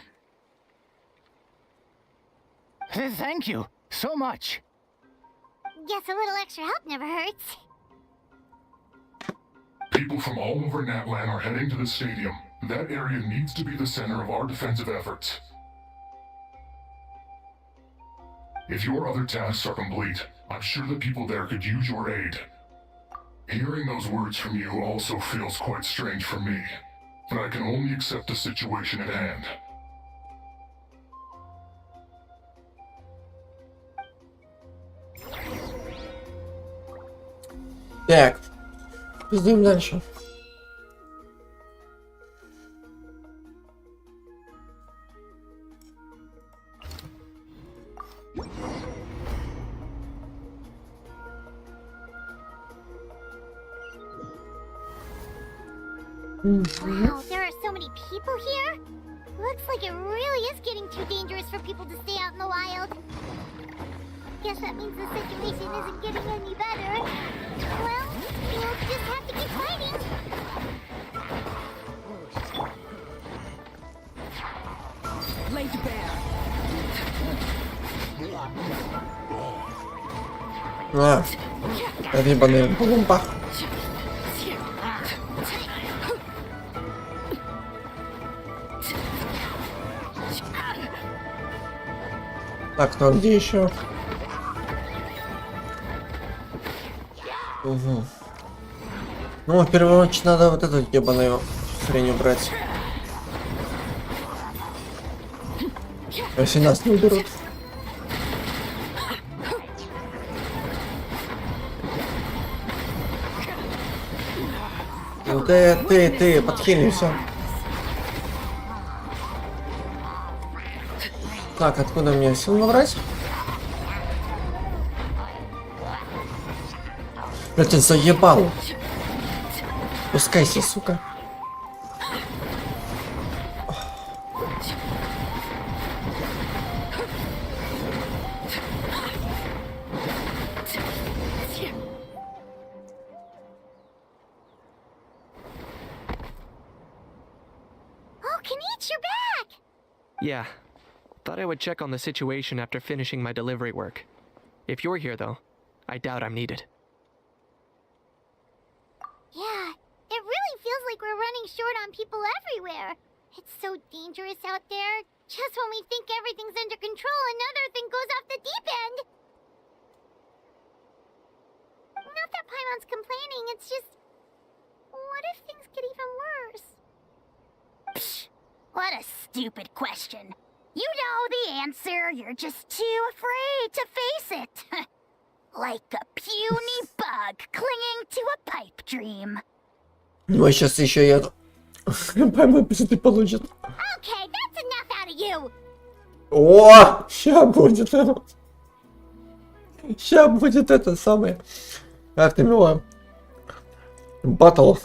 Thank you so much. Guess a little extra help never hurts. People from all over NATLAN are heading to the stadium. That area needs to be the center of our defensive efforts. If your other tasks are complete, I'm sure the people there could use your aid. Hearing those words from you also feels quite strange for me, but I can only accept the situation at hand. Так, пиздуем дальше. Wow, there are so many people here. Looks like it really is getting too dangerous for people to stay out in the wild. Guess that means the situation isn't getting any better. Well, we'll just have to keep fighting. Laid bare. А, это ебаный бумба. Так, ну а где еще? Угу. Ну, в первую очередь надо вот эту ебаную хрень убрать. Если нас не уберут. Ну ты, подхилился. Так, откуда мне сил набрать? Я тебя заебал. Пускайся, сука. Oh, Kenich, you're back! Yeah. Thought I would check on the situation after finishing my delivery work. If you're here, though, I doubt I'm needed. Yeah, it really feels like we're running short on people everywhere. It's so dangerous out there. Just when we think everything's under control, another thing goes off the deep end. Not that Paimon's complaining, it's just... What if things get even worse? Psh, what a stupid question. You know the answer, you're just too afraid to face it. Like a puny bug clinging to a pipe dream. Ну, сейчас еще я... Пойму, ты получит. Okay, that's enough out of you. О, ща будет. Ща будет это самое. Как ты мило? Батл.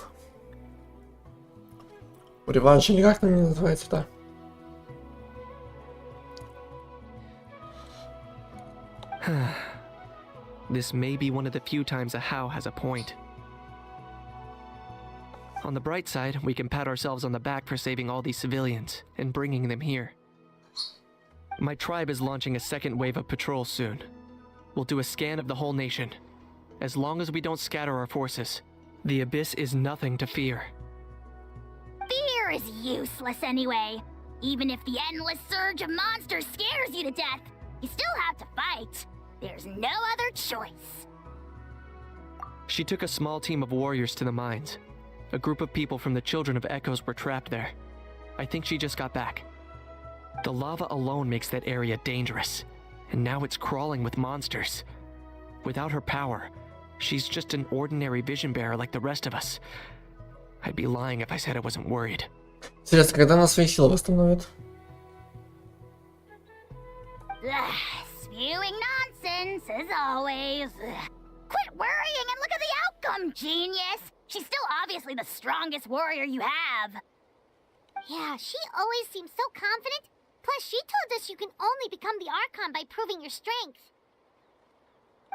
Реванш, или как там называется-то? This may be one of the few times a How has a point. On the bright side, we can pat ourselves on the back for saving all these civilians and bringing them here. My tribe is launching a second wave of patrols soon. We'll do a scan of the whole nation. As long as we don't scatter our forces, the Abyss is nothing to fear. Fear is useless anyway. Even if the endless surge of monsters scares you to death, you still have to fight. There's no other choice. She took a small team of warriors to the mines. A group of people from the Children of Echoes were trapped there. I think she just got back. The lava alone makes that area dangerous, and now it's crawling with monsters. Without her power, she's just an ordinary vision bearer like the rest of us. I'd be lying if I said I wasn't worried. Интересно, когда она свои силы восстановит? Spewing nonsense as always. Quit worrying and look at the outcome, genius. She's still obviously the strongest warrior you have. Yeah, she always seems so confident. Plus, she told us you can only become the Archon by proving your strength.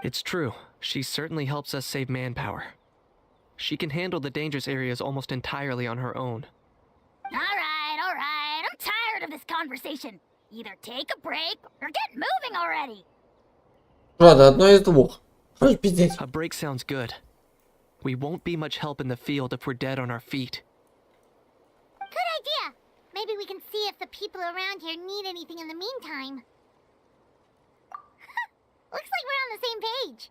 It's true. She certainly helps us save manpower. She can handle the dangerous areas almost entirely on her own. All right. I'm tired of this conversation. Either take a break or get moving already. Ладно, одно из двух. Хочешь пиздеть? A break sounds good. We won't be much help in the field if we're dead on our feet. Good idea. Maybe we can see if the people around here need anything in the meantime. Looks like we're on the same page.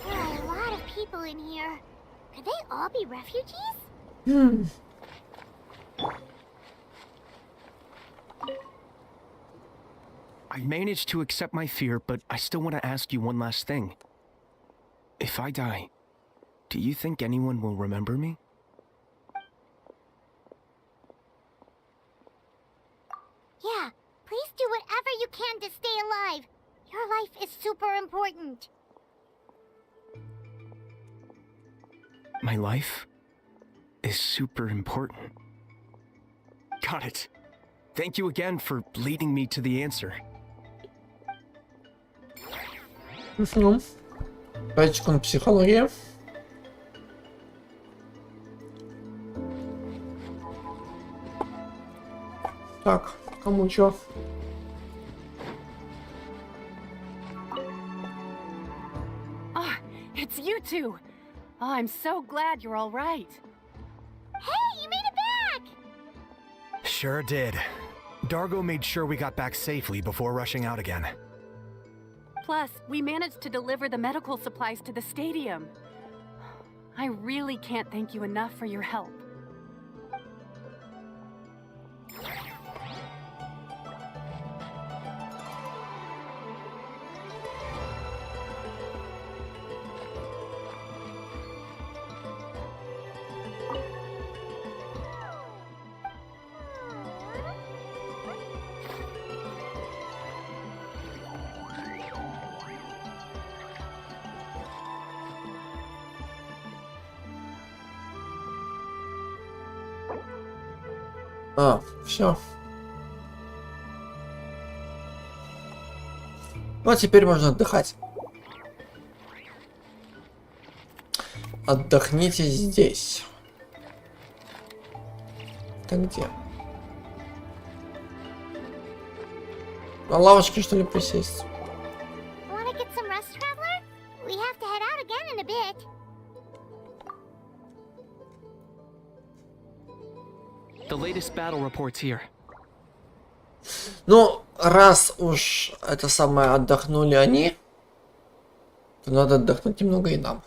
There are a lot of people in here. Could they all be refugees? I managed to accept my fear, but I still want to ask you one last thing. If I die, do you think anyone will remember me? Yeah, please do whatever you can to stay alive. Your life is super important. My life is super important. Got it. Thank you again for leading me to the answer. Ну, 5 секунд психологии. Так, кому чё? Ah, it's you two. Oh, I'm so glad you're all right. Hey, you made it back! Sure did. Dargo made sure we got back safely before rushing out again. Plus, we managed to deliver the medical supplies to the stadium. I really can't thank you enough for your help. Все. Ну, а теперь можно отдыхать. Отдохните здесь. Это где? На лавочке, что ли, присесть? Wanna get some rest, traveler? We have to head out again in a bit. The latest battle reports here. Ну, раз уж это самое отдохнули они, то надо отдохнуть немного и нам.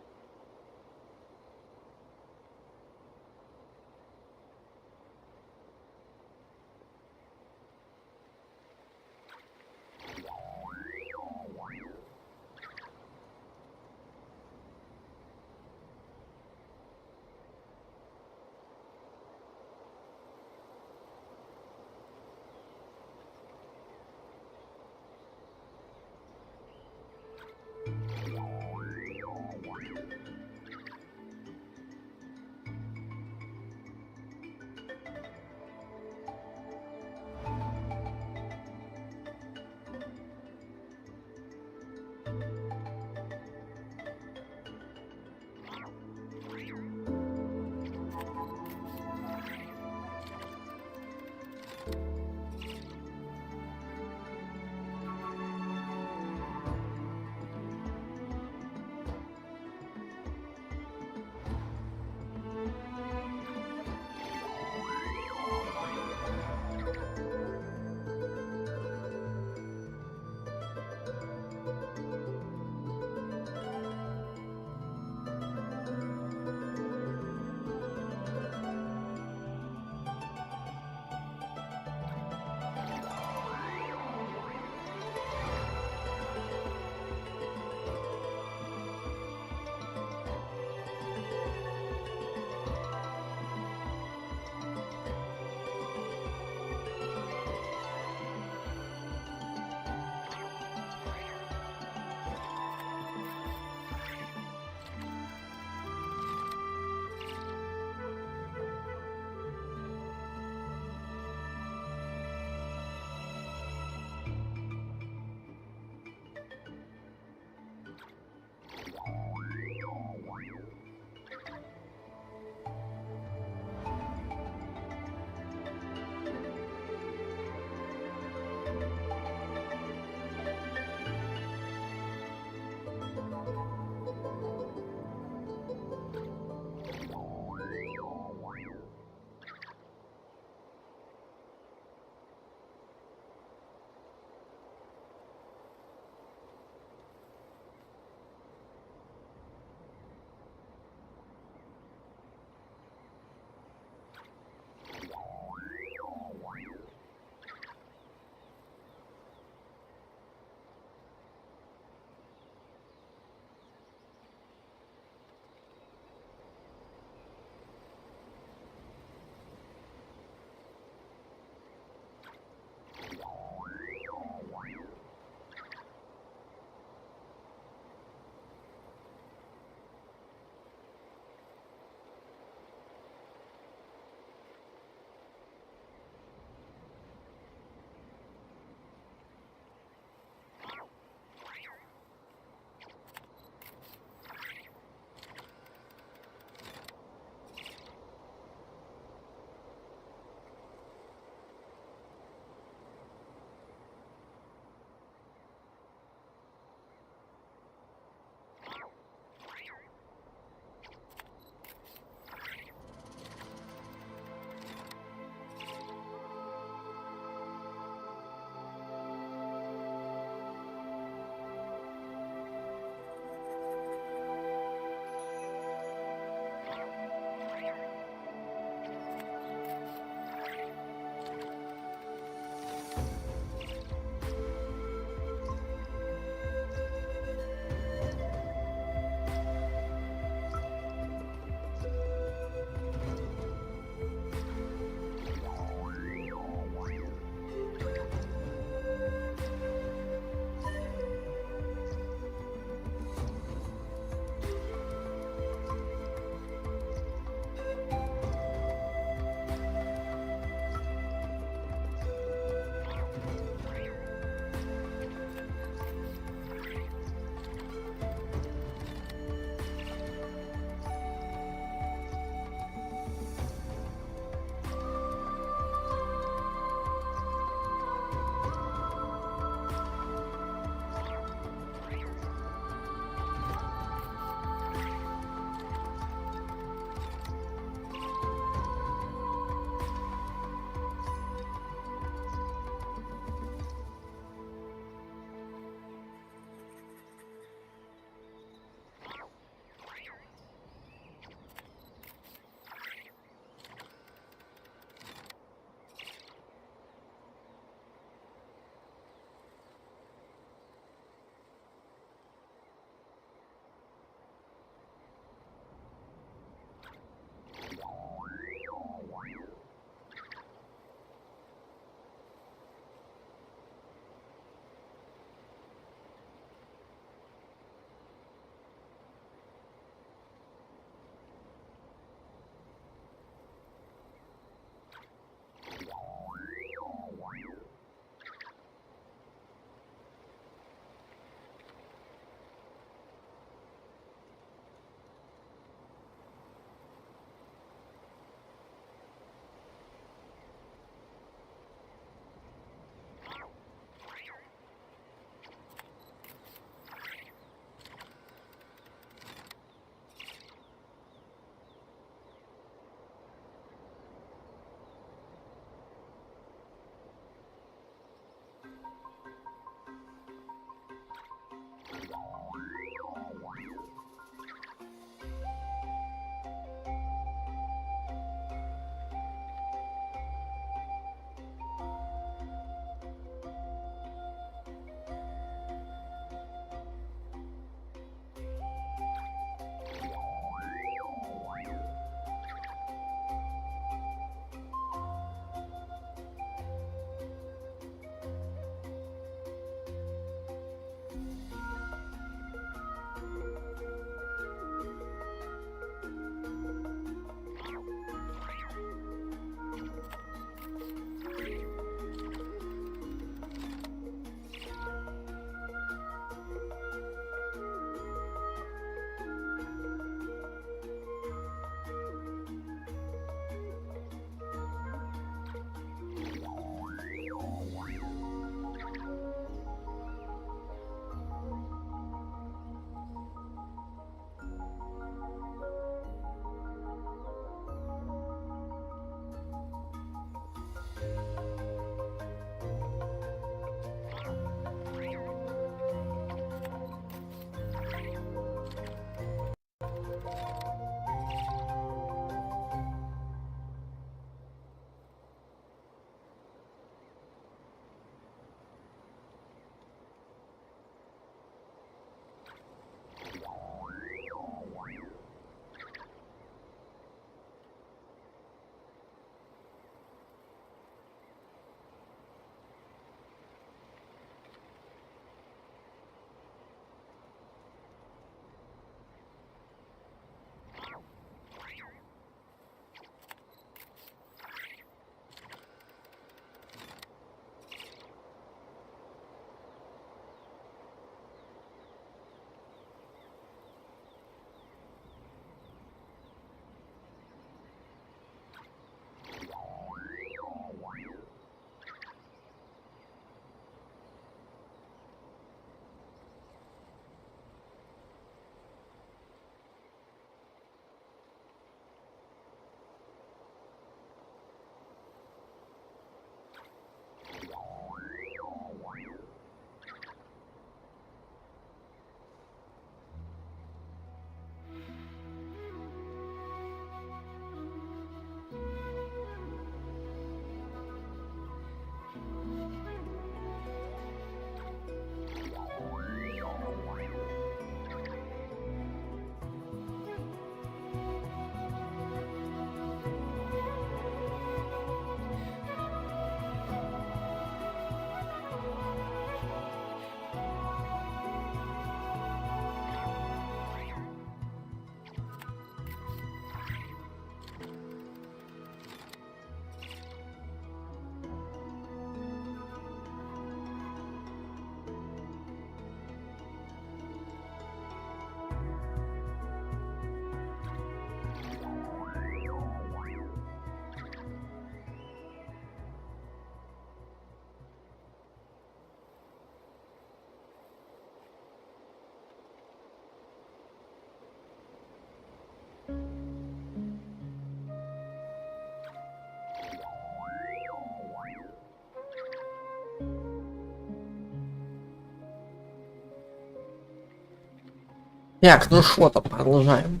Так, ну что там, продолжаем.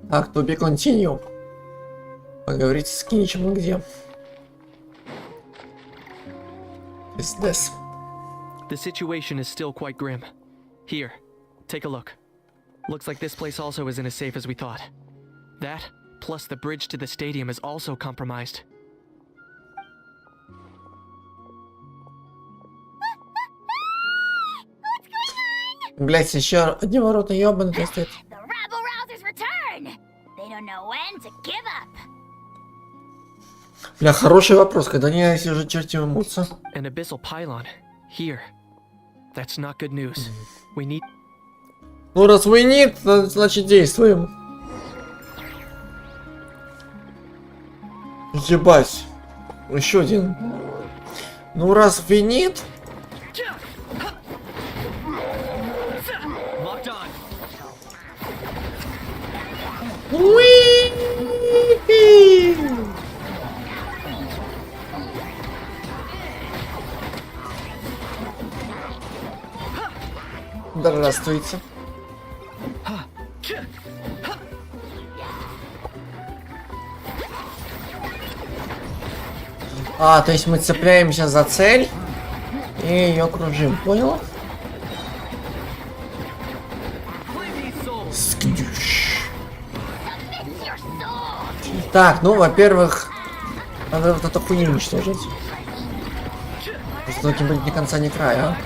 Так, to be continue. Поговорить с Киничем где? Is this? The situation is still quite grim. Here, take a look. Looks like this place also isn't as safe as we thought. That, plus the bridge to the stadium is also compromised. Блять, еще одни ворота ёбаные стоят. Бля, хороший вопрос, когда они если уже черти умутся. An abyssal pylon. Here. That's not good news. We need... Ну раз вы нет, значит действуем. Ебать. Еще один. Ну раз вы нет... Здравствуйте. А, то есть мы цепляемся за цель и ее кружим, понял? Так, ну, во-первых, надо вот эту хуйню уничтожить. Просто должен быть ни конца, ни края, а?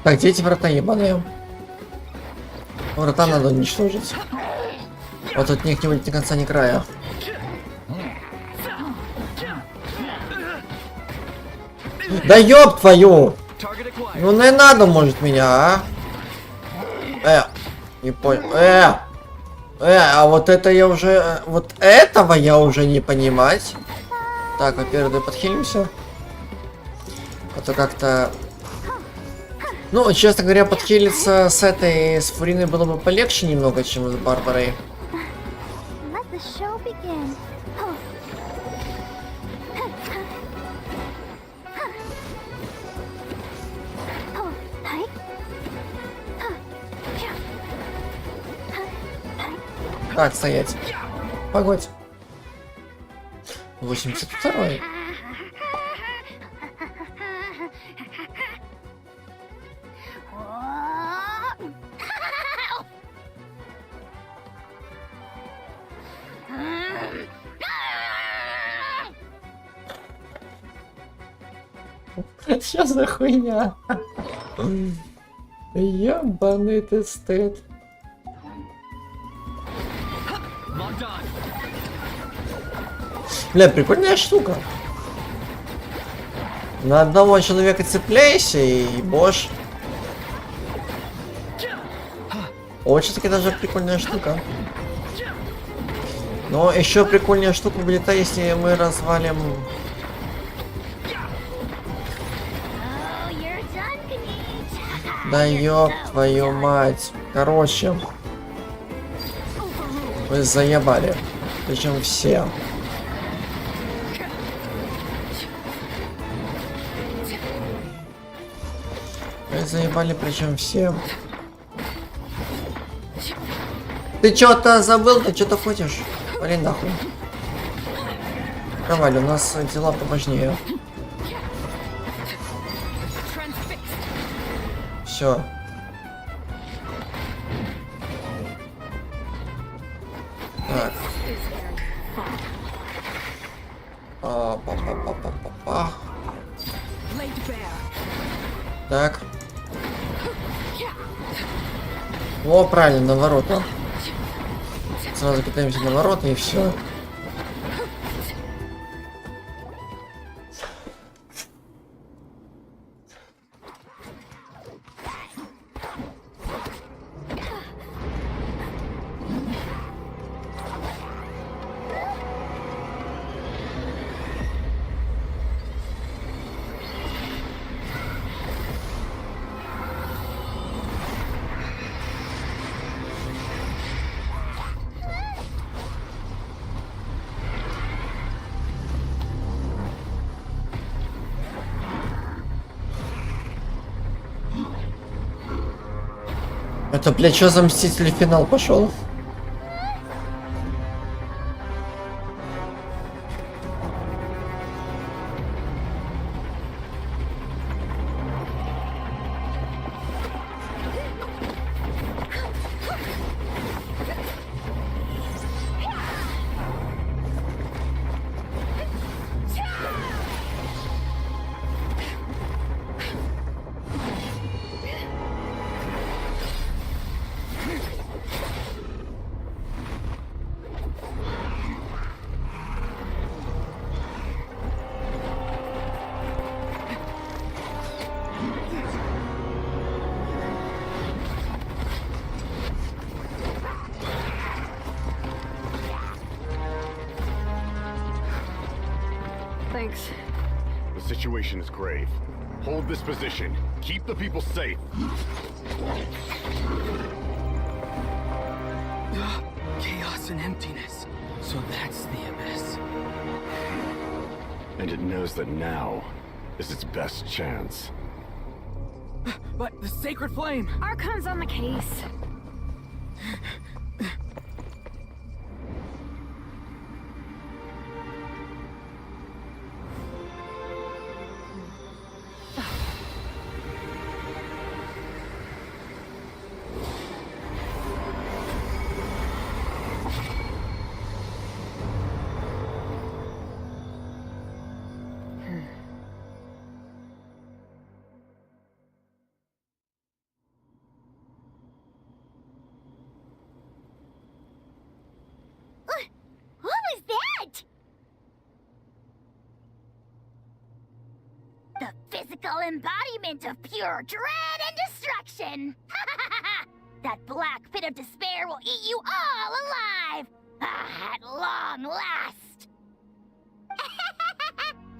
Так, где эти врата ебаные? Врата надо уничтожить. Вот от них не будет ни конца, ни края. Да ёб твою! Ну не надо, может, меня, а? Не понял. А вот это я уже... Вот этого я уже не понимать. Так, во-первых, давай подхилимся. А то как-то... Ну, честно говоря, подхилиться с этой, с Фуриной было бы полегче немного, чем с Барбарой. Так, стоять. Погодь. 82-й. Что за хуйня? Ебаный ты стыд. Бля, прикольная штука. На одного человека цепляйся и бош. Очень таки даже прикольная штука. Но еще прикольная штука будет, если мы развалим... Да ёб твою мать. Короче. Вы заебали. Причем все. Вы заебали, причем все. Ты что-то забыл? Ты что-то хочешь? Блин, нахуй. Давай, у нас дела поважнее. Все. Так. Па-па-па-па-па-па. Так. О, правильно, на ворота. Сразу кидаемся на ворота и все. Это, блядь, что за Мстители финал пошел? Thanks. The situation is grave. Hold this position. Keep the people safe. Chaos and emptiness. So that's the abyss. And it knows that now is its best chance. But the sacred flame! Archon's on the case. What was that? The physical embodiment of pure dread and destruction! That black pit of despair will eat you all alive! At long last!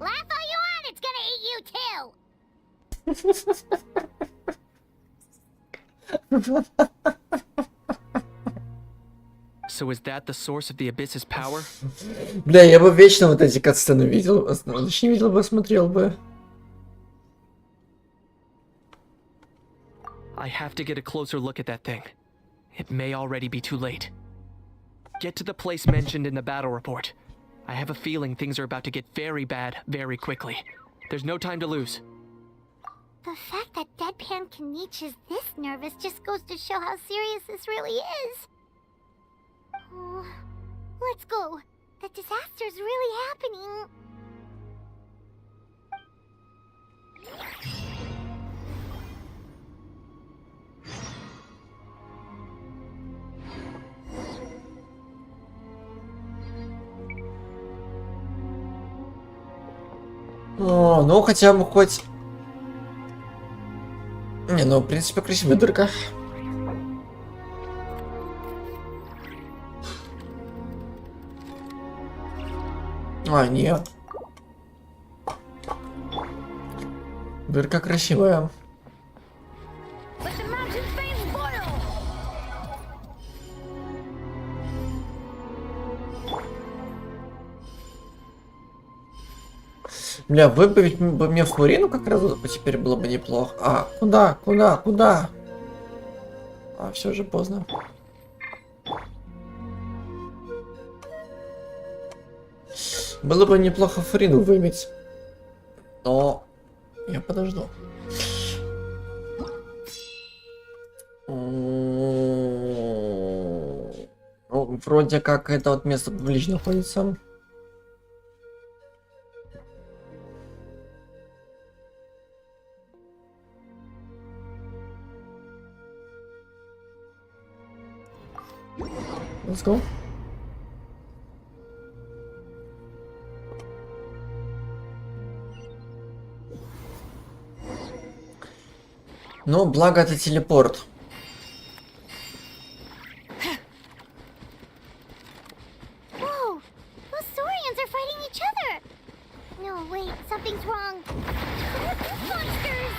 Laugh all you want, it's gonna eat you too! So is that the source of the abyss's power? Бля, я бы вечно вот эти катсцены видел, точнее видел бы, смотрел бы. I have to get a closer look at that thing. It may already be too late. Get to the place mentioned in the battle report. I have a feeling things are about to get very bad very quickly. There's no time to lose. The fact that Deadpan Kanichi is this nervous just goes to show how serious this really is. Oh, let's go. The disaster's really happening. О, ну хотя бы хоть... Не, ну в принципе красивая дырка. А, нет. Дырка красивая. Бля, выбавить бы мне фурину как раз теперь было бы неплохо. А, куда? А, все же поздно. Было бы неплохо фурину выбить. Но я подожду. Ну, вроде как это вот место публично находится. Let's go. Ну, благо это телепорт. Whoa! Those Saurians are fighting each other! No, wait, something's wrong. Monsters!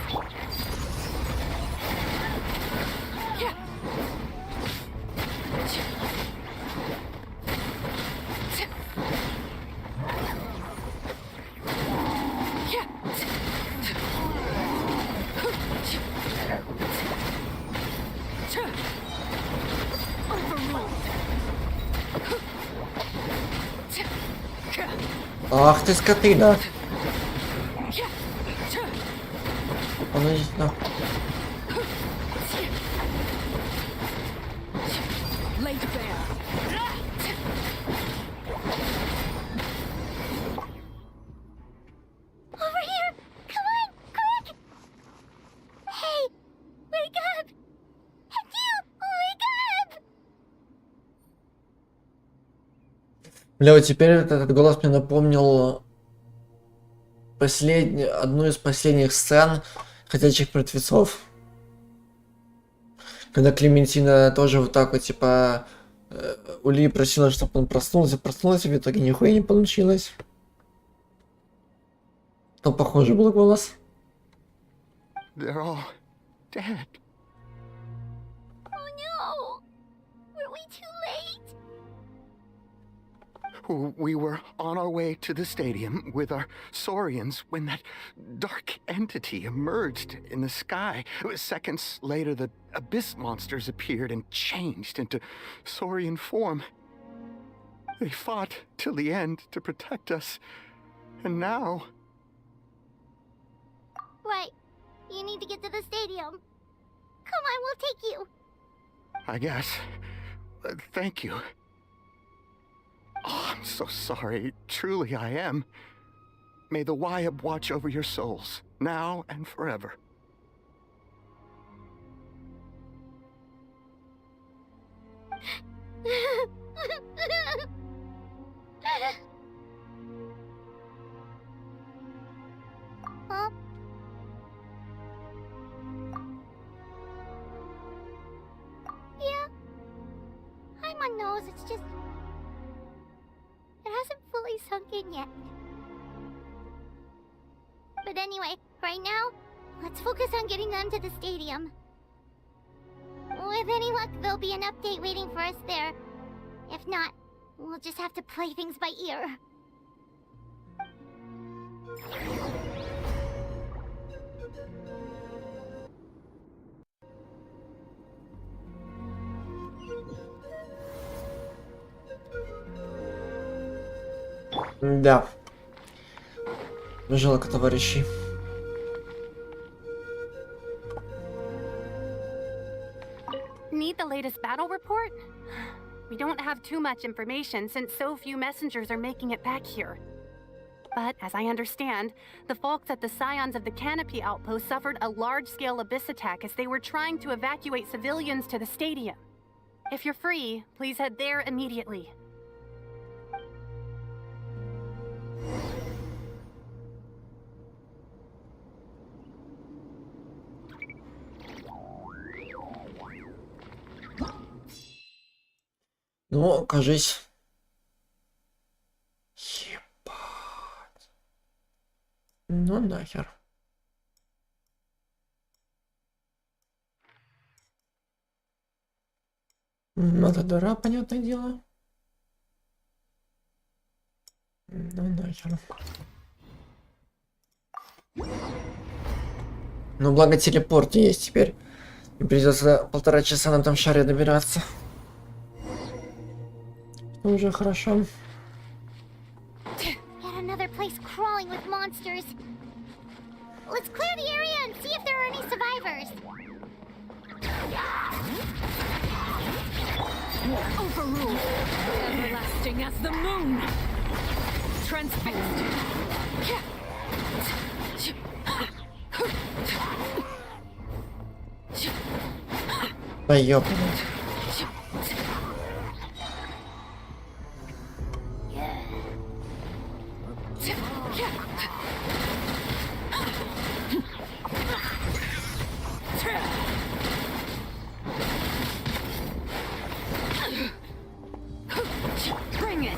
Ах ты скотина. А ну иди сюда. Бля, вот теперь этот голос мне напомнил одну из последних сцен «Ходячих мертвецов». Когда Клементина тоже вот так вот, типа, у Ли просила, чтобы он проснулся, и в итоге нихуя не получилось. То похожий был голос. They're all dead. Oh no! Were we too late? We were on our way to the stadium with our Saurians when that dark entity emerged in the sky. Seconds later, the abyss monsters appeared and changed into Saurian form. They fought till the end to protect us. And now... Right. You need to get to the stadium. Come on, we'll take you. I guess. Thank you. Oh, I'm so sorry. Truly I am. May the Wyab watch over your souls, now and forever. Huh? Yeah. I'm on nose, it's just... It hasn't fully sunk in yet. But anyway, right now, let's focus on getting them to the stadium. With any luck, there'll be an update waiting for us there. If not, we'll just have to play things by ear. Да. Жалко, товарищи. Need the latest battle report? We don't have too much information since so few messengers are making it back here. But as I understand, the folks at the Scions of the Canopy outpost suffered a large-scale abyss attack as they were trying to evacuate civilians to the stadium. If you're free, please head there immediately. Ну, кажись. Ебать. Ну нахер. Это дыра, понятное дело. Ну нахер. Ну, благо телепорт есть теперь. И придется 1,5 часа на том шаре добираться. Уже хорошо. Yet another place crawling with monsters. Let's clear the area and see if there are any survivors. Overruled. Everlasting as the moon. Transfixed. Да ёпта. Bring it.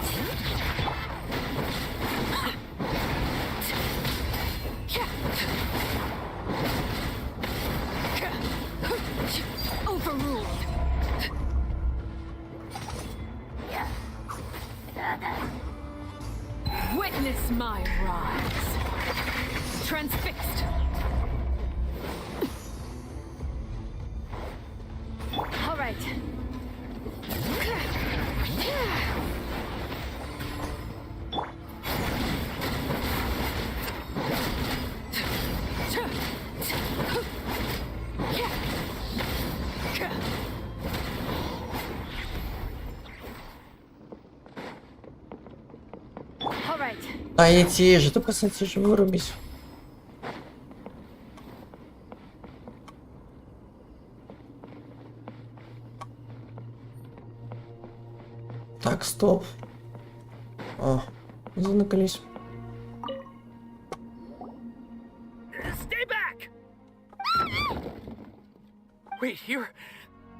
Overruled. Witness my rise. Transfixed. All right. All right. А эти же, только кстати же вырубись. Так, стоп. О, заныкались. Stay back! Wait, here?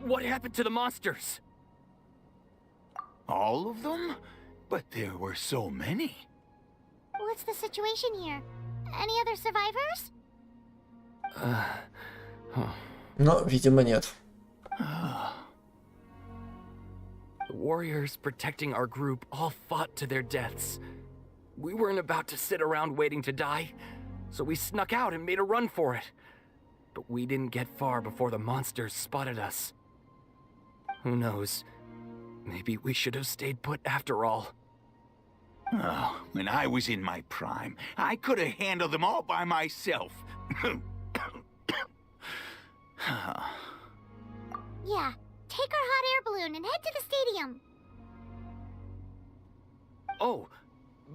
What happened to the monsters? All of them? But there were so many. What's the situation here? Any other survivors? Но, видимо, нет. The warriors protecting our group all fought to their deaths. We weren't about to sit around waiting to die, so we snuck out and made a run for it. But we didn't get far before the monsters spotted us. Who knows? Maybe we should have stayed put after all. Oh, when I was in my prime, I could have handled them all by myself. Yeah, take our hot air balloon and head to the stadium. Oh,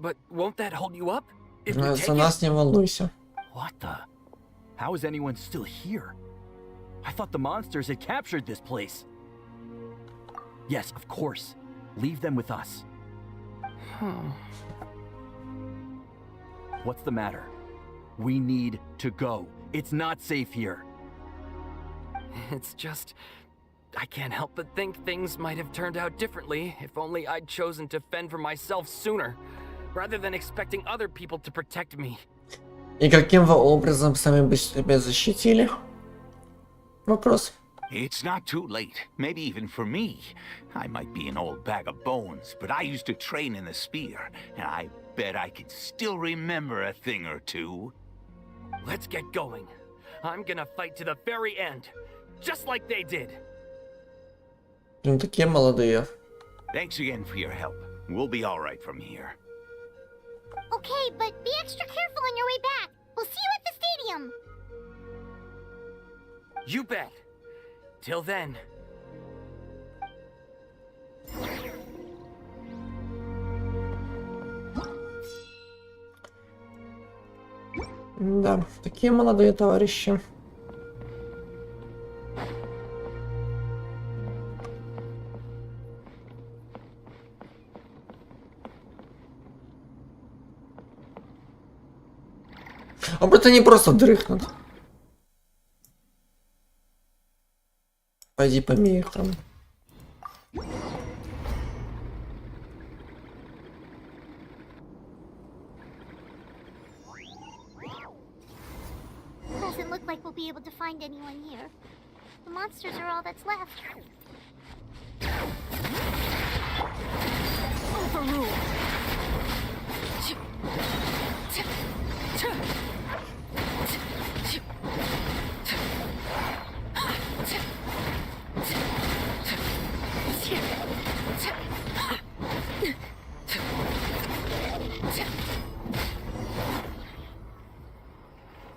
but won't that hold you up? If we take За нас не волнуйся. What the? How is anyone still here? I thought the monsters had captured this place. Yes, of course. Leave them with us. What's the matter? We need to go. It's not safe here. It's just... I can't help but think things might have turned out differently if only I'd chosen to fend for myself sooner, rather than expecting other people to protect me. И каким вы образом сами бы себя защитили? Вопрос. It's not too late, maybe even for me. I might be an old bag of bones, but I used to train in the spear, and I bet I could still remember a thing or two. Let's get going. I'm gonna fight to the very end, just like they did. Ну, такие молодые. Thanks again for your help. We'll be all right from here. Okay, but be extra careful on your way back. We'll see you at the stadium. You bet. Till then. Да, такие молодые товарищи. А вот они просто дрыхнут. Пойди помей их там. Doesn't look like we'll be able to find anyone here. The monsters are all that's left. Overrule.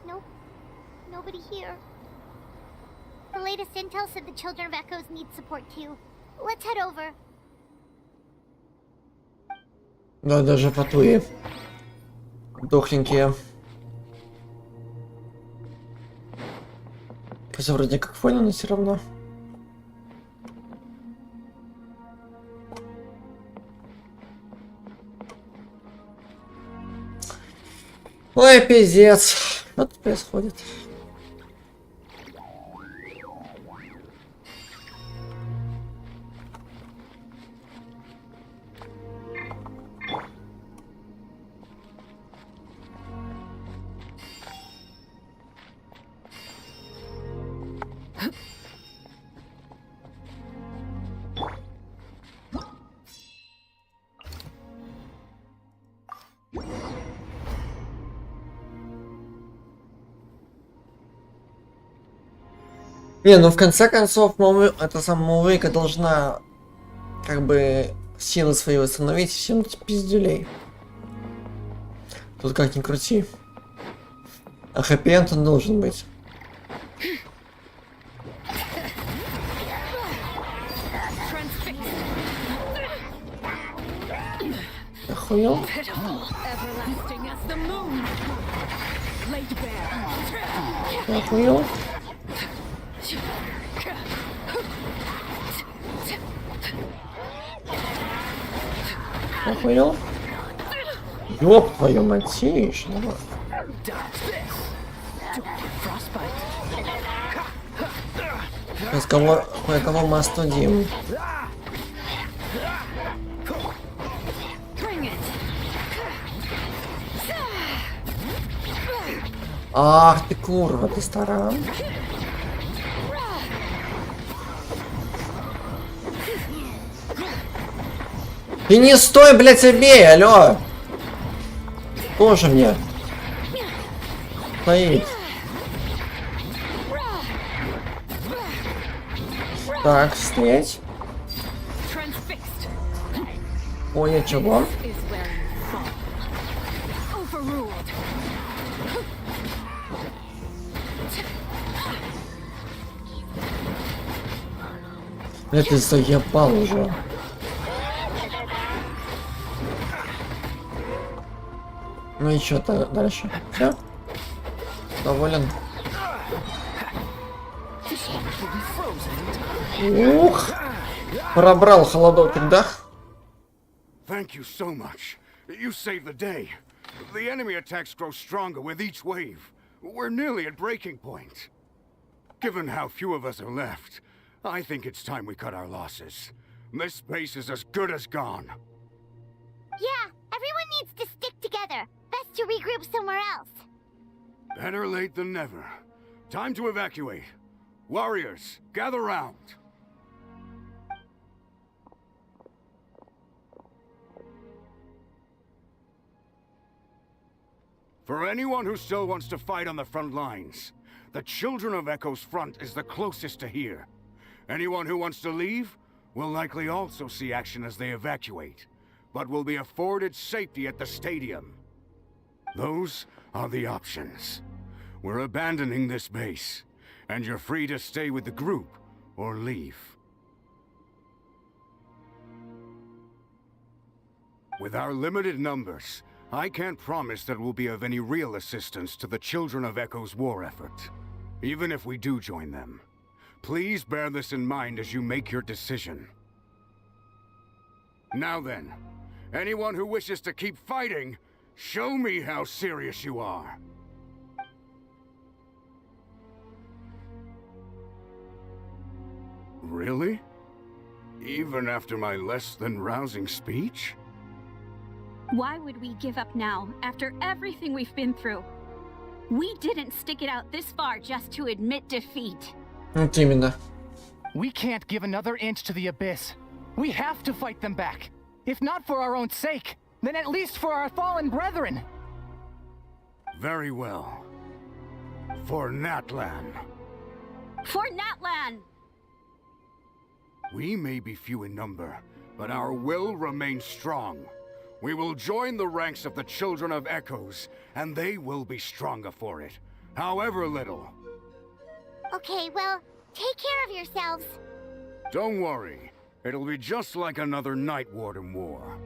Nope. Nobody here. The latest intel said the Children of Echoes need support too. Let's head over. Да, даже потуи. Дохленькие. Хотя вроде как фоне, но все равно. Ой, пиздец. Что тут происходит? Не, ну в конце концов, эта самая Вейка должна как бы силы свои восстановить всем этим пиздюлей. Тут как ни крути. А хэппи-энд он должен быть. Охуел? Охуел? Охуел? Ёб твою мать, ну. Кое-кого мы остудим. Ах ты курва, ты старая. Ты не стой, блядь, обей, алло. Тоже мне. Стоит. Так, встреть. Ой, а чего? Это заебал уже. Ну и что-то дальше. Все? Доволен? Ух! Пробрал холодок, да? Thank you so much. You saved the day. The enemy attacks grow stronger with each wave. We're nearly at breaking point. Given how few of us are left, I think it's time we cut our losses. This base is as good as gone. Yeah, everyone needs to stick together. Best to regroup somewhere else. Better late than never. Time to evacuate. Warriors, gather round. For anyone who still wants to fight on the front lines, the Children of Echo's front is the closest to here. Anyone who wants to leave will likely also see action as they evacuate, but will be afforded safety at the stadium. Those are the options. We're abandoning this base, and you're free to stay with the group or leave. With our limited numbers, I can't promise that we'll be of any real assistance to the Children of Echo's war effort. Even if we do join them, please bear this in mind as you make your decision. Now then, anyone who wishes to keep fighting, show me how serious you are. Really? Even after my less than rousing speech? Why would we give up now, after everything we've been through? We didn't stick it out this far just to admit defeat. Вот именно. We can't give another inch to the Abyss. We have to fight them back. If not for our own sake, then at least for our fallen brethren. Very well. For Natlan. For Natlan! We may be few in number, but our will remains strong. We will join the ranks of the Children of Echoes, and they will be stronger for it, however little. Okay, well, take care of yourselves. Don't worry. It'll be just like another Night Warden war.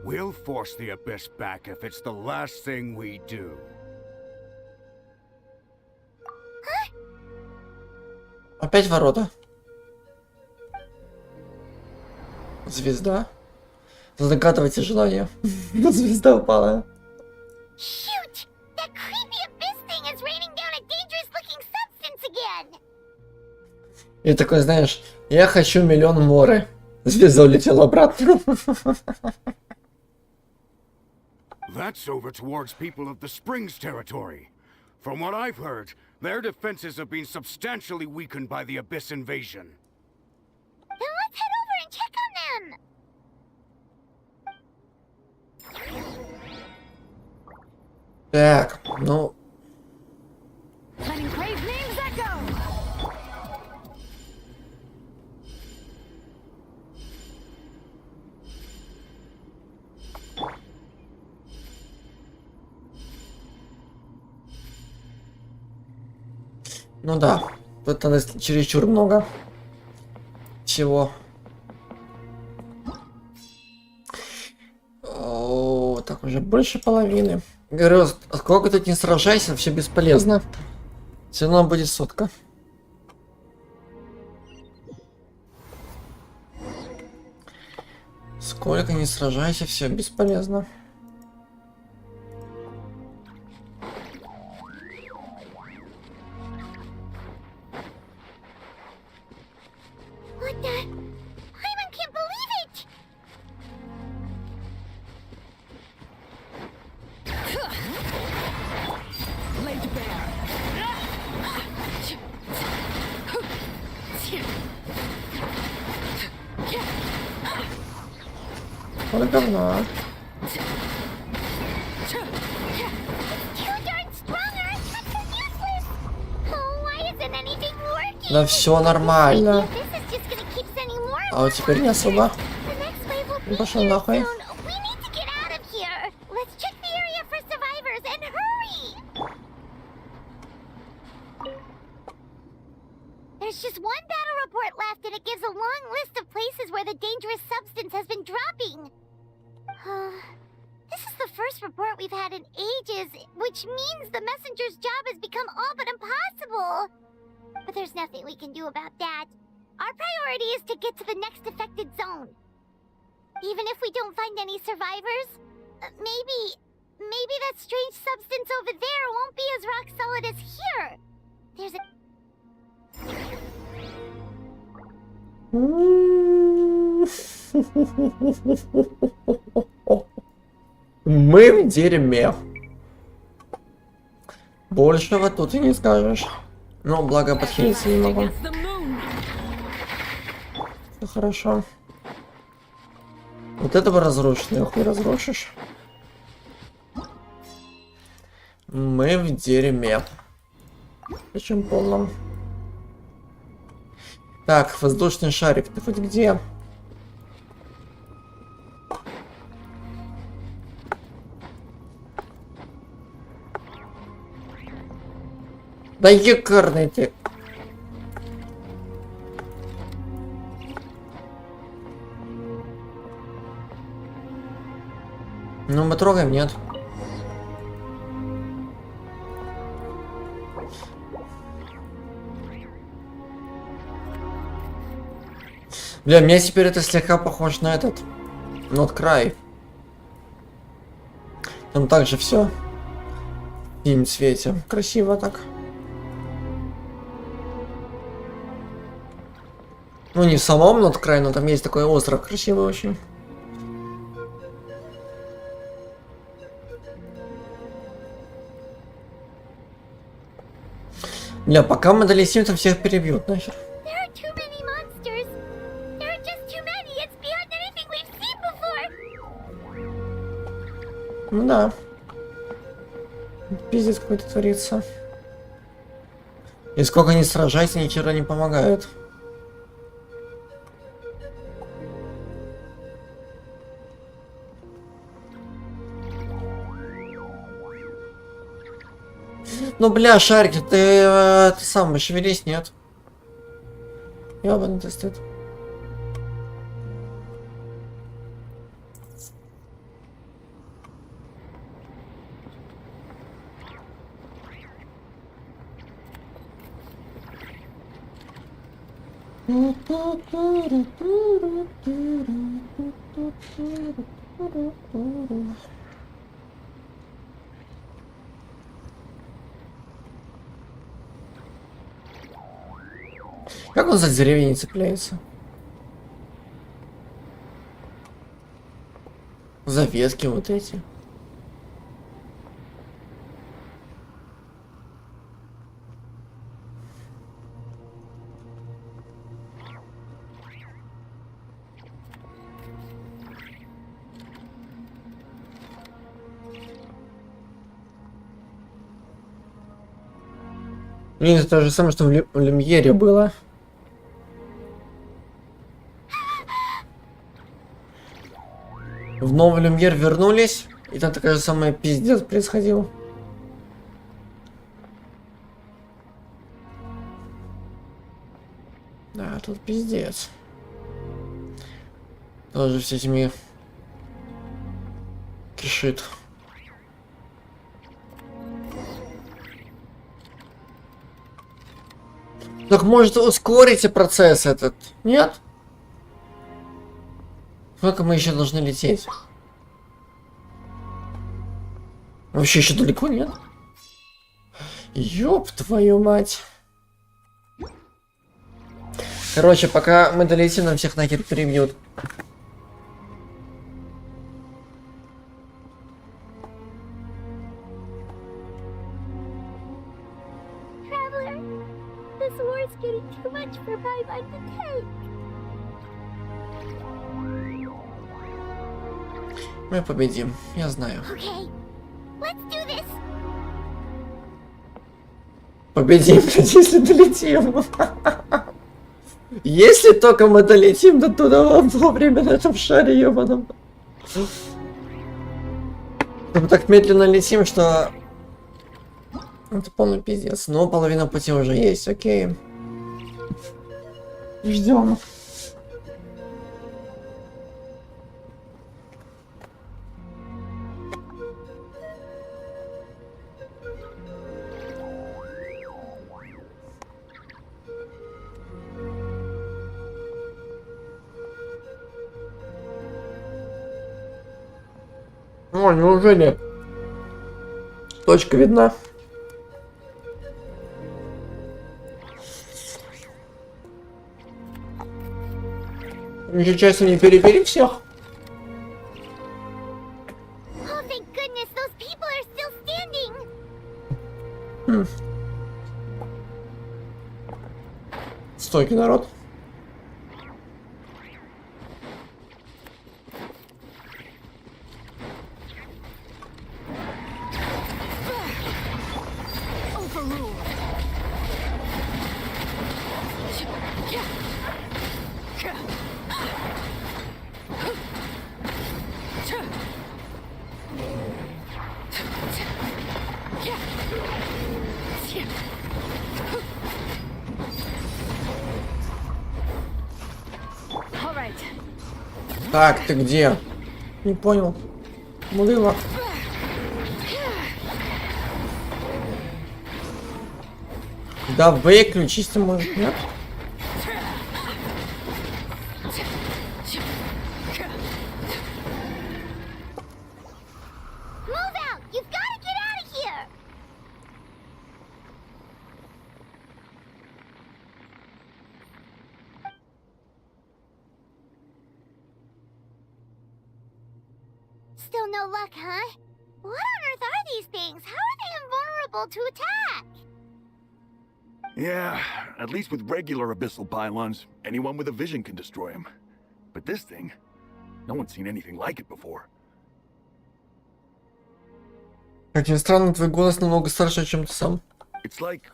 We'll force the Abyss back if it's the last thing we do. Опять ворота. Звезда. Загадывайте желание. Звезда упала. Shoot! That creepy abyss thing is raining down a dangerous-looking substance again. И такой, знаешь, я хочу миллион моры. Звезда улетела обратно. That's over towards people of the Springs territory. From what I've heard, their defenses have been substantially weakened by the Abyss invasion. Then let's head over and check on them. Так, ну... Letting crave names echo! Ну да, тут надо чересчур много всего. Так, уже больше половины. Говорю, сколько тут не сражайся, все бесполезно. Все равно будет сотка. Сколько не сражайся, все бесполезно. What the? Paimon can't believe it! Laid bare. Вот говно. Да все нормально. А вот теперь не особо. Ну, пошел нахуй. There's just one battle report left, and it gives a long list of places where the dangerous substance has been dropping. This is the first report we've had in ages, which means the messenger's job has become all but impossible. But there's nothing we can do about that. Our priority is to get to the next affected zone. Even if we don't find any survivors, maybe that strange substance over there won't be as rock solid as here. There's a... Мы в дерьме. Большего тут и не скажешь. Но благо подхилиться не могу. Все хорошо. Вот этого разрушенного хуй разрушишь. Мы в дерьме. Причем полном. Так, воздушный шарик, ты хоть где? Да якарный ты. Ну мы трогаем, нет? Бля, мне теперь это слегка похож на этот. Нот край. Там также все в синем цвете. Красиво так. Ну не в самом нот край, но там есть такой остров красивый очень. Бля, пока мы долетим, там всех перебьют нахер. Ну да. Пиздец какой-то творится. И сколько ни сражайся, ни хера не помогает. Ну бля, шарик, ты сам шевелись, нет? Ёбаный ты стыд. Как он за деревья не цепляется? За ветки вот эти. Блин, это то же самое, что в Люмьере было. В новый Люмьер вернулись, и там такая же самая пиздец происходил. Да, тут пиздец. Тоже с этими кишит. Так может ускорите процесс этот? Нет? Сколько мы еще должны лететь? Вообще еще далеко нет? Ёб твою мать. Короче, пока мы долетим, нам всех нахер перебьют. This war is getting too much for my mind to take. Мы победим, я знаю. Okay, let's do this. Победим, если долетим. Если только мы долетим до туда вовремя на этом шаре, ёбаном. Мы так медленно летим, что... Это полный пиздец. Но половина пути уже есть, окей. Ждем. О, неужели? Точка видна. Сейчас не перебери всех. Oh, thank goodness, those people are still standing. Стойки, народ. Так, ты где? Не понял. Мудила. Да выключись ты, может, нет? Still no luck, huh? What on earth are these things? How are they invulnerable to attack? Yeah, at least with regular abyssal pylons, anyone with a vision can destroy them. But this thing, no one's seen anything like it before. Как ни странно, твой голос намного старше, чем ты сам. It's like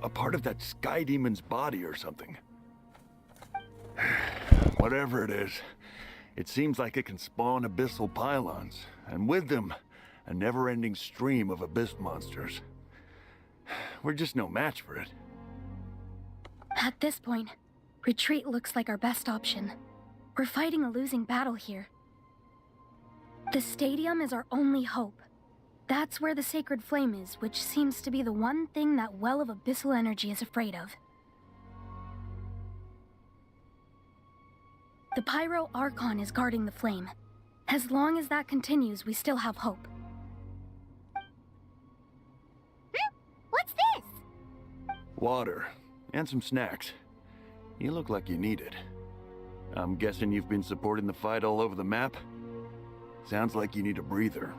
a part of that sky demon's body or something. Whatever it is, it seems like it can spawn abyssal pylons, and with them, a never-ending stream of abyss monsters. We're just no match for it. At this point, retreat looks like our best option. We're fighting a losing battle here. The stadium is our only hope. That's where the sacred flame is, which seems to be the one thing that well of abyssal energy is afraid of. The Pyro Archon is guarding the flame. As long as that continues, we still have hope. What's this? Water, and some snacks. You look like you need it. I'm guessing you've been supporting the fight all over the map? Sounds like you need a breather.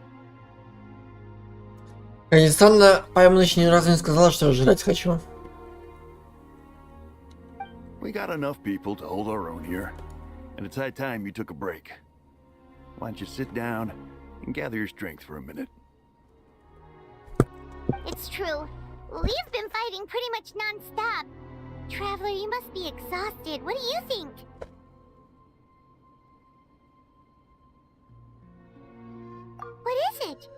Как ни странно, Пайманыч ни разу не сказала, что я жрать хочу. We got enough people to hold our own here, and it's high time you took a break. Why don't you sit down and gather your strength for a minute? It's true. We've been fighting pretty much non-stop. Traveler, you must be exhausted. What do you think? What is it?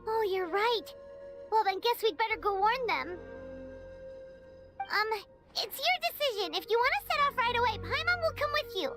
Oh, you're right. Well, then guess we'd better go warn them. It's your decision. If you want to set off right away, Paimon will come with you.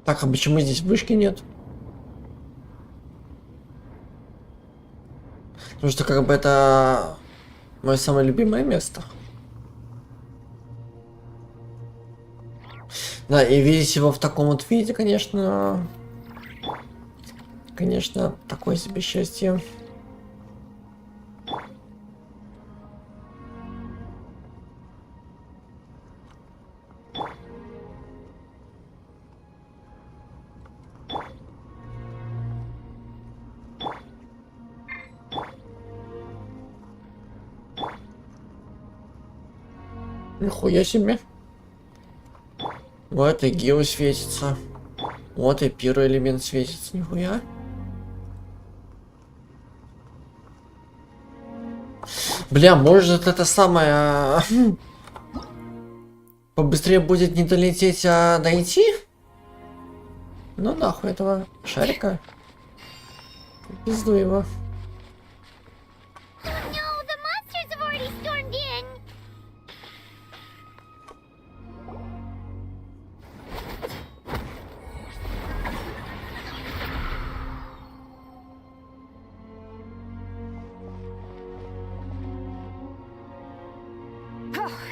Так, а почему здесь вышки нет? Потому что как бы это мое самое любимое место. Да, и видеть его в таком вот виде, конечно, такое себе счастье. Нихуя себе. Вот и гео светится. Вот и первый элемент светится. Нихуя. Бля, может это самое... Побыстрее будет не долететь, а дойти? Ну нахуй этого шарика. Пизду его.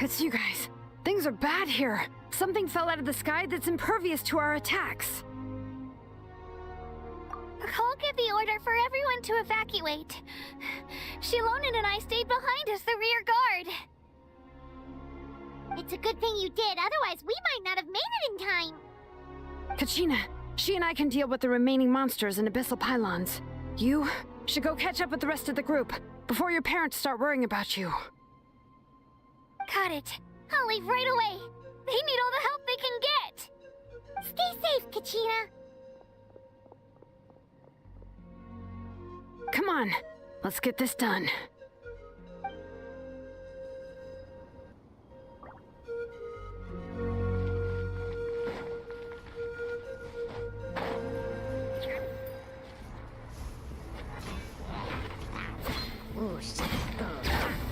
It's you guys. Things are bad here. Something fell out of the sky that's impervious to our attacks. Cole gave the order for everyone to evacuate. Shilonen and I stayed behind as the rear guard. It's a good thing you did, otherwise we might not have made it in time. Kachina, she and I can deal with the remaining monsters and abyssal pylons. You should go catch up with the rest of the group before your parents start worrying about you. Got it. I'll leave right away. They need all the help they can get. Stay safe, Kachina. Come on, let's get this done.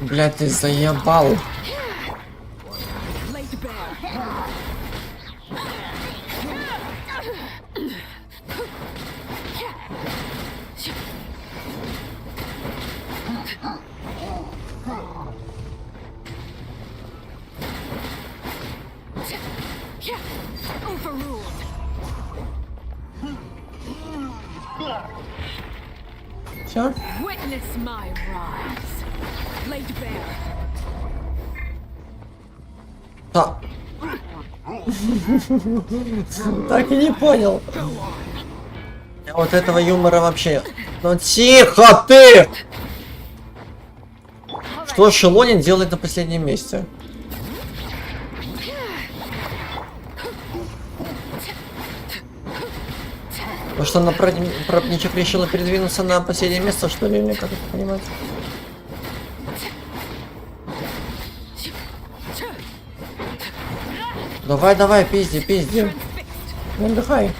Бля, ты заебал. Все? Да. Так и не понял. Я вот этого юмора вообще. Ну тихо ты! Что Шелонин делает на последнем месте? Ну что, напарничек решила передвинуться на последнее место, что ли, или как это понимать? Давай, пизди. Не отдыхай.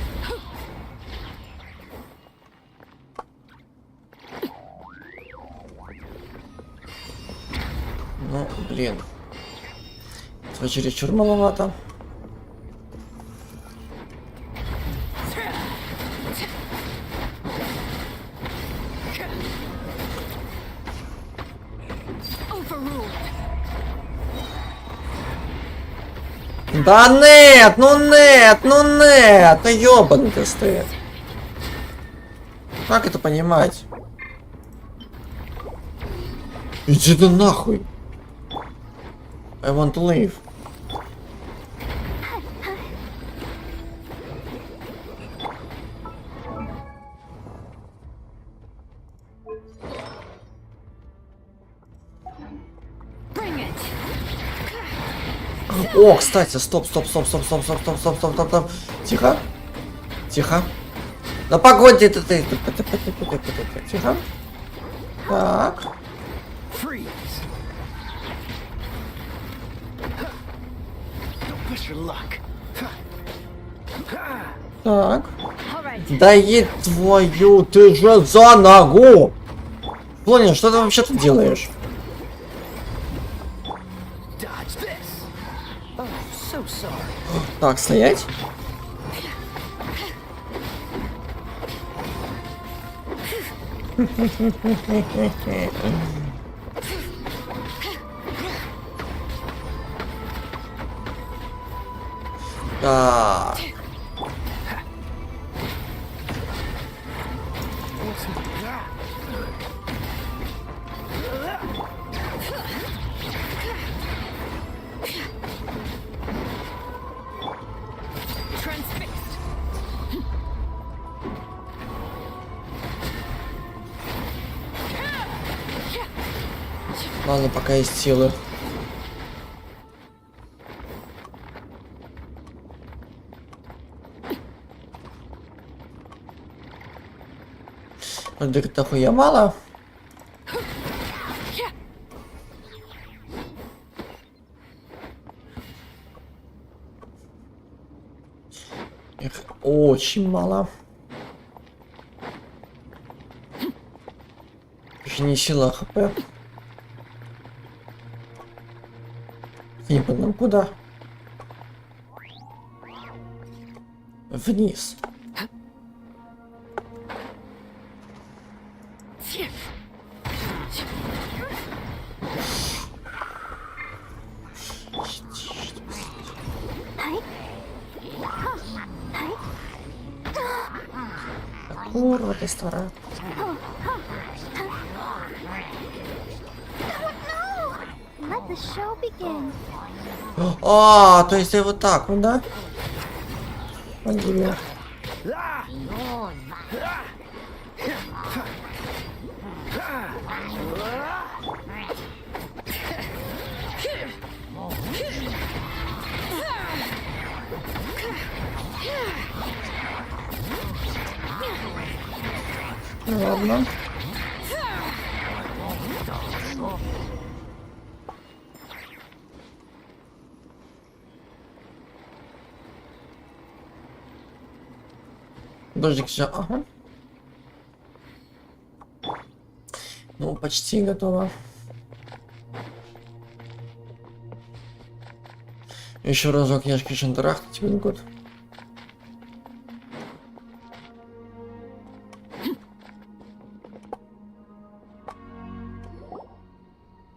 Ну, блин. Это чересчур маловато. Да нет, ну нет, ну нет, ну ёбаный ты стоит. Как это понимать? Иди ты нахуй. I want to leave. О, кстати, стоп. Тихо. Тихо. На погоде ты. Тихо. Так. Так. Да ей твою, ты же за ногу! Лоня, что ты вообще тут делаешь? Так, стоять. Так. Ладно, пока есть силы. Дыр дохуя мало. Их очень мало. Еще не сила хп. Не понял, куда? Вниз. Курва ты старая. А, то есть вот так вот, да? Погибли. Ладно. Дождик все, ага. Ну, почти готово. Еще разок яшки шандарахнуть, тебе год.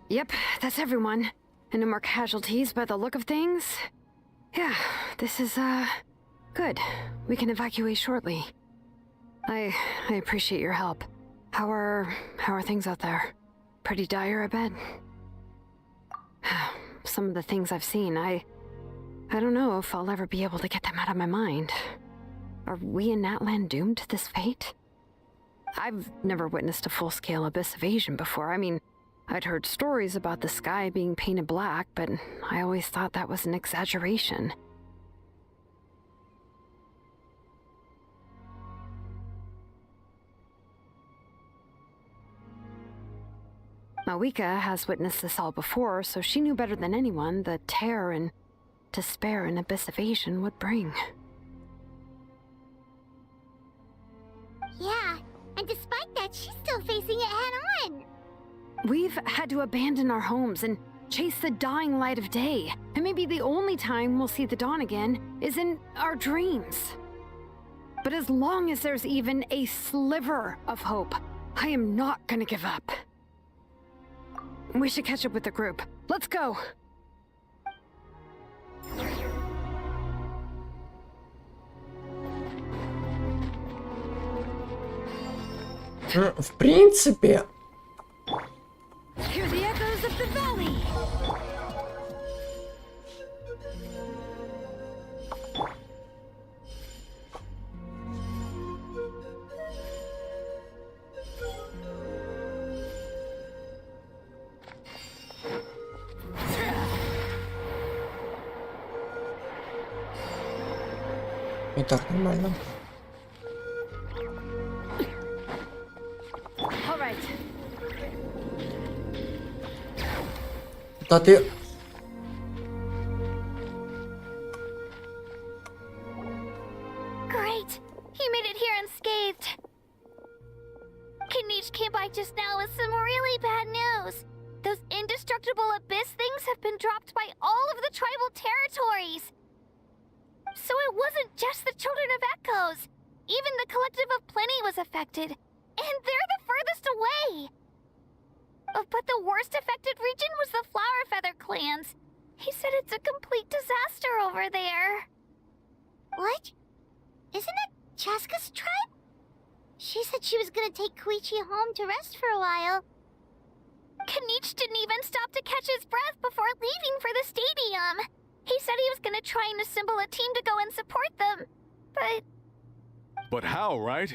Yep, that's everyone. And no more casualties by the look of things. Yeah, this is, good. We can evacuate shortly. I appreciate your help. How are things out there? Pretty dire, I bet. Some of the things I've seen, I don't know if I'll ever be able to get them out of my mind. Are we in NATLAN doomed to this fate? I've never witnessed a full-scale abyss invasion before. I mean, I'd heard stories about the sky being painted black, but I always thought that was an exaggeration. Mawika has witnessed this all before, so she knew better than anyone the terror and despair an abyss invasion would bring. Yeah, and despite that, she's still facing it head-on. We've had to abandon our homes and chase the dying light of day. And maybe the only time we'll see the dawn again is in our dreams. But as long as there's even a sliver of hope, I am not gonna give up. We should catch up with the group. Let's go! В принципе... Hear the echoes of the valley. И так нормально. All right. Да ты... Great! He made it here unscathed. Knight came by just now with some really bad news. Those indestructible abyss things have been dropped by all of the tribal territories. So it wasn't just the Children of Echoes. Even the Collective of Plenty was affected. And they're the furthest away. But the worst affected region was the Flower Feather clans. He said it's a complete disaster over there. What? Isn't it Chaska's tribe? She said she was gonna take Koichi home to rest for a while. Kanich didn't even stop to catch his breath before leaving for the stadium. He said he was gonna try and assemble a team to go and support them. But how, right?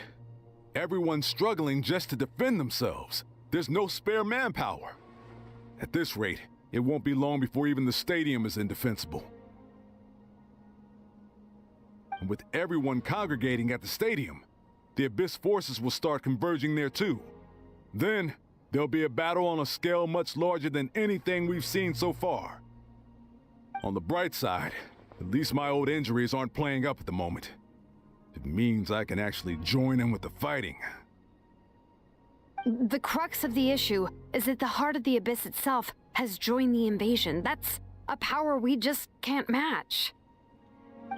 Everyone's struggling just to defend themselves. There's no spare manpower. At this rate, it won't be long before even the stadium is indefensible. And with everyone congregating at the stadium, the Abyss forces will start converging there too. Then, there'll be a battle on a scale much larger than anything we've seen so far. On the bright side, at least my old injuries aren't playing up at the moment. It means I can actually join in with the fighting. The crux of the issue is that the heart of the Abyss itself has joined the invasion. That's a power we just can't match.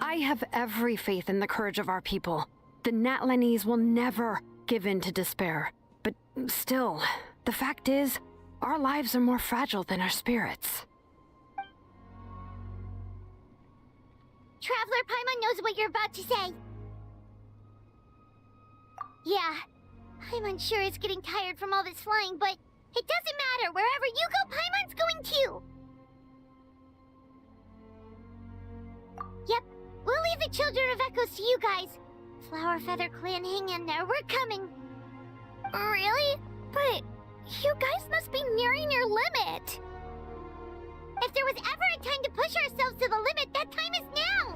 I have every faith in the courage of our people. The Natlanese will never give in to despair. But still, the fact is, our lives are more fragile than our spirits. Traveler Paimon knows what you're about to say. Yeah, Paimon's sure is getting tired from all this flying, but it doesn't matter. Wherever you go, Paimon's going too. Yep, we'll leave the Children of Echoes to you guys. Flower Feather Clan, hang in there. We're coming. Really? But you guys must be nearing your limit. If there was ever a time to push ourselves to the limit, that time is now.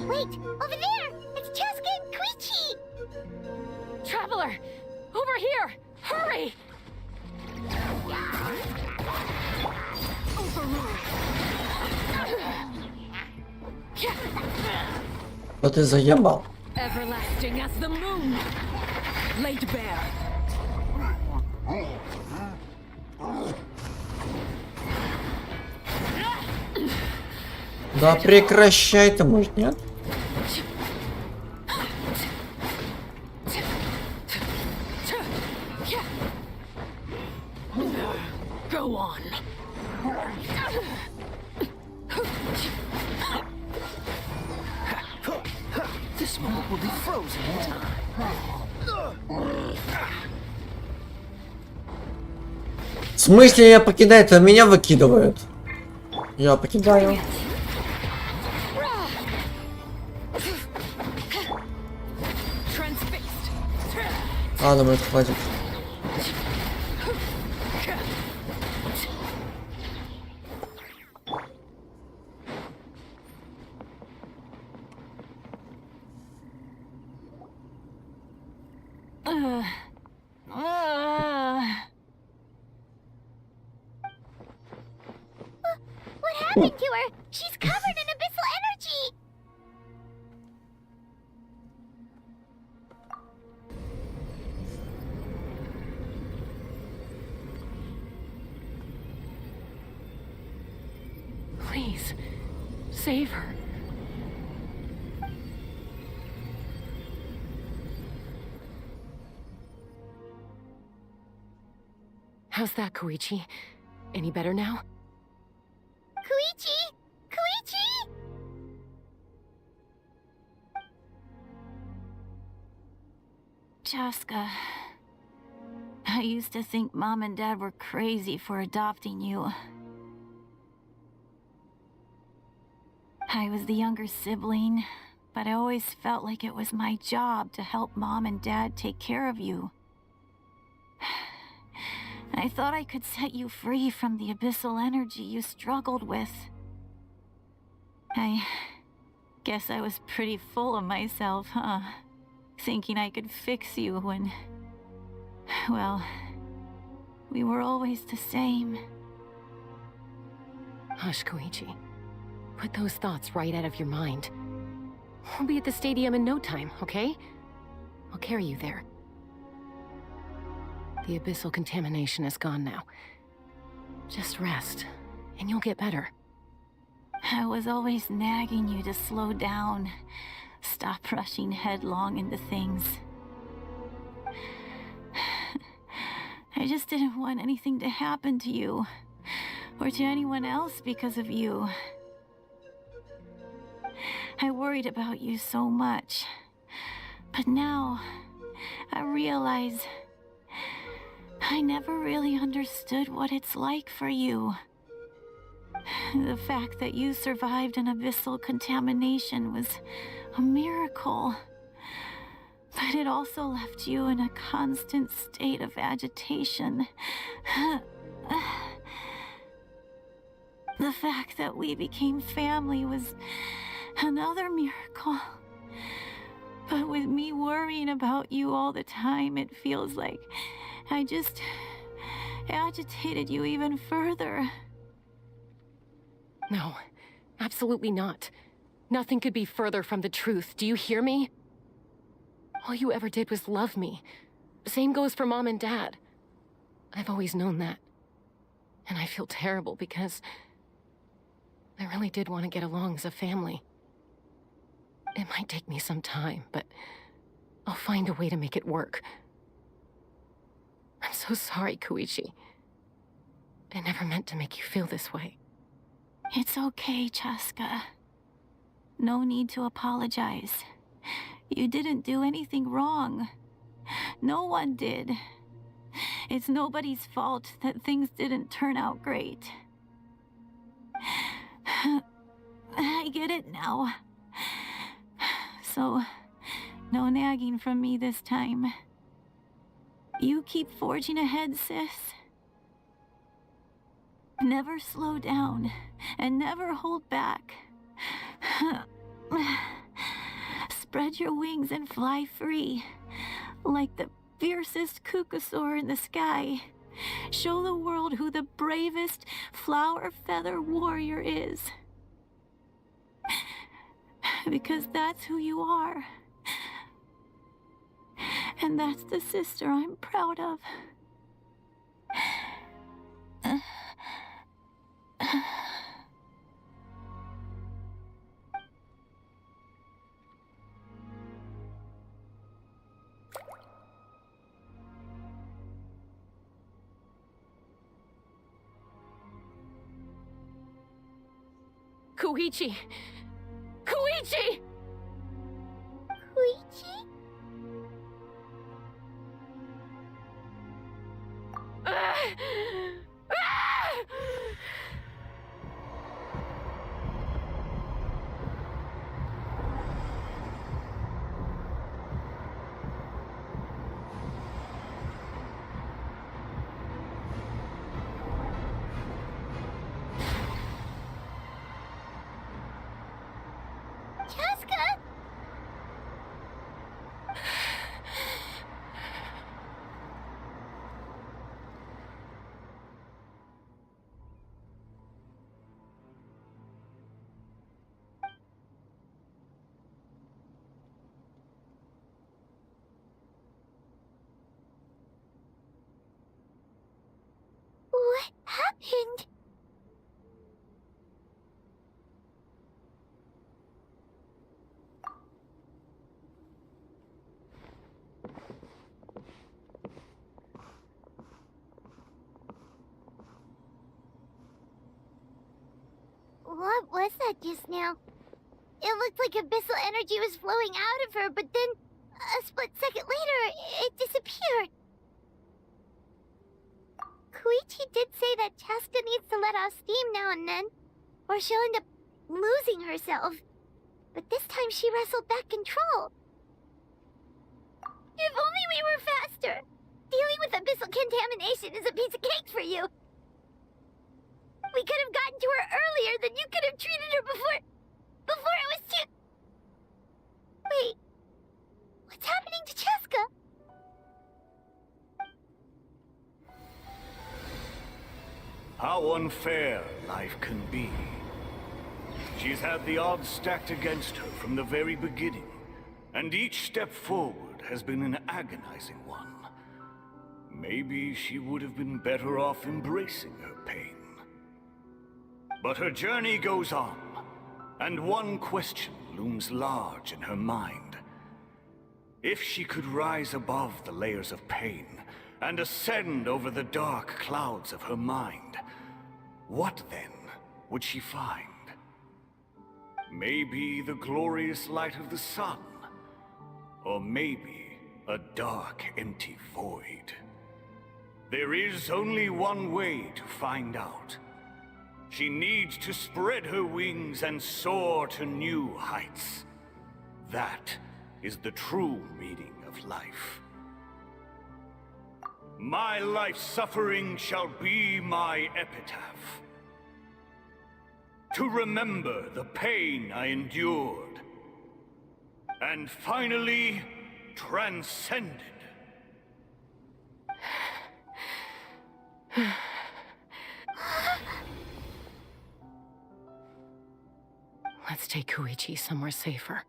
Wait, over there! It's Chaska and Koichi! Traveler! Over here! Hurry! Что ты заебал? Everlasting as the moon, laid bare. Да прекращай ты, может, нет? Go on. This moment will be frozen in time. В смысле я покидаю? Это меня выкидывают. Я покидаю. А, думаю, хватит. What happened to her? She's covered in abyssal energy! Please, save her. How's that, Koichi? Any better now? Koichi! Koichi! Chaska, I used to think Mom and Dad were crazy for adopting you. I was the younger sibling, but I always felt like it was my job to help Mom and Dad take care of you. I thought I could set you free from the abyssal energy you struggled with. I guess I was pretty full of myself, huh? Thinking I could fix you when... well, we were always the same. Hush, Koichi. Put those thoughts right out of your mind. We'll be at the stadium in no time, okay? I'll carry you there. The abyssal contamination is gone now. Just rest, and you'll get better. I was always nagging you to slow down. Stop rushing headlong into things. I just didn't want anything to happen to you, or to anyone else because of you. I worried about you so much, but now I realize I never really understood what it's like for you. The fact that you survived an abyssal contamination was a miracle. But it also left you in a constant state of agitation. The fact that we became family was another miracle. But with me worrying about you all the time, it feels like I just agitated you even further. No, absolutely not. Nothing could be further from the truth. Do you hear me? All you ever did was love me. Same goes for Mom and Dad. I've always known that. And I feel terrible because I really did want to get along as a family. It might take me some time, but I'll find a way to make it work. I'm so sorry, Koichi. I never meant to make you feel this way. It's okay, Chaska. No need to apologize. You didn't do anything wrong. No one did. It's nobody's fault that things didn't turn out great. I get it now. So, no nagging from me this time. You keep forging ahead, sis. Never slow down, and never hold back. Spread your wings and fly free, like the fiercest kukasaur in the sky. Show the world who the bravest flower feather warrior is. Because that's who you are. And that's the sister I'm proud of. Koichi! Koichi! Koichi? What happened? What was that just now? It looked like abyssal energy was flowing out of her, but then a split second later, it disappeared. Koichi did say that Chaska needs to let off steam now and then, or she'll end up losing herself. But this time she wrestled back control. If only we were faster! Dealing with abyssal contamination is a piece of cake for you! We could have gotten to her earlier, then you could have treated her before it was too... Wait... What's happening to Chaska? How unfair life can be. She's had the odds stacked against her from the very beginning, and each step forward has been an agonizing one. Maybe she would have been better off embracing her pain. But her journey goes on, and one question looms large in her mind. If she could rise above the layers of pain and ascend over the dark clouds of her mind, what then would she find? Maybe the glorious light of the sun, or maybe a dark, empty void. There is only one way to find out. She needs to spread her wings and soar to new heights. That is the true meaning of life. My life's suffering shall be my epitaph. To remember the pain I endured, and finally transcended. Let's take Koichi somewhere safer.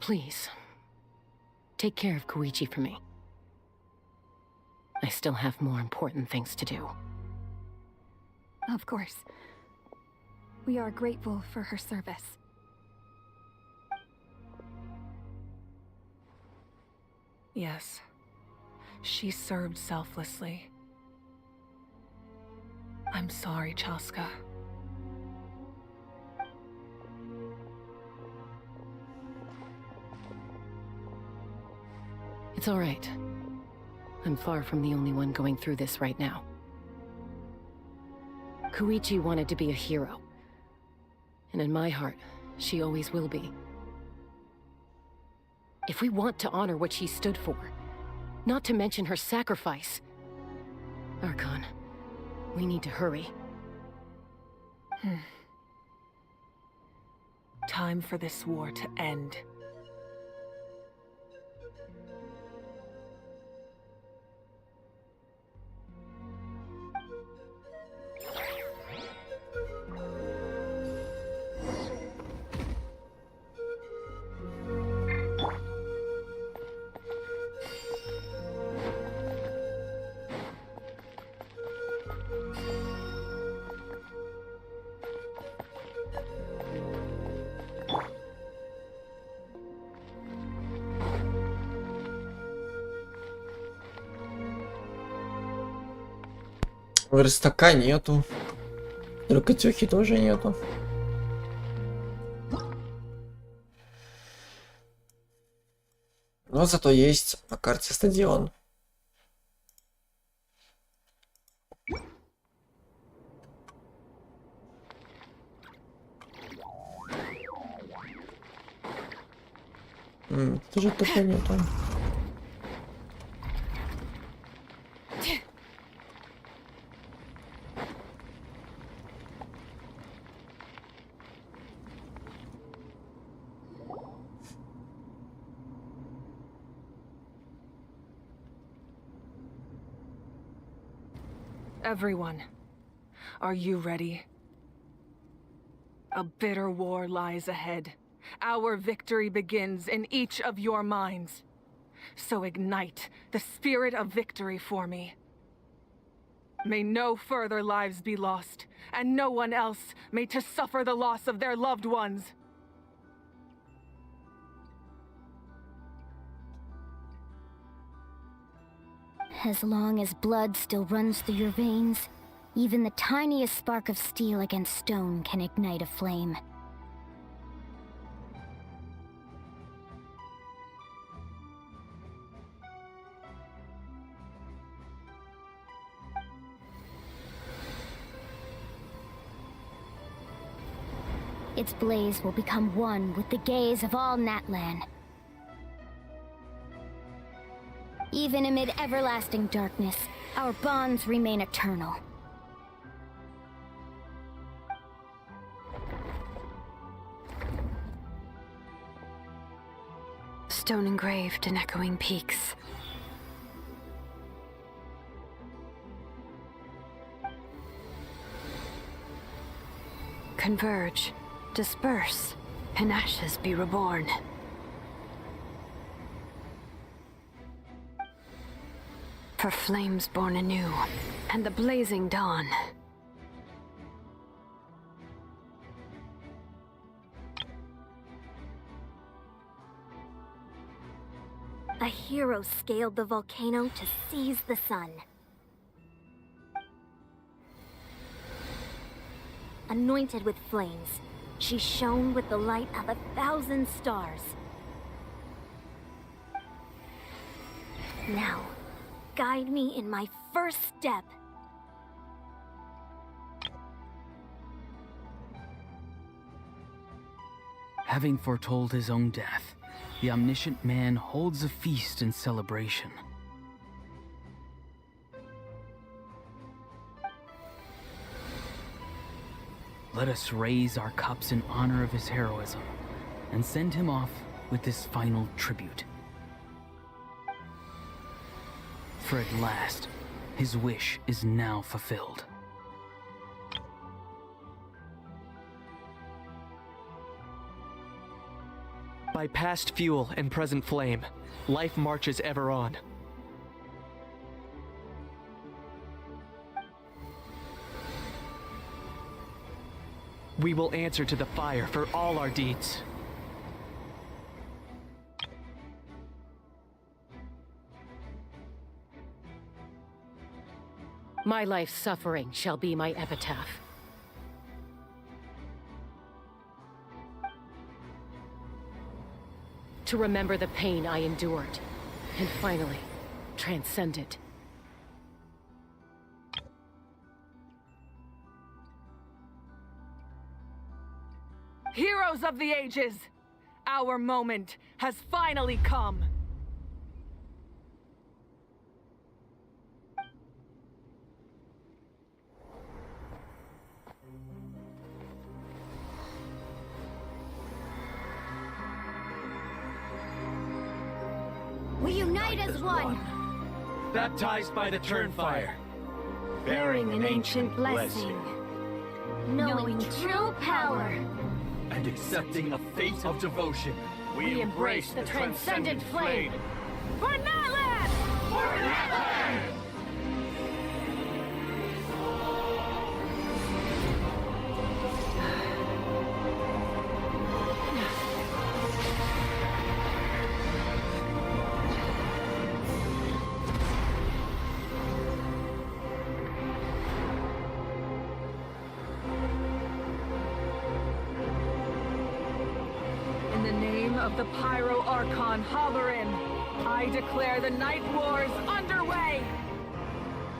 Please, take care of Koichi for me. I still have more important things to do. Of course. We are grateful for her service. Yes. She served selflessly. I'm sorry, Chaska. It's all right. I'm far from the only one going through this right now. Koichi wanted to be a hero. And in my heart, she always will be. If we want to honor what she stood for, not to mention her sacrifice, Archon, we need to hurry. Time for this war to end. Верстака нету. Рукотехи тоже нету. Но зато есть на карте стадион. Тоже такого нету. Everyone, are you ready? A bitter war lies ahead. Our victory begins in each of your minds. So ignite the spirit of victory for me. May no further lives be lost, and no one else may to suffer the loss of their loved ones. As long as blood still runs through your veins, even the tiniest spark of steel against stone can ignite a flame. Its blaze will become one with the gaze of all Natlan. Even amid everlasting darkness, our bonds remain eternal. Stone engraved in echoing peaks. Converge, disperse, in ashes be reborn. For flames born anew, and the blazing dawn. A hero scaled the volcano to seize the sun. Anointed with flames, she shone with the light of 1,000 stars. Now, guide me in my first step. Having foretold his own death, the omniscient man holds a feast in celebration. Let us raise our cups in honor of his heroism and send him off with this final tribute. For at last, his wish is now fulfilled. By past fuel and present flame, life marches ever on. We will answer to the fire for all our deeds. My life's suffering shall be my epitaph. To remember the pain I endured, and finally, transcend it. Heroes of the ages! Our moment has finally come! We unite as one! Baptized by the Turnfire, Bearing an ancient blessing. Knowing true power. and accepting a fate of devotion. We embrace the transcendent flame. For Natlan! For Natlan! In the name of the Pyro Archon Halloran, I declare the Night Wars underway!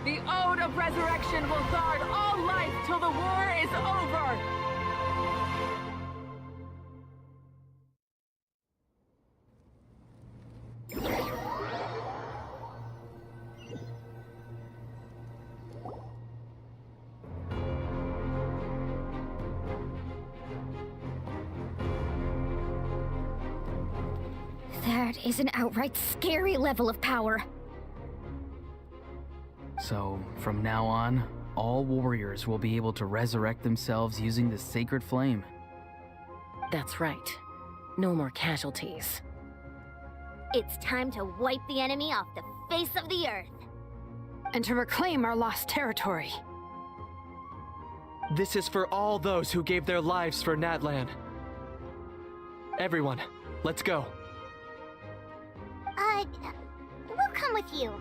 The Ode of Resurrection will guard all life till the war is over! That is an outright scary level of power. So, from now on, all warriors will be able to resurrect themselves using the sacred flame. That's right. No more casualties. It's time to wipe the enemy off the face of the earth. And to reclaim our lost territory. This is for all those who gave their lives for Natlan. Everyone, let's go. We'll come with you.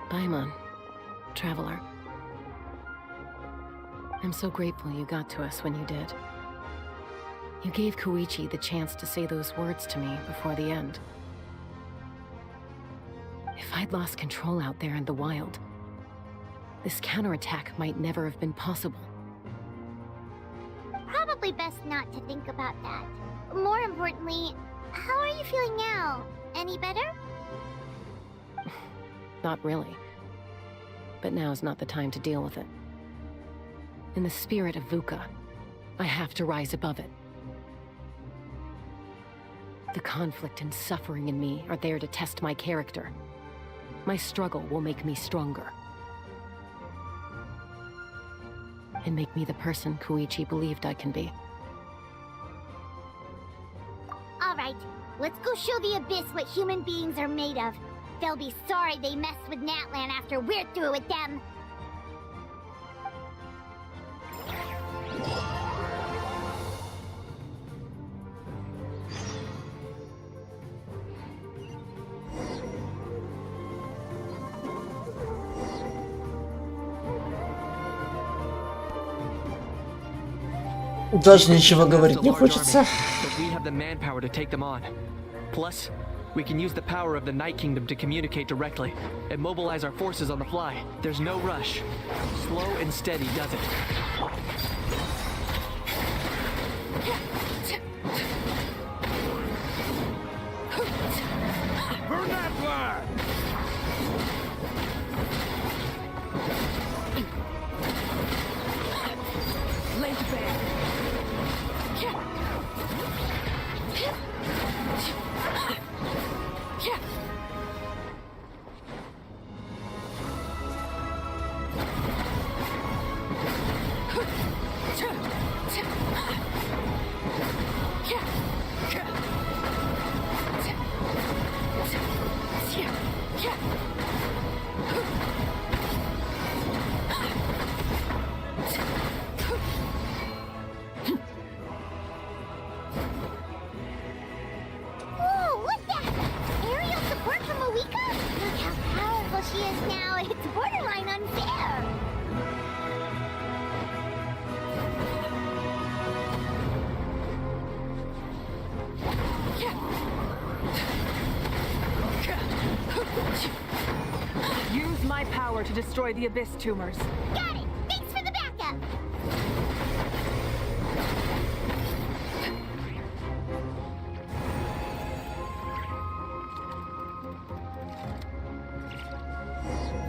Paimon, traveler. I'm so grateful you got to us when you did. You gave Koichi the chance to say those words to me before the end. If I'd lost control out there in the wild, this counterattack might never have been possible. Probably best not to think about that. More importantly, how are you feeling now? Any better? Not really. But now's not the time to deal with it. In the spirit of VUCA, I have to rise above it. The conflict and suffering in me are there to test my character. My struggle will make me stronger. And make me the person Koichi believed I can be. Alright, let's go show the Abyss what human beings are made of. They'll be sorry they messed with Natlan after we're through with them. Даже ничего говорить не хочется. We have the manpower to take them on. Plus, we can use the power of the Night Kingdom to communicate directly and mobilize our forces on the fly. There's no rush. Slow and steady does it. Burn that flag! Lay to bear. Whoa, look that! Aerial support from Moika? Look how powerful she is now. It's borderline unfair. Use my power to destroy the Abyss tumors. Got it! Thanks for the backup!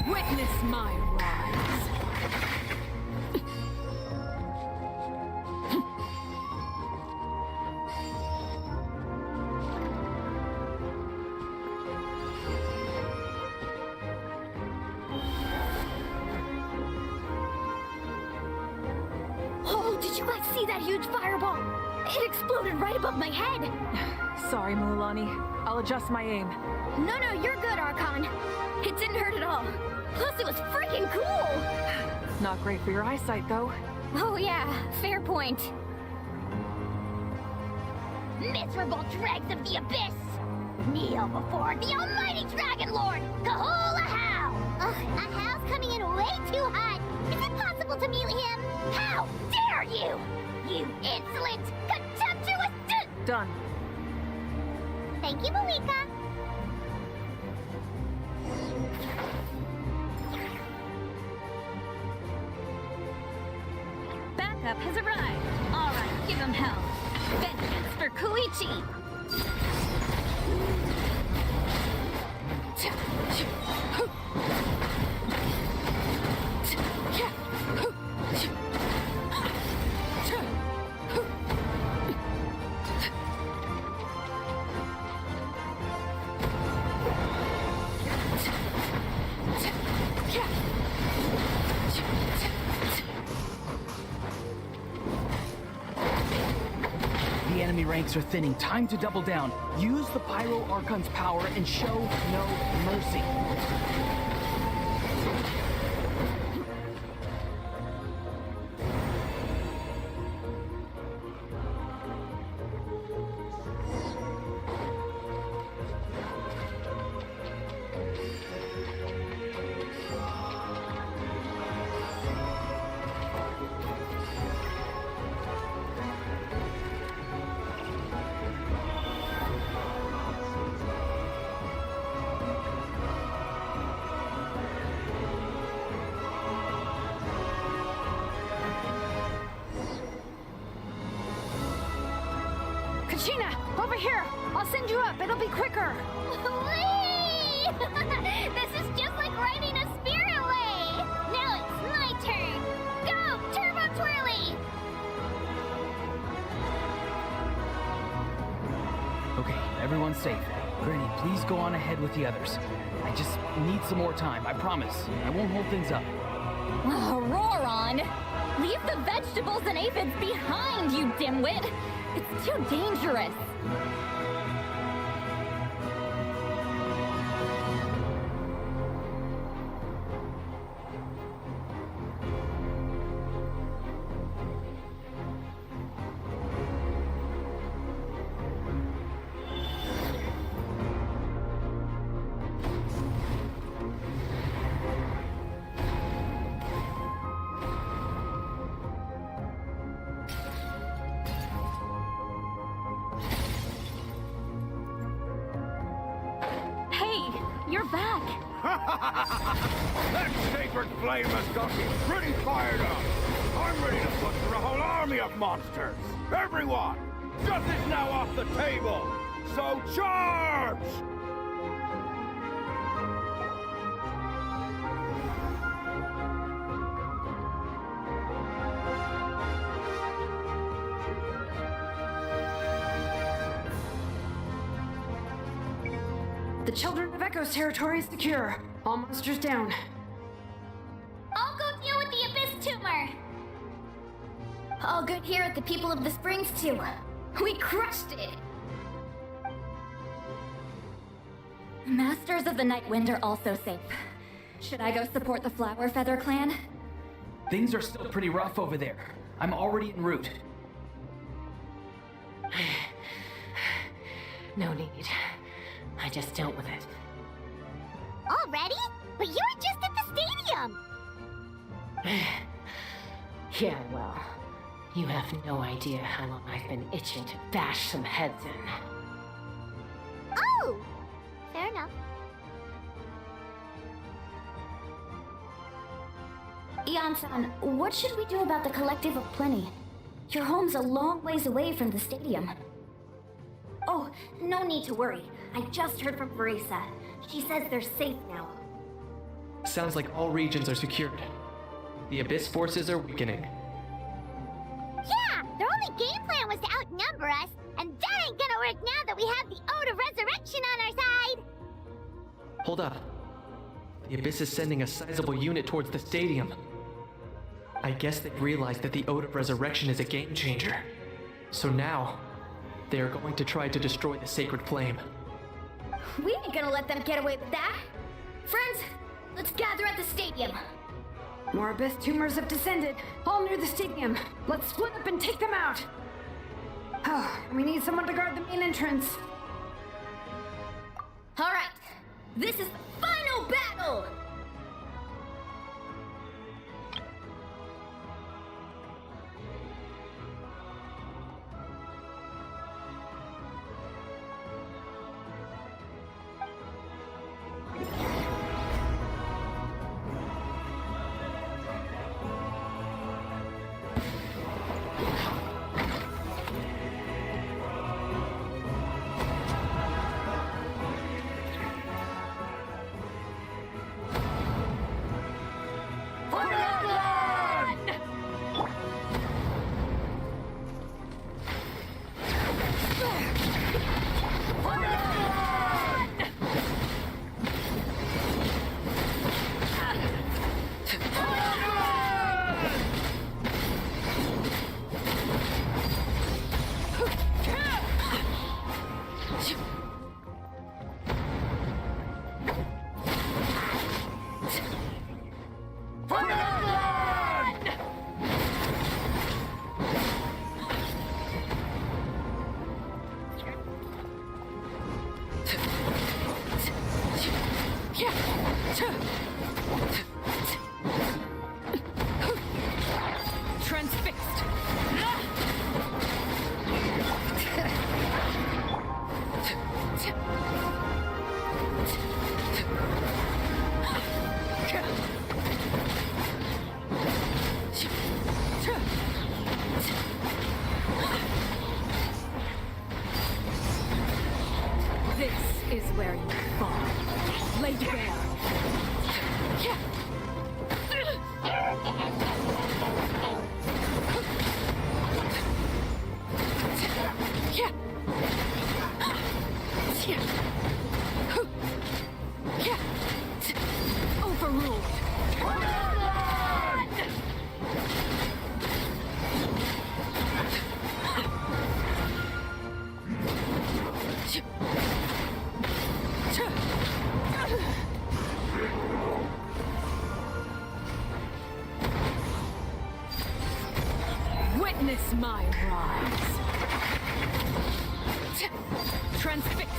Witness my rise. Oh, did you guys see that huge fireball? It exploded right above my head! Sorry, Mulani. I'll adjust my aim. No, you're good, Archon. It didn't hurt at all. Plus, it was freaking cool! Not great for your eyesight, though. Oh yeah, fair point. Miserable dregs of the Abyss! Kneel before the almighty Dragon Lord, Kahula Hao! Ugh, Hao's coming in way too hot. Is it possible to meet him? How dare you! You insolent, contemptuous Done. Thank you, Malika. Backup has arrived. All right, give him hell. Vengeance for Koichi. ranks are thinning. Time to double down. Use the Pyro Archon's power and show no mercy. Kachina, over here! I'll send you up, it'll be quicker! Whee! This is just like riding a spirit way! Now it's my turn! Go, Turbo Twirly! Okay, everyone's safe. Granny, please go on ahead with the others. I just need some more time, I promise. I won't hold things up. Oh, roar on! Leave the vegetables and aphids behind, you dimwit! It's too dangerous! You're back! That sacred flame has got me pretty fired up! I'm ready to put through a whole army of monsters! Everyone! Death is now off the table! So charge! The Children of Echo's territory is secure. All monsters down. I'll go deal with the Abyss Tumor! All good here at the People of the Springs, too. We crushed it! Masters of the Night Wind are also safe. Should I go support the Flower Feather clan? Things are still pretty rough over there. I'm already en route. No need. I just dealt with it. Already? But you were just at the stadium! Yeah, well, you have no idea how long I've been itching to bash some heads in. Oh! Fair enough. Ian-san, what should we do about the Collective of Plenty? Your home's a long ways away from the stadium. Oh, no need to worry. I just heard from Verisa. She says they're safe now. Sounds like all regions are secured. The Abyss forces are weakening. Yeah! Their only game plan was to outnumber us, and that ain't gonna work now that we have the Ode of Resurrection on our side! Hold up. The Abyss is sending a sizable unit towards the stadium. I guess they've realized that the Ode of Resurrection is a game changer. So now, they are going to try to destroy the sacred flame. We ain't gonna let them get away with that! Friends, let's gather at the stadium! More Abyss Tumors have descended, all near the stadium. Let's split up and take them out! We need someone to guard the main entrance. Alright, this is the final battle! Transfixed. This is where you fall. Lay bare. Overruled. Witness my rise. Transfixed.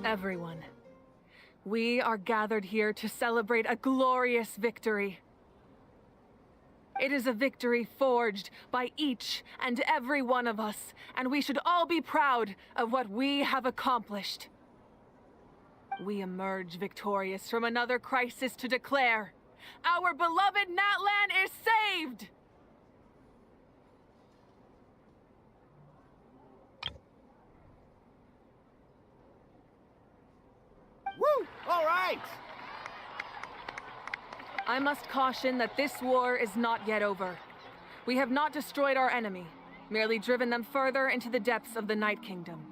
Everyone, we are gathered here to celebrate a glorious victory. It is a victory forged by each and every one of us, and we should all be proud of what we have accomplished. We emerge victorious from another crisis to declare, our beloved Natlan is saved! Woo! All right! I must caution that this war is not yet over. We have not destroyed our enemy, merely driven them further into the depths of the Night Kingdom.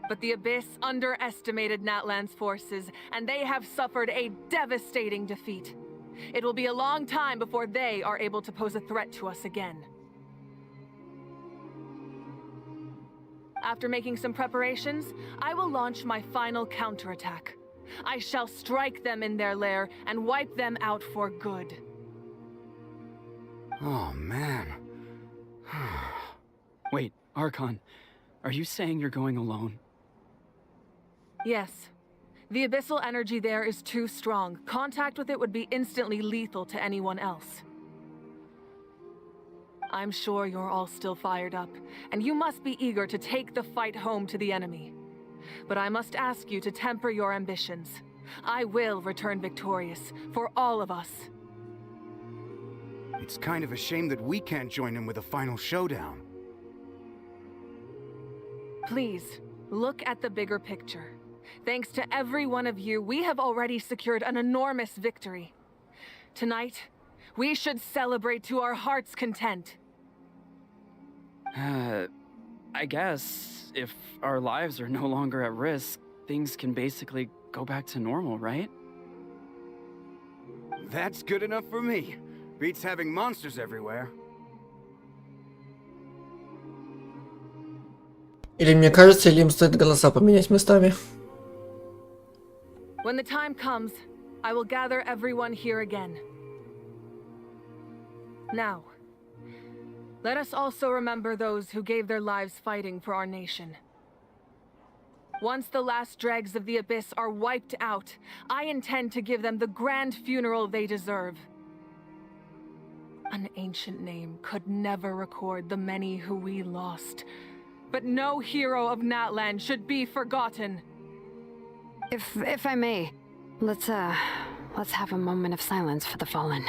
But the Abyss underestimated Natlan's forces, and they have suffered a devastating defeat. It will be a long time before they are able to pose a threat to us again. After making some preparations, I will launch my final counterattack. I shall strike them in their lair and wipe them out for good. Oh, man. Wait, Archon, are you saying you're going alone? Yes. The abyssal energy there is too strong. Contact with it would be instantly lethal to anyone else. I'm sure you're all still fired up, and you must be eager to take the fight home to the enemy. but I must ask you to temper your ambitions. I will return victorious for all of us. It's kind of a shame that we can't join him with a final showdown. Please, look at the bigger picture. Thanks to every one of you, we have already secured an enormous victory. Tonight, we should celebrate to our heart's content. I guess if our lives are no longer at risk, things can basically go back to normal, right? That's good enough for me. Beats having monsters everywhere. Или мне кажется, или им стоит голоса поменять местами. When the time comes, I will gather everyone here again. Now, let us also remember those who gave their lives fighting for our nation. Once the last dregs of the Abyss are wiped out, I intend to give them the grand funeral they deserve. An ancient name could never record the many who we lost, but no hero of Natlan should be forgotten. If I may, let's have a moment of silence for the fallen.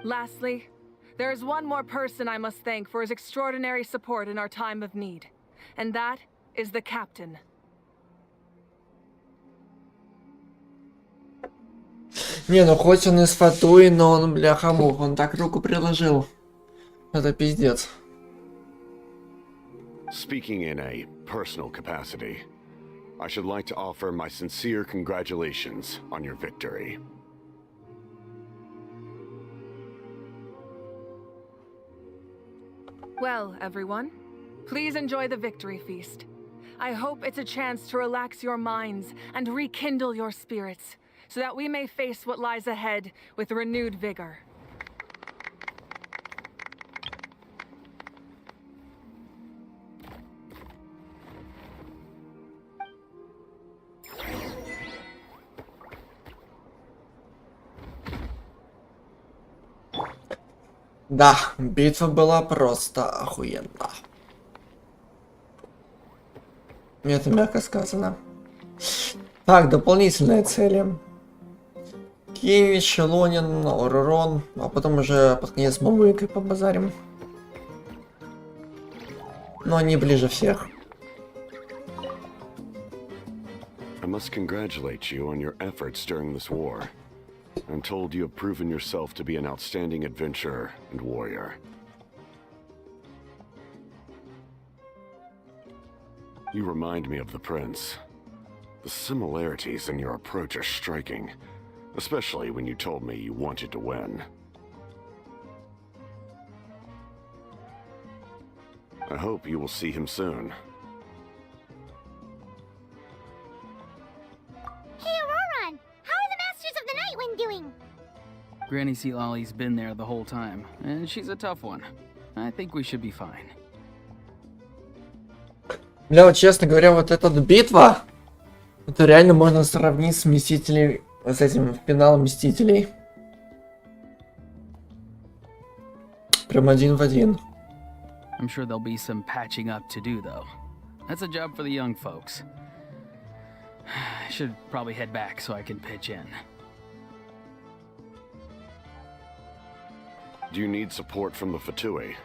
Lastly, there is one more person I must thank for his extraordinary support in our time of need, and that is the captain. Не, ну хоть он и с фатуей, но он, бляха-мух, он так руку приложил. Это пиздец. Speaking in a personal capacity, I should like to offer my sincere congratulations on your victory. Well, everyone, please enjoy the victory feast. I hope it's a chance to relax your minds and rekindle your spirits, so that we may face what lies ahead with renewed vigor. Да, битва была просто охуенна. Это мягко сказано. Так, дополнительные цели. Киви, Шелонин, Орурон, а потом уже под конец Мамуикой побазарим. Но они ближе всех. I must congratulate you on your efforts during this war. I'm told you have proven yourself to be an outstanding adventurer and warrior. You remind me of the Prince. The similarities in your approach are striking, especially when you told me you wanted to win. I hope you will see him soon. Granny Sea Lolly's been there the whole time, and she's a tough one. I think we should be fine. Бля, вот честно говоря, вот эта битва, это реально можно сравнить с Мстителей, с этим финалом Мстителей. Прям один в один. I'm sure there'll be some patching up to do, though. That's a job for the young folks. I should probably head back so I can pitch in. Do you need support from the Fatui?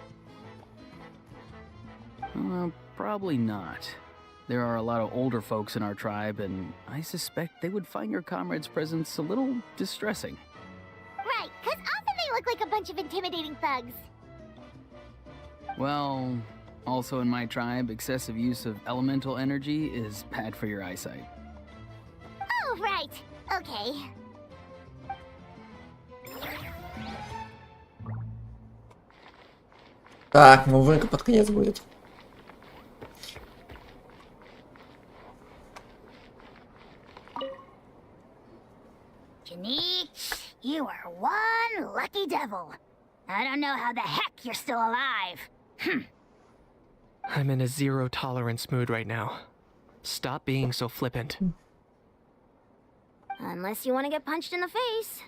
Probably not. There are a lot of older folks in our tribe, and I suspect they would find your comrades' presence a little distressing. Right, because often they look like a bunch of intimidating thugs. Well, Also in my tribe, excessive use of elemental energy is bad for your eyesight. Oh, right. Okay. Так, ну вынка под конец будет. Kenny, you are one lucky devil. I don't know how the heck you're still alive. I'm in a zero tolerance mood right now. Stop being so flippant. Unless you want to get punched in the face.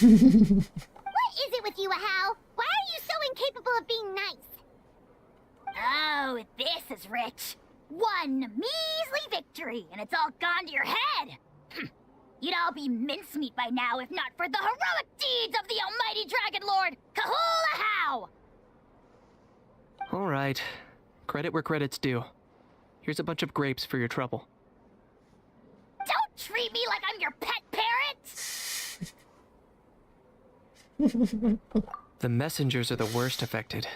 What is it with you, Ahau? Why are you so incapable of being nice? Oh, this is rich. One measly victory, and it's all gone to your head. You'd all be mincemeat by now if not for the heroic deeds of the almighty Dragon Lord, Kahul Ahau! Alright. Credit where credit's due. Here's a bunch of grapes for your trouble. Don't treat me like I'm your pet parrot! The messengers are the worst affected.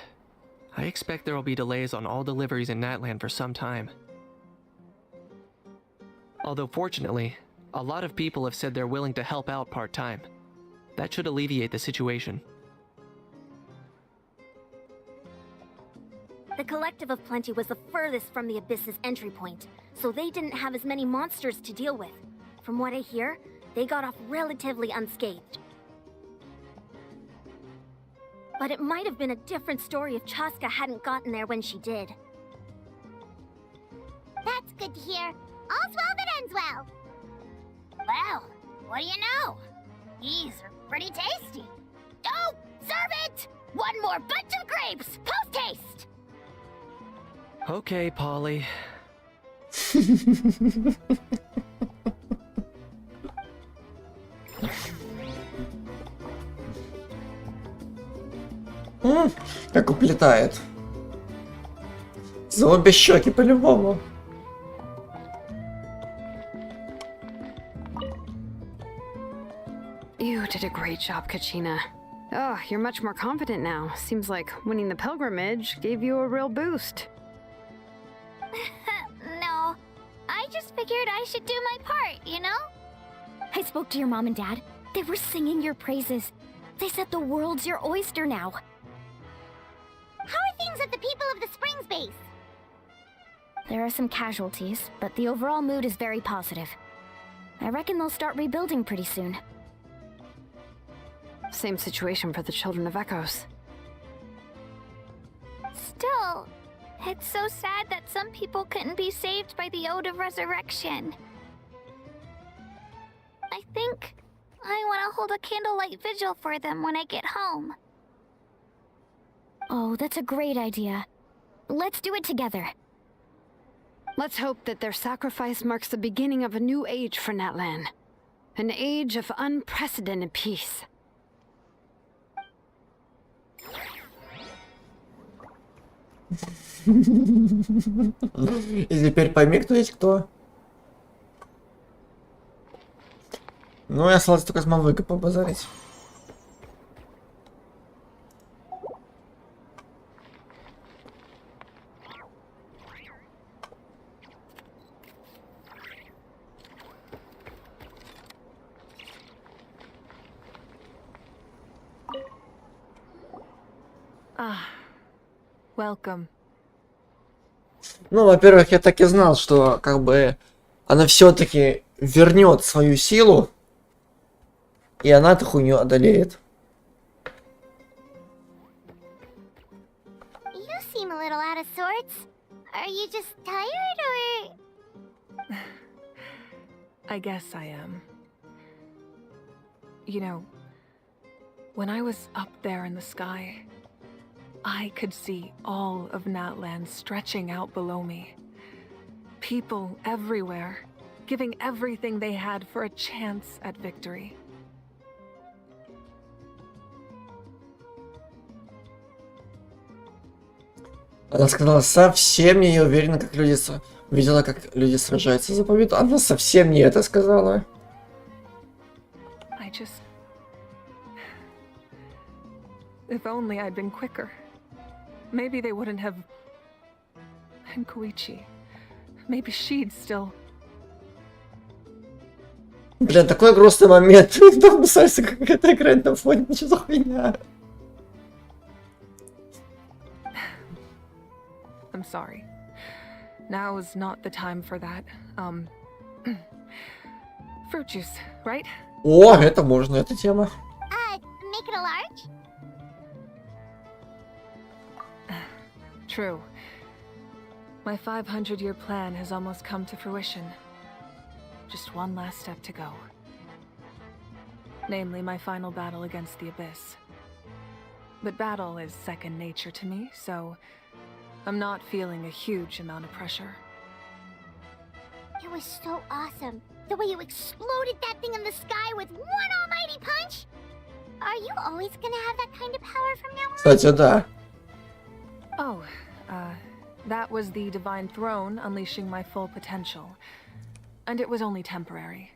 I expect there will be delays on all deliveries in Natlan for some time. Although fortunately, a lot of people have said they're willing to help out part-time. That should alleviate the situation. The Collective of Plenty was the furthest from the Abyss's entry point, so they didn't have as many monsters to deal with. From what I hear, they got off relatively unscathed. But it might have been a different story if Chaska hadn't gotten there when she did. That's good to hear. All's well that ends well. Well, what do you know? These are pretty tasty. Oh, serve it! One more bunch of grapes, post-haste! Okay, Polly. Как уплетает. За обе щеки по-любому. You did a great job, Kachina. Oh, you're much more confident now. Seems like winning the pilgrimage gave you a real boost. No, I just figured I should do my part, you know? I spoke to your mom and dad. They were singing your praises. They said the world's your oyster now. How are things at the People of the Springs base? There are some casualties, but the overall mood is very positive. I reckon they'll start rebuilding pretty soon. Same situation for the Children of Echoes. Still, it's so sad that some people couldn't be saved by the Ode of Resurrection. I think I want to hold a candlelight vigil for them when I get home. Oh, that's a great idea. Let's do it together. Let's hope that their sacrifice marks the beginning of a new age for Natlan. An age of unprecedented peace. И теперь пойми, кто есть кто. Ну, я осталось только с Мавыкой побазарить. Welcome. Ну, во-первых, я так и знал, что как бы она все-таки вернет свою силу, и она эту хуйню одолеет. You seem a little out of sorts. Are you just tired, or...? I guess I am. You know, when I was up there in the sky, I could see all of Natlan stretching out below me. People everywhere, giving everything they had for a chance at victory. Она сказала, совсем не уверена, как люди... Видела, как люди сражаются за победу. Она совсем не это сказала. I just... If only I'd been quicker. maybe they wouldn't have... And Koichi. Maybe she'd still... Блин, такой грустный момент. Там писается какая-то играет на фоне. Что за хуйня? I'm sorry. Now is not the time for that. Fruit juice, right? О, это можно, эта тема. Make it a large? True. My 500-year plan has almost come to fruition. Just one last step to go. Namely, my final battle against the Abyss. But battle is second nature to me, so I'm not feeling a huge amount of pressure. It was so awesome. The way you exploded that thing in the sky with one almighty punch. Are you always gonna have that kind of power from now on? Кстати, да. Oh, that was the Divine Throne unleashing my full potential. And it was only temporary.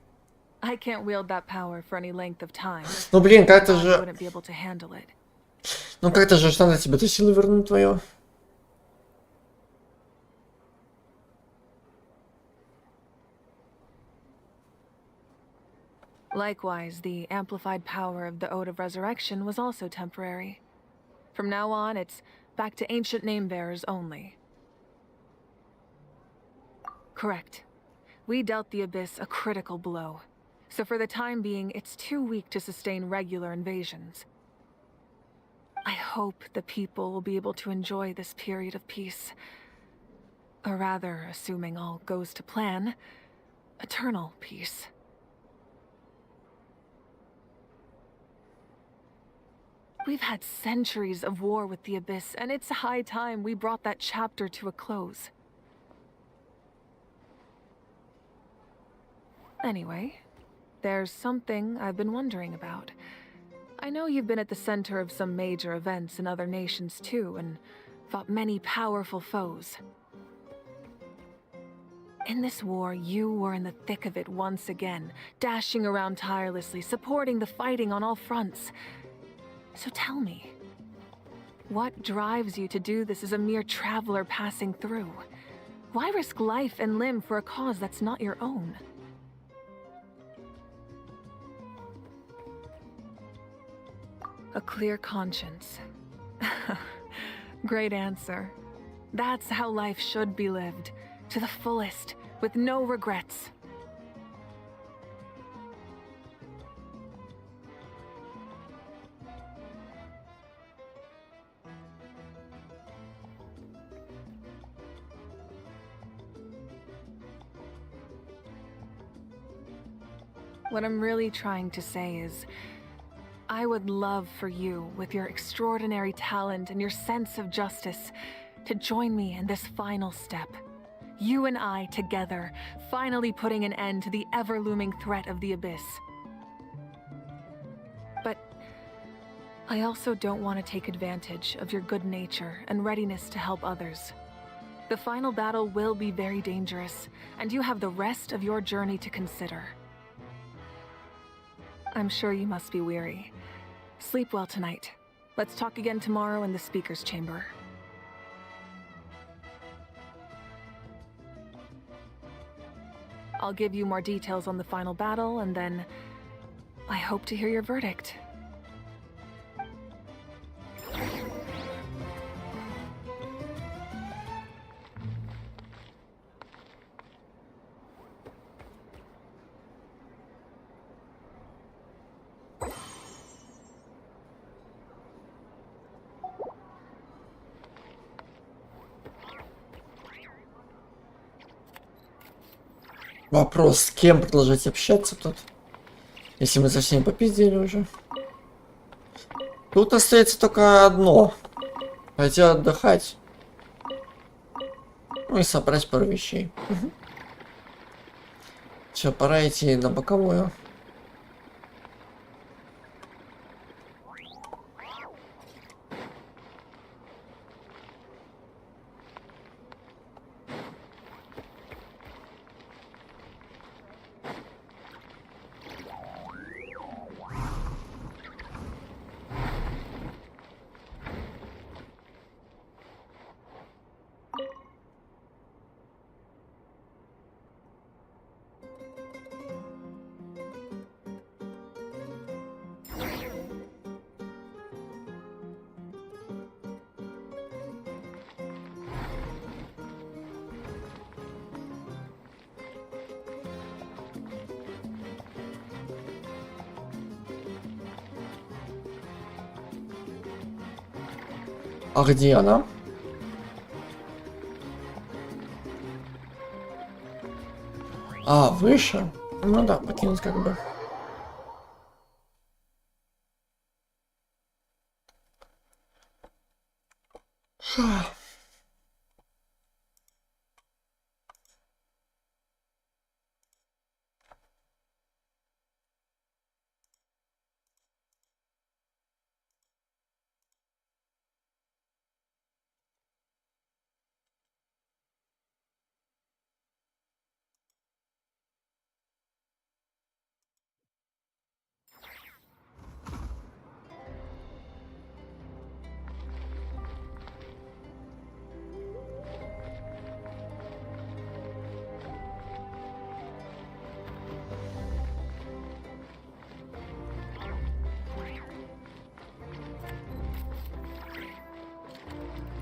I can't wield that power for any length of time. Ну блин, как-то I же... wouldn't be able to handle it. Ну как-то же надо тебе эту силу вернуть твою. Likewise, the amplified power of the Ode of Resurrection was also temporary. From now on, it's back to ancient name-bearers only. Correct. We dealt the Abyss a critical blow, so for the time being, it's too weak to sustain regular invasions. I hope the people will be able to enjoy this period of peace. Or rather, assuming all goes to plan, eternal peace. We've had centuries of war with the Abyss, and it's high time we brought that chapter to a close. Anyway, there's something I've been wondering about. I know you've been at the center of some major events in other nations too, and fought many powerful foes. In this war, you were in the thick of it once again, dashing around tirelessly, supporting the fighting on all fronts. So tell me, what drives you to do this as a mere traveler passing through? Why risk life and limb for a cause that's not your own? A clear conscience. Great answer. That's how life should be lived, to the fullest, with no regrets. What I'm really trying to say is, I would love for you, with your extraordinary talent and your sense of justice, to join me in this final step. You and I together, finally putting an end to the ever-looming threat of the Abyss. But I also don't want to take advantage of your good nature and readiness to help others. The final battle will be very dangerous, and you have the rest of your journey to consider. I'm sure you must be weary. Sleep well tonight. Let's talk again tomorrow in the speaker's chamber. I'll give you more details on the final battle, and then I hope to hear your verdict. Вопрос, с кем продолжать общаться тут? Если мы со всеми попиздили уже. Тут остается только одно. Пойти отдыхать. Ну и собрать пару вещей. Все, пора идти на боковую. А где она? А, выше? Ну да, покинуть как бы.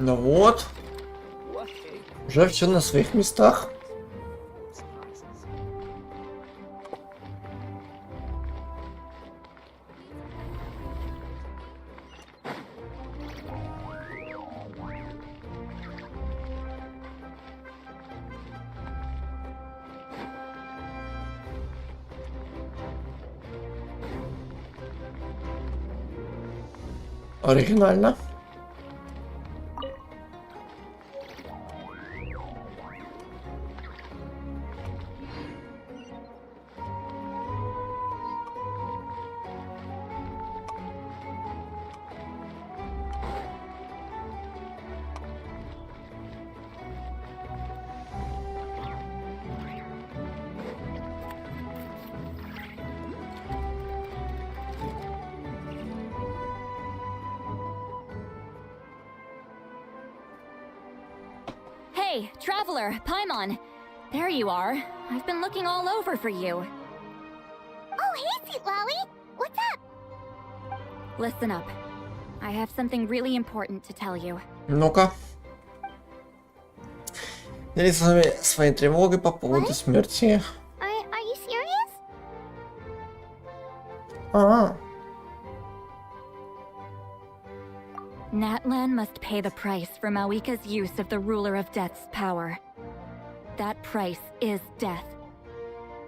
Ну вот. Уже все на своих местах. Оригинально. Hey, traveler, Paimon. There you are. I've been looking all over for you. Oh, hey, Sweet Lolly. What's up? Listen up. I have something really important to tell you. Ну-ка. Делись с вами своей тревогой по поводу смерти. Are you serious? А. Natlan must pay the price for Mawika's use of the Ruler of Death's power. That price is death.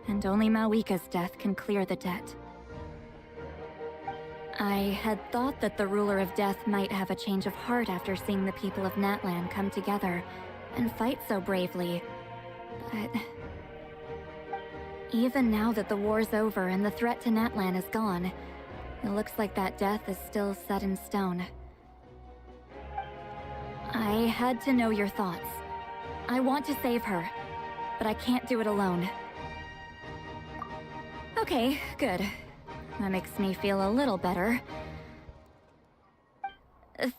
And only Mawika's death can clear the debt. I had thought that the Ruler of Death might have a change of heart after seeing the people of Natlan come together and fight so bravely. But even now that the war's over and the threat to Natlan is gone, it looks like that death is still set in stone. I had to know your thoughts. I want to save her, but I can't do it alone. Okay, good. That makes me feel a little better.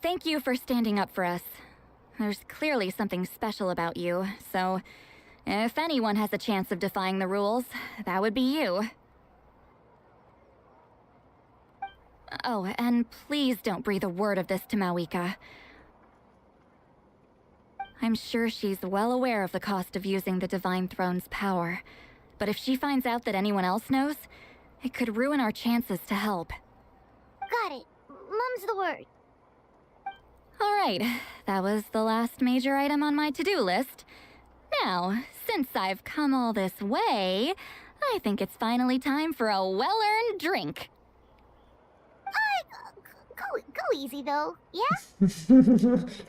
Thank you for standing up for us. There's clearly something special about you, so if anyone has a chance of defying the rules, that would be you. Oh, and please don't breathe a word of this to Mawika. I'm sure she's well aware of the cost of using the Divine Throne's power, but if she finds out that anyone else knows, it could ruin our chances to help. Got it. Mum's the word. Alright, that was the last major item on my to-do list. Now, since I've come all this way, I think it's finally time for a well-earned drink. Go easy though, yeah?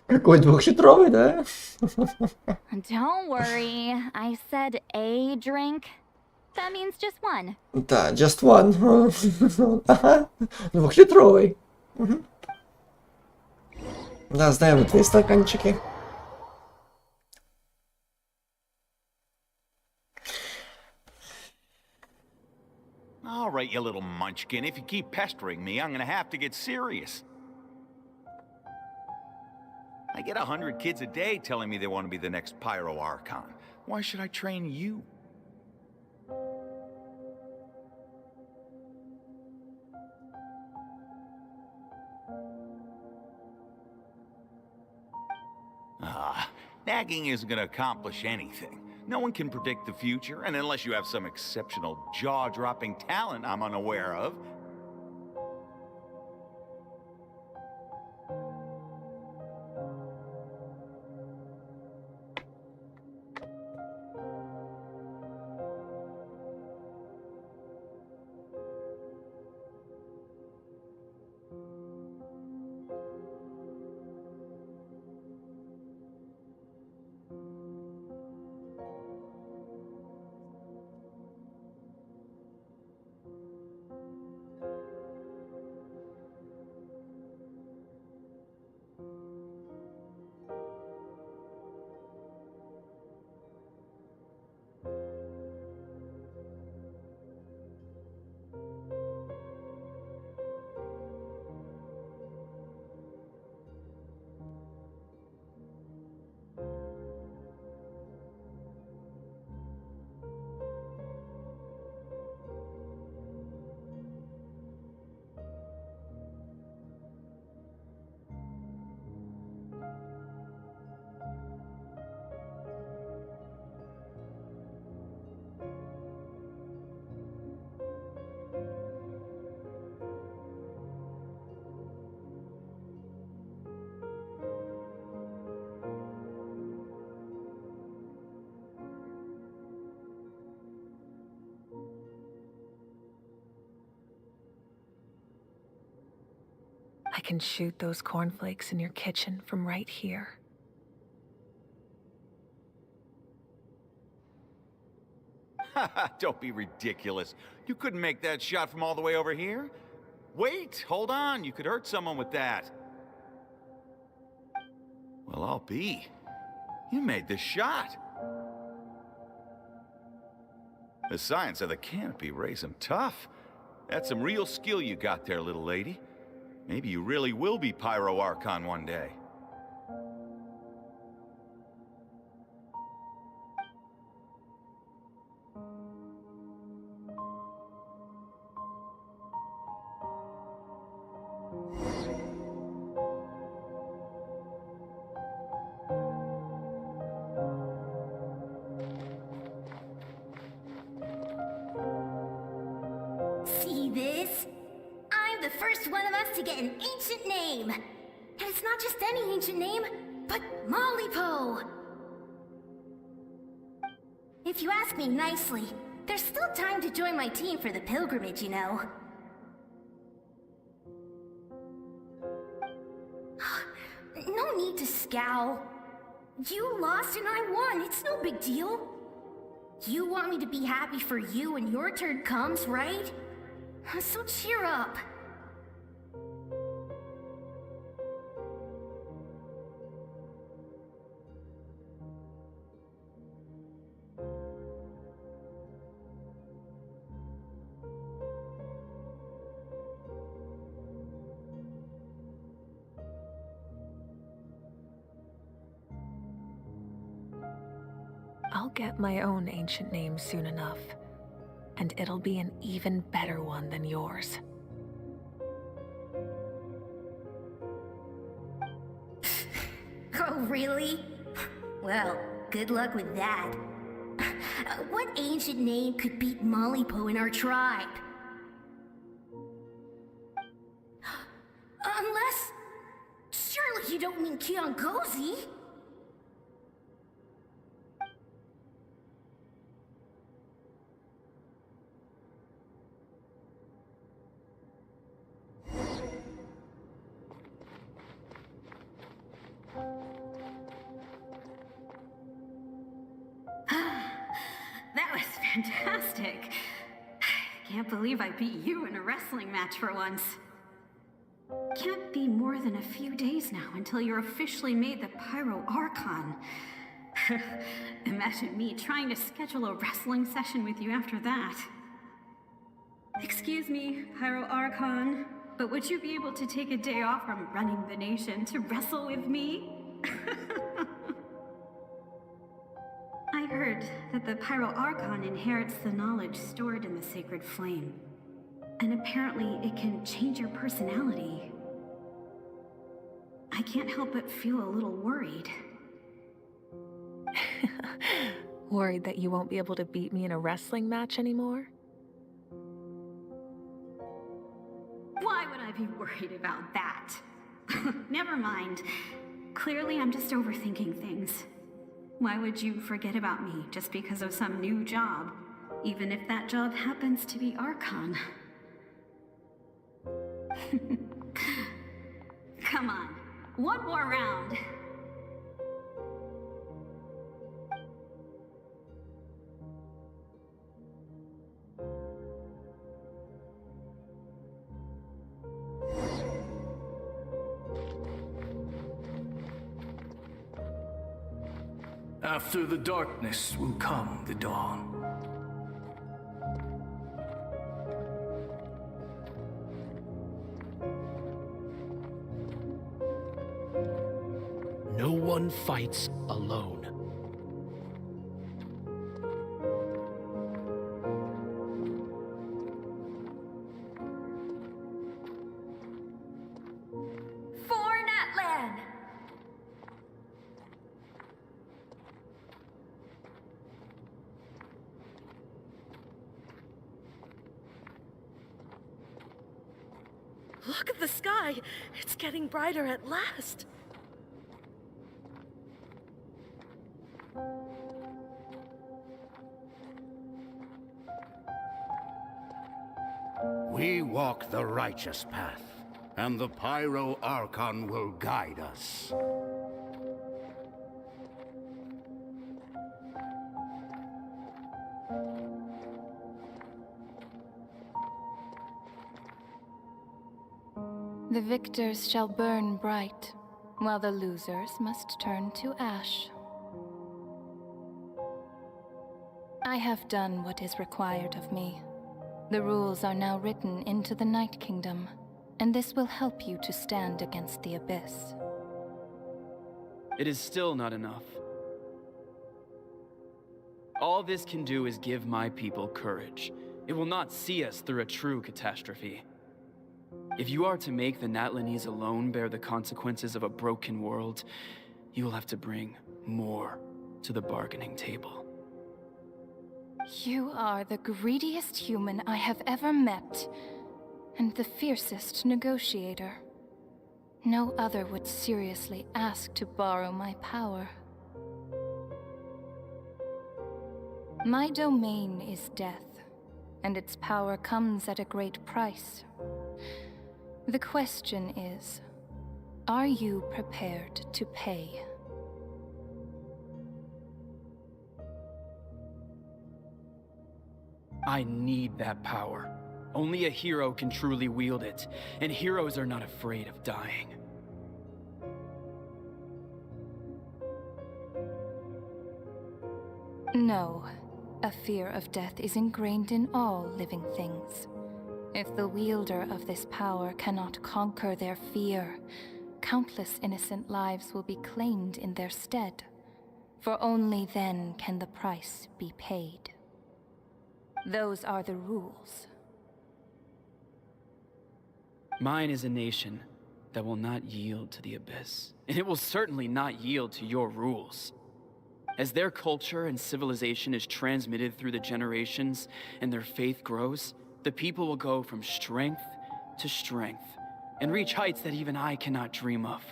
Какой двухлитровый, да? Don't worry, I said a drink. That means just one. Да, just one. Ага, двухлитровый. Да, знаем твои стаканчики. All right, you little munchkin. If you keep pestering me, I'm gonna have to get serious. I get 100 kids a day telling me they want to be the next Pyro Archon. Why should I train you? Nagging isn't gonna accomplish anything. No one can predict the future, and unless you have some exceptional jaw-dropping talent I'm unaware of. can shoot those cornflakes in your kitchen from right here. Don't be ridiculous. You couldn't make that shot from all the way over here? Wait, hold on. You could hurt someone with that. Well, I'll be. You made this shot. The science of the canopy raised him tough. That's some real skill you got there, little lady. Maybe you really will be Pyro Archon one day. See this? I'm the first one of us to get an ancient name. And it's not just any ancient name, but Mollypo. If you ask me nicely, there's still time to join my team for the pilgrimage, you know. No need to scowl. You lost and I won, it's no big deal. You want me to be happy for you when your turn comes, right? So cheer up. I'll get my own ancient name soon enough, and it'll be an even better one than yours. Oh, really? Well, good luck with that. What ancient name could beat Mollypo in our tribe? Unless... surely you don't mean Kiangozi? That was fantastic. Can't believe I beat you in a wrestling match for once. Can't be more than a few days now until you're officially made the Pyro Archon. Imagine me trying to schedule a wrestling session with you after that. Excuse me, Pyro Archon, but would you be able to take a day off from running the nation to wrestle with me? I heard that the Pyro Archon inherits the knowledge stored in the sacred flame. And apparently it can change your personality. I can't help but feel a little worried. Worried that you won't be able to beat me in a wrestling match anymore? Why would I be worried about that? Never mind. Clearly I'm just overthinking things. Why would you forget about me just because of some new job, even if that job happens to be Archon? Come on, one more round. After the darkness will come the dawn. No one fights alone. For Natlan! Look at the sky! It's getting brighter at last! We walk the righteous path, and the Pyro Archon will guide us. The victors shall burn bright, while the losers must turn to ash. I have done what is required of me. The rules are now written into the Night Kingdom, and this will help you to stand against the Abyss. It is still not enough. All this can do is give my people courage. It will not see us through a true catastrophe. If you are to make the Natlanese alone bear the consequences of a broken world, you will have to bring more to the bargaining table. You are the greediest human I have ever met, and the fiercest negotiator. No other would seriously ask to borrow my power. My domain is death, and its power comes at a great price. The question is, are you prepared to pay? I need that power. Only a hero can truly wield it, and heroes are not afraid of dying. No, a fear of death is ingrained in all living things. If the wielder of this power cannot conquer their fear, countless innocent lives will be claimed in their stead, for only then can the price be paid. Those are the rules. Mine is a nation that will not yield to the Abyss, and it will certainly not yield to your rules. As their culture and civilization is transmitted through the generations and their faith grows, the people will go from strength to strength and reach heights that even I cannot dream of.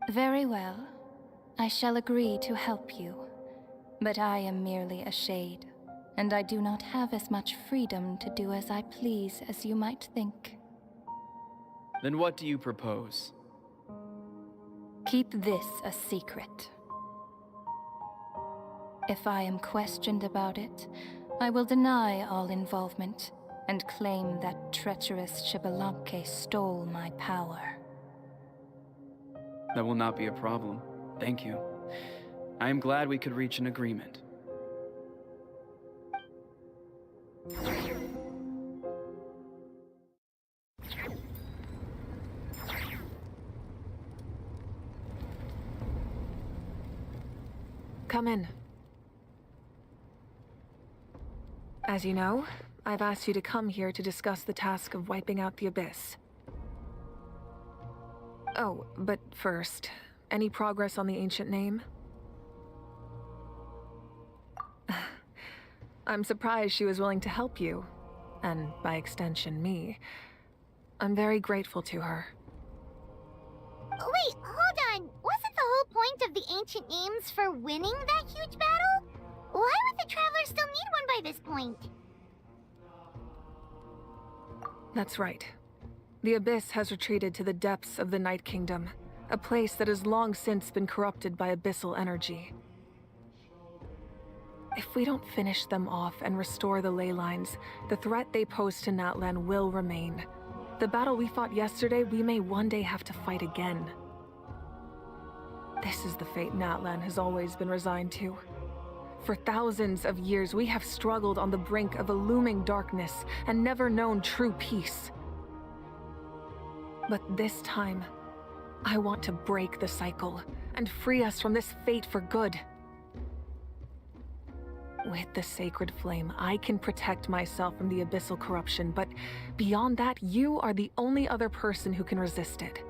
Very well. I shall agree to help you. But I am merely a shade, and I do not have as much freedom to do as I please as you might think. Then what do you propose? Keep this a secret. If I am questioned about it, I will deny all involvement and claim that treacherous Xbalanque stole my power. That will not be a problem. Thank you. I am glad we could reach an agreement. Come in. As you know, I've asked you to come here to discuss the task of wiping out the Abyss. Oh, but first, any progress on the ancient name? I'm surprised she was willing to help you, and by extension, me. I'm very grateful to her. Wait, hold on. Wasn't the whole point of the ancient names for winning that huge battle? Why would the Travelers still need one by this point? That's right. The Abyss has retreated to the depths of the Night Kingdom, a place that has long since been corrupted by abyssal energy. If we don't finish them off and restore the ley lines, the threat they pose to Natlan will remain. The battle we fought yesterday, we may one day have to fight again. This is the fate Natlan has always been resigned to. For thousands of years, we have struggled on the brink of a looming darkness and never known true peace. But this time, I want to break the cycle and free us from this fate for good. With the sacred flame, I can protect myself from the abyssal corruption, but beyond that, you are the only other person who can resist it.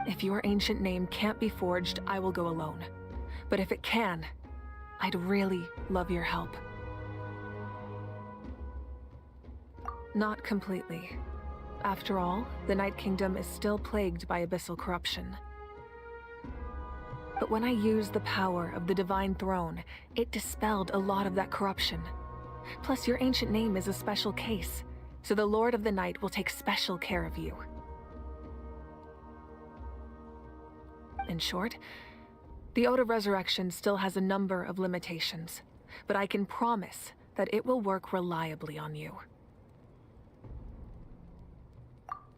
If your ancient name can't be forged, I will go alone. But if it can, I'd really love your help. Not completely. After all, the Night Kingdom is still plagued by abyssal corruption. But when I used the power of the Divine Throne, it dispelled a lot of that corruption. Plus, your ancient name is a special case. so the Lord of the Night will take special care of you. In short, the Ode of Resurrection still has a number of limitations, but I can promise that it will work reliably on you.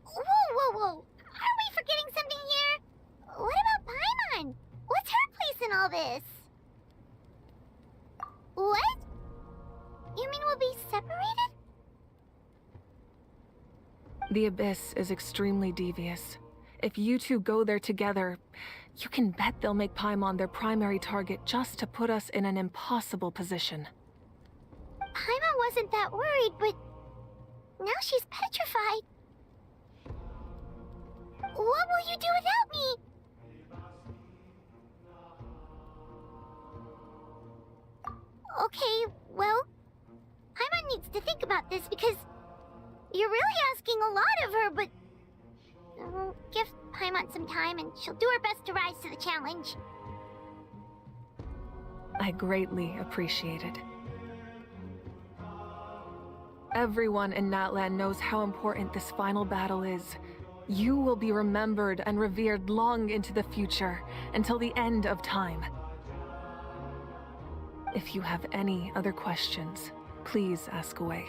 Whoa. Are we forgetting something here? What about Paimon? What's her place in all this? What? You mean we'll be separated? The Abyss is extremely devious. If you two go there together, you can bet they'll make Paimon their primary target just to put us in an impossible position. Paimon wasn't that worried, but now she's petrified. What will you do without me? Okay, well, Paimon needs to think about this because you're really asking a lot of her, but give Paimon some time and she'll do her best to rise to the challenge. I greatly appreciate it. Everyone in Natlan knows how important this final battle is. You will be remembered and revered long into the future, until the end of time. If you have any other questions, please ask away.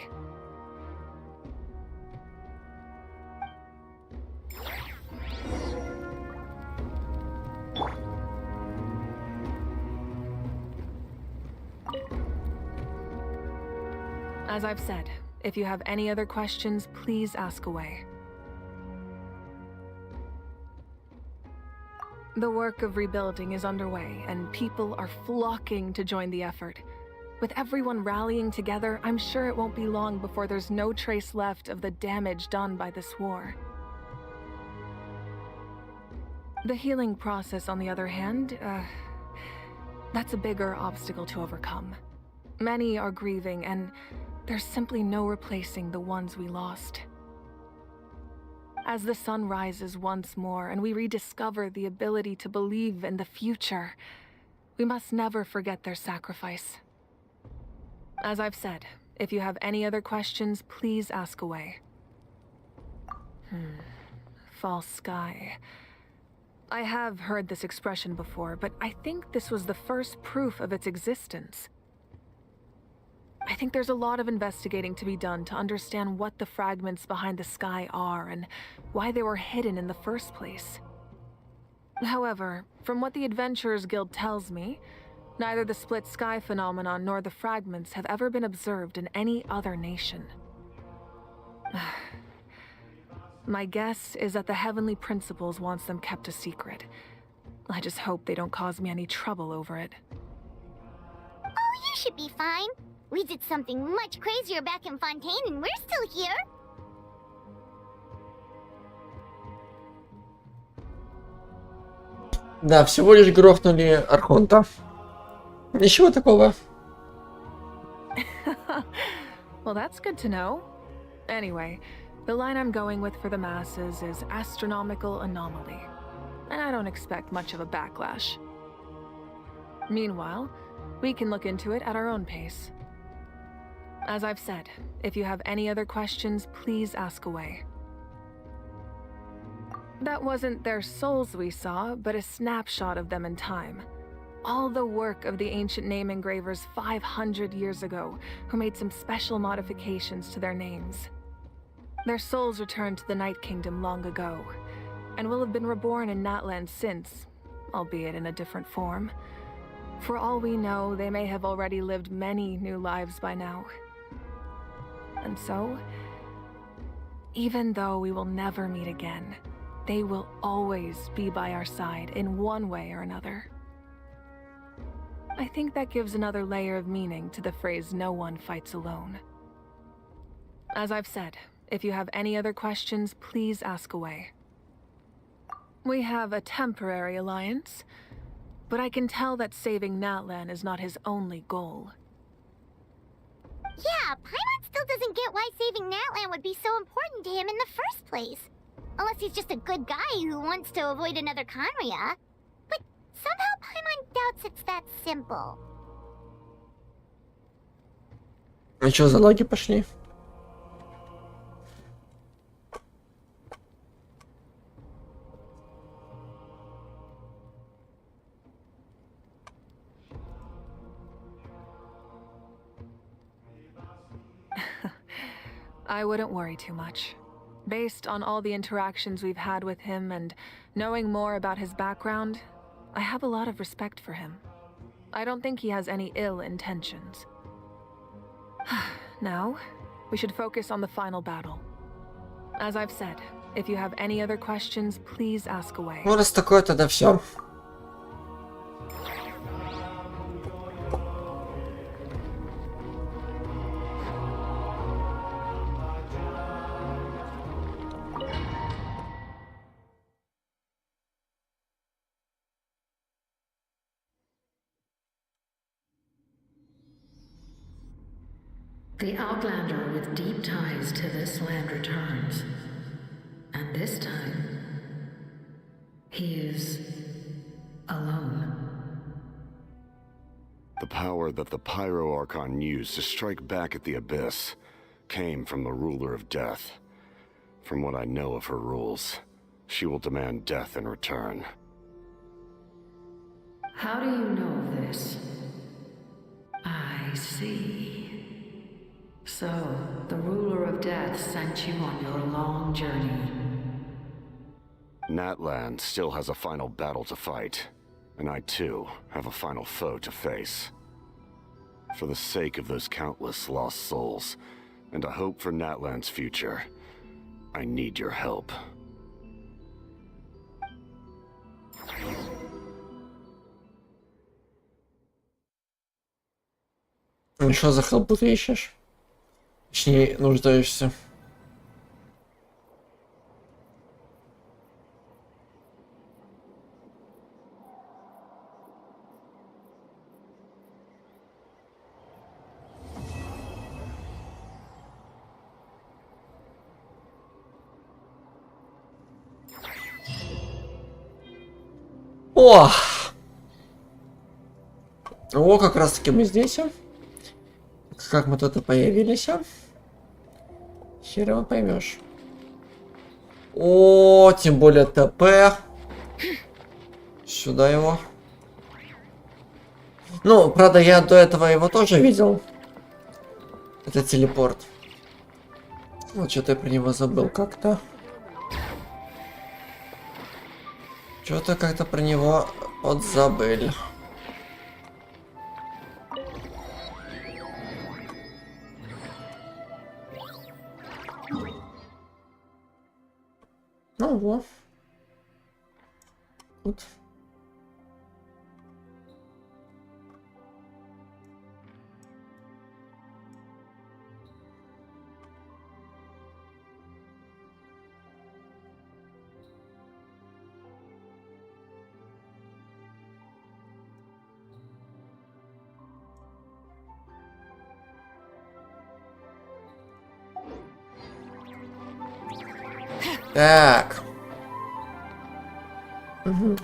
As I've said, if you have any other questions, please ask away. The work of rebuilding is underway, and people are flocking to join the effort. With everyone rallying together, I'm sure it won't be long before there's no trace left of the damage done by this war. The healing process, on the other hand, that's a bigger obstacle to overcome. Many are grieving, and there's simply no replacing the ones we lost. As the sun rises once more and we rediscover the ability to believe in the future, we must never forget their sacrifice. As I've said, if you have any other questions, please ask away. False sky. I have heard this expression before, but I think this was the first proof of its existence. I think there's a lot of investigating to be done to understand what the fragments behind the sky are and why they were hidden in the first place. However, from what the Adventurers Guild tells me, neither the split sky phenomenon nor the fragments have ever been observed in any other nation. My guess is that the Heavenly Principles wants them kept a secret. I just hope they don't cause me any trouble over it. Oh, you should be fine. We did something much crazier back in Fontaine and we're still here. Да, всего лишь грохнули Архонта. Ничего такого. Well, that's good to know. Anyway, the line I'm going with for the masses is astronomical anomaly. And I don't expect much of a backlash. Meanwhile, we can look into it at our own pace. As I've said, if you have any other questions, please ask away. That wasn't their souls we saw, but a snapshot of them in time. All the work of the ancient name engravers 500 years ago, who made some special modifications to their names. Their souls returned to the Night Kingdom long ago, and will have been reborn in Natlan since, albeit in a different form. For all we know, they may have already lived many new lives by now. And so, even though we will never meet again, they will always be by our side in one way or another. I think that gives another layer of meaning to the phrase "no one fights alone." As I've said, if you have any other questions, please ask away. We have a temporary alliance, but I can tell that saving Natlan is not his only goal. Yeah, Paimon still doesn't get why saving Natlan would be so important to him in the first place. Unless he's just a good guy who wants to avoid another Conria. But somehow Paimon doubts it's that simple. А чё за лаги пошли? I wouldn't worry too much. Based on all the interactions we've had with him and knowing more about his background, I have a lot of respect for him. I don't think he has any ill intentions. Now, we should focus on the final battle. As I've said, if you have any other questions, please ask away. Ну, раз такое, тогда все. The Outlander with deep ties to this land returns. And this time, he is alone. The power that the Pyro Archon used to strike back at the Abyss came from the Ruler of Death. From what I know of her rules, she will demand death in return. How do you know this? I see. So, the Ruler of Death sent you on your long journey. Natlan still has a final battle to fight, and I too have a final foe to face. For the sake of those countless lost souls, and a hope for Natlan's future, I need your help. Ну что за хелпу ты ищешь? Точнее, нуждаешься. О! О, как раз таки мы здесь. Как мы тут и появились. Хер его поймешь. О, тем более ТП. Сюда его. Ну, правда, я до этого его тоже видел. Это телепорт. Вот что-то я про него забыл как-то. Что-то как-то про него подзабыл. Ну вот. Тут. Так. Угу.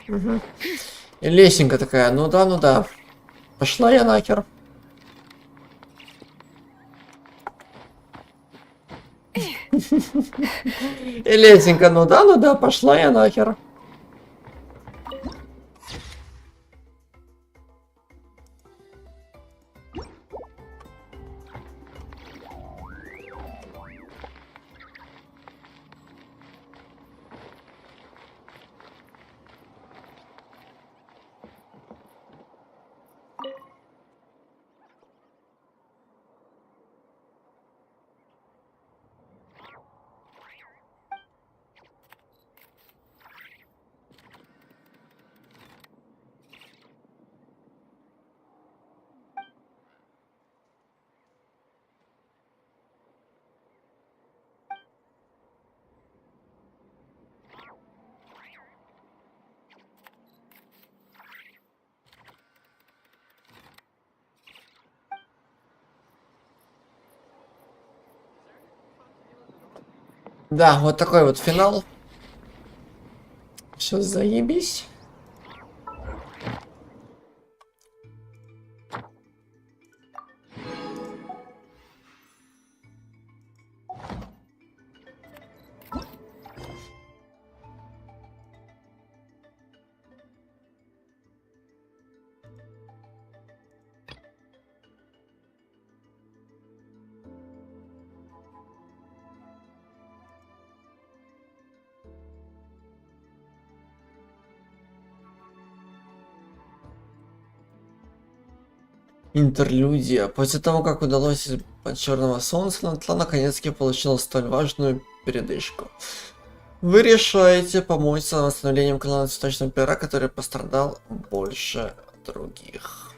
Угу. И лесенка такая, ну да, ну да. Пошла я нахер. И лесенка, ну да, пошла я нахер. Да, вот такой вот финал. все заебись. Интерлюдия. После того, как удалось от Черного Солнца, НАТЛАН наконец-таки получила столь важную передышку. Вы решаете помочь с восстановлением клана Цветочного Пера, который пострадал больше других.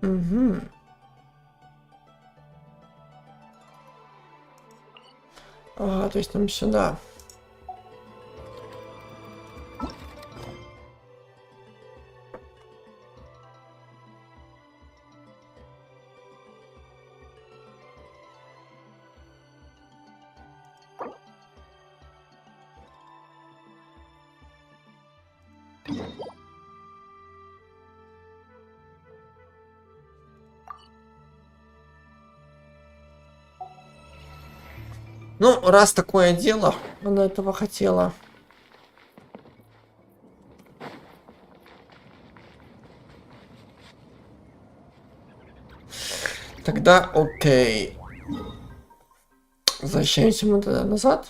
Угу. Ага, то есть нам сюда. Ну, раз такое дело, она этого хотела. Тогда окей. Возвращаемся мы тогда назад.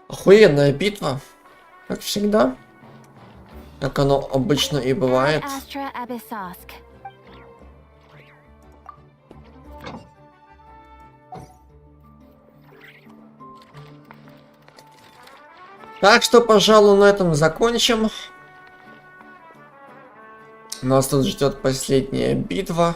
Охуенная битва, как всегда, как оно обычно и бывает. Так что, пожалуй, на этом закончим. Нас тут ждет последняя битва.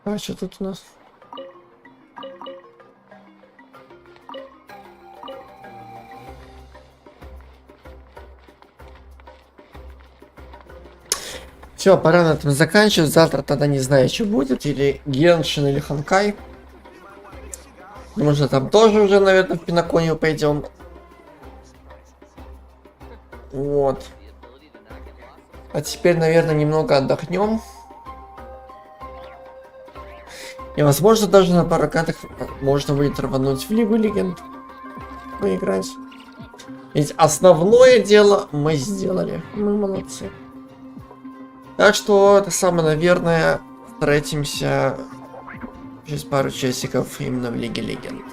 А что тут у нас? Все, пора на этом заканчивать. Завтра тогда не знаю, что будет. Или Геншин, или Ханкай. Может, там тоже уже, наверное, в Пиноконию пойдем. Вот. А теперь, наверное, немного отдохнем. И, возможно, даже на пару катах можно будет рвануть в Лигу Легенд. Поиграть. Ведь основное дело мы сделали. Мы молодцы. Так что, это самое, наверное, встретимся через пару часиков именно в Лиге Легенд.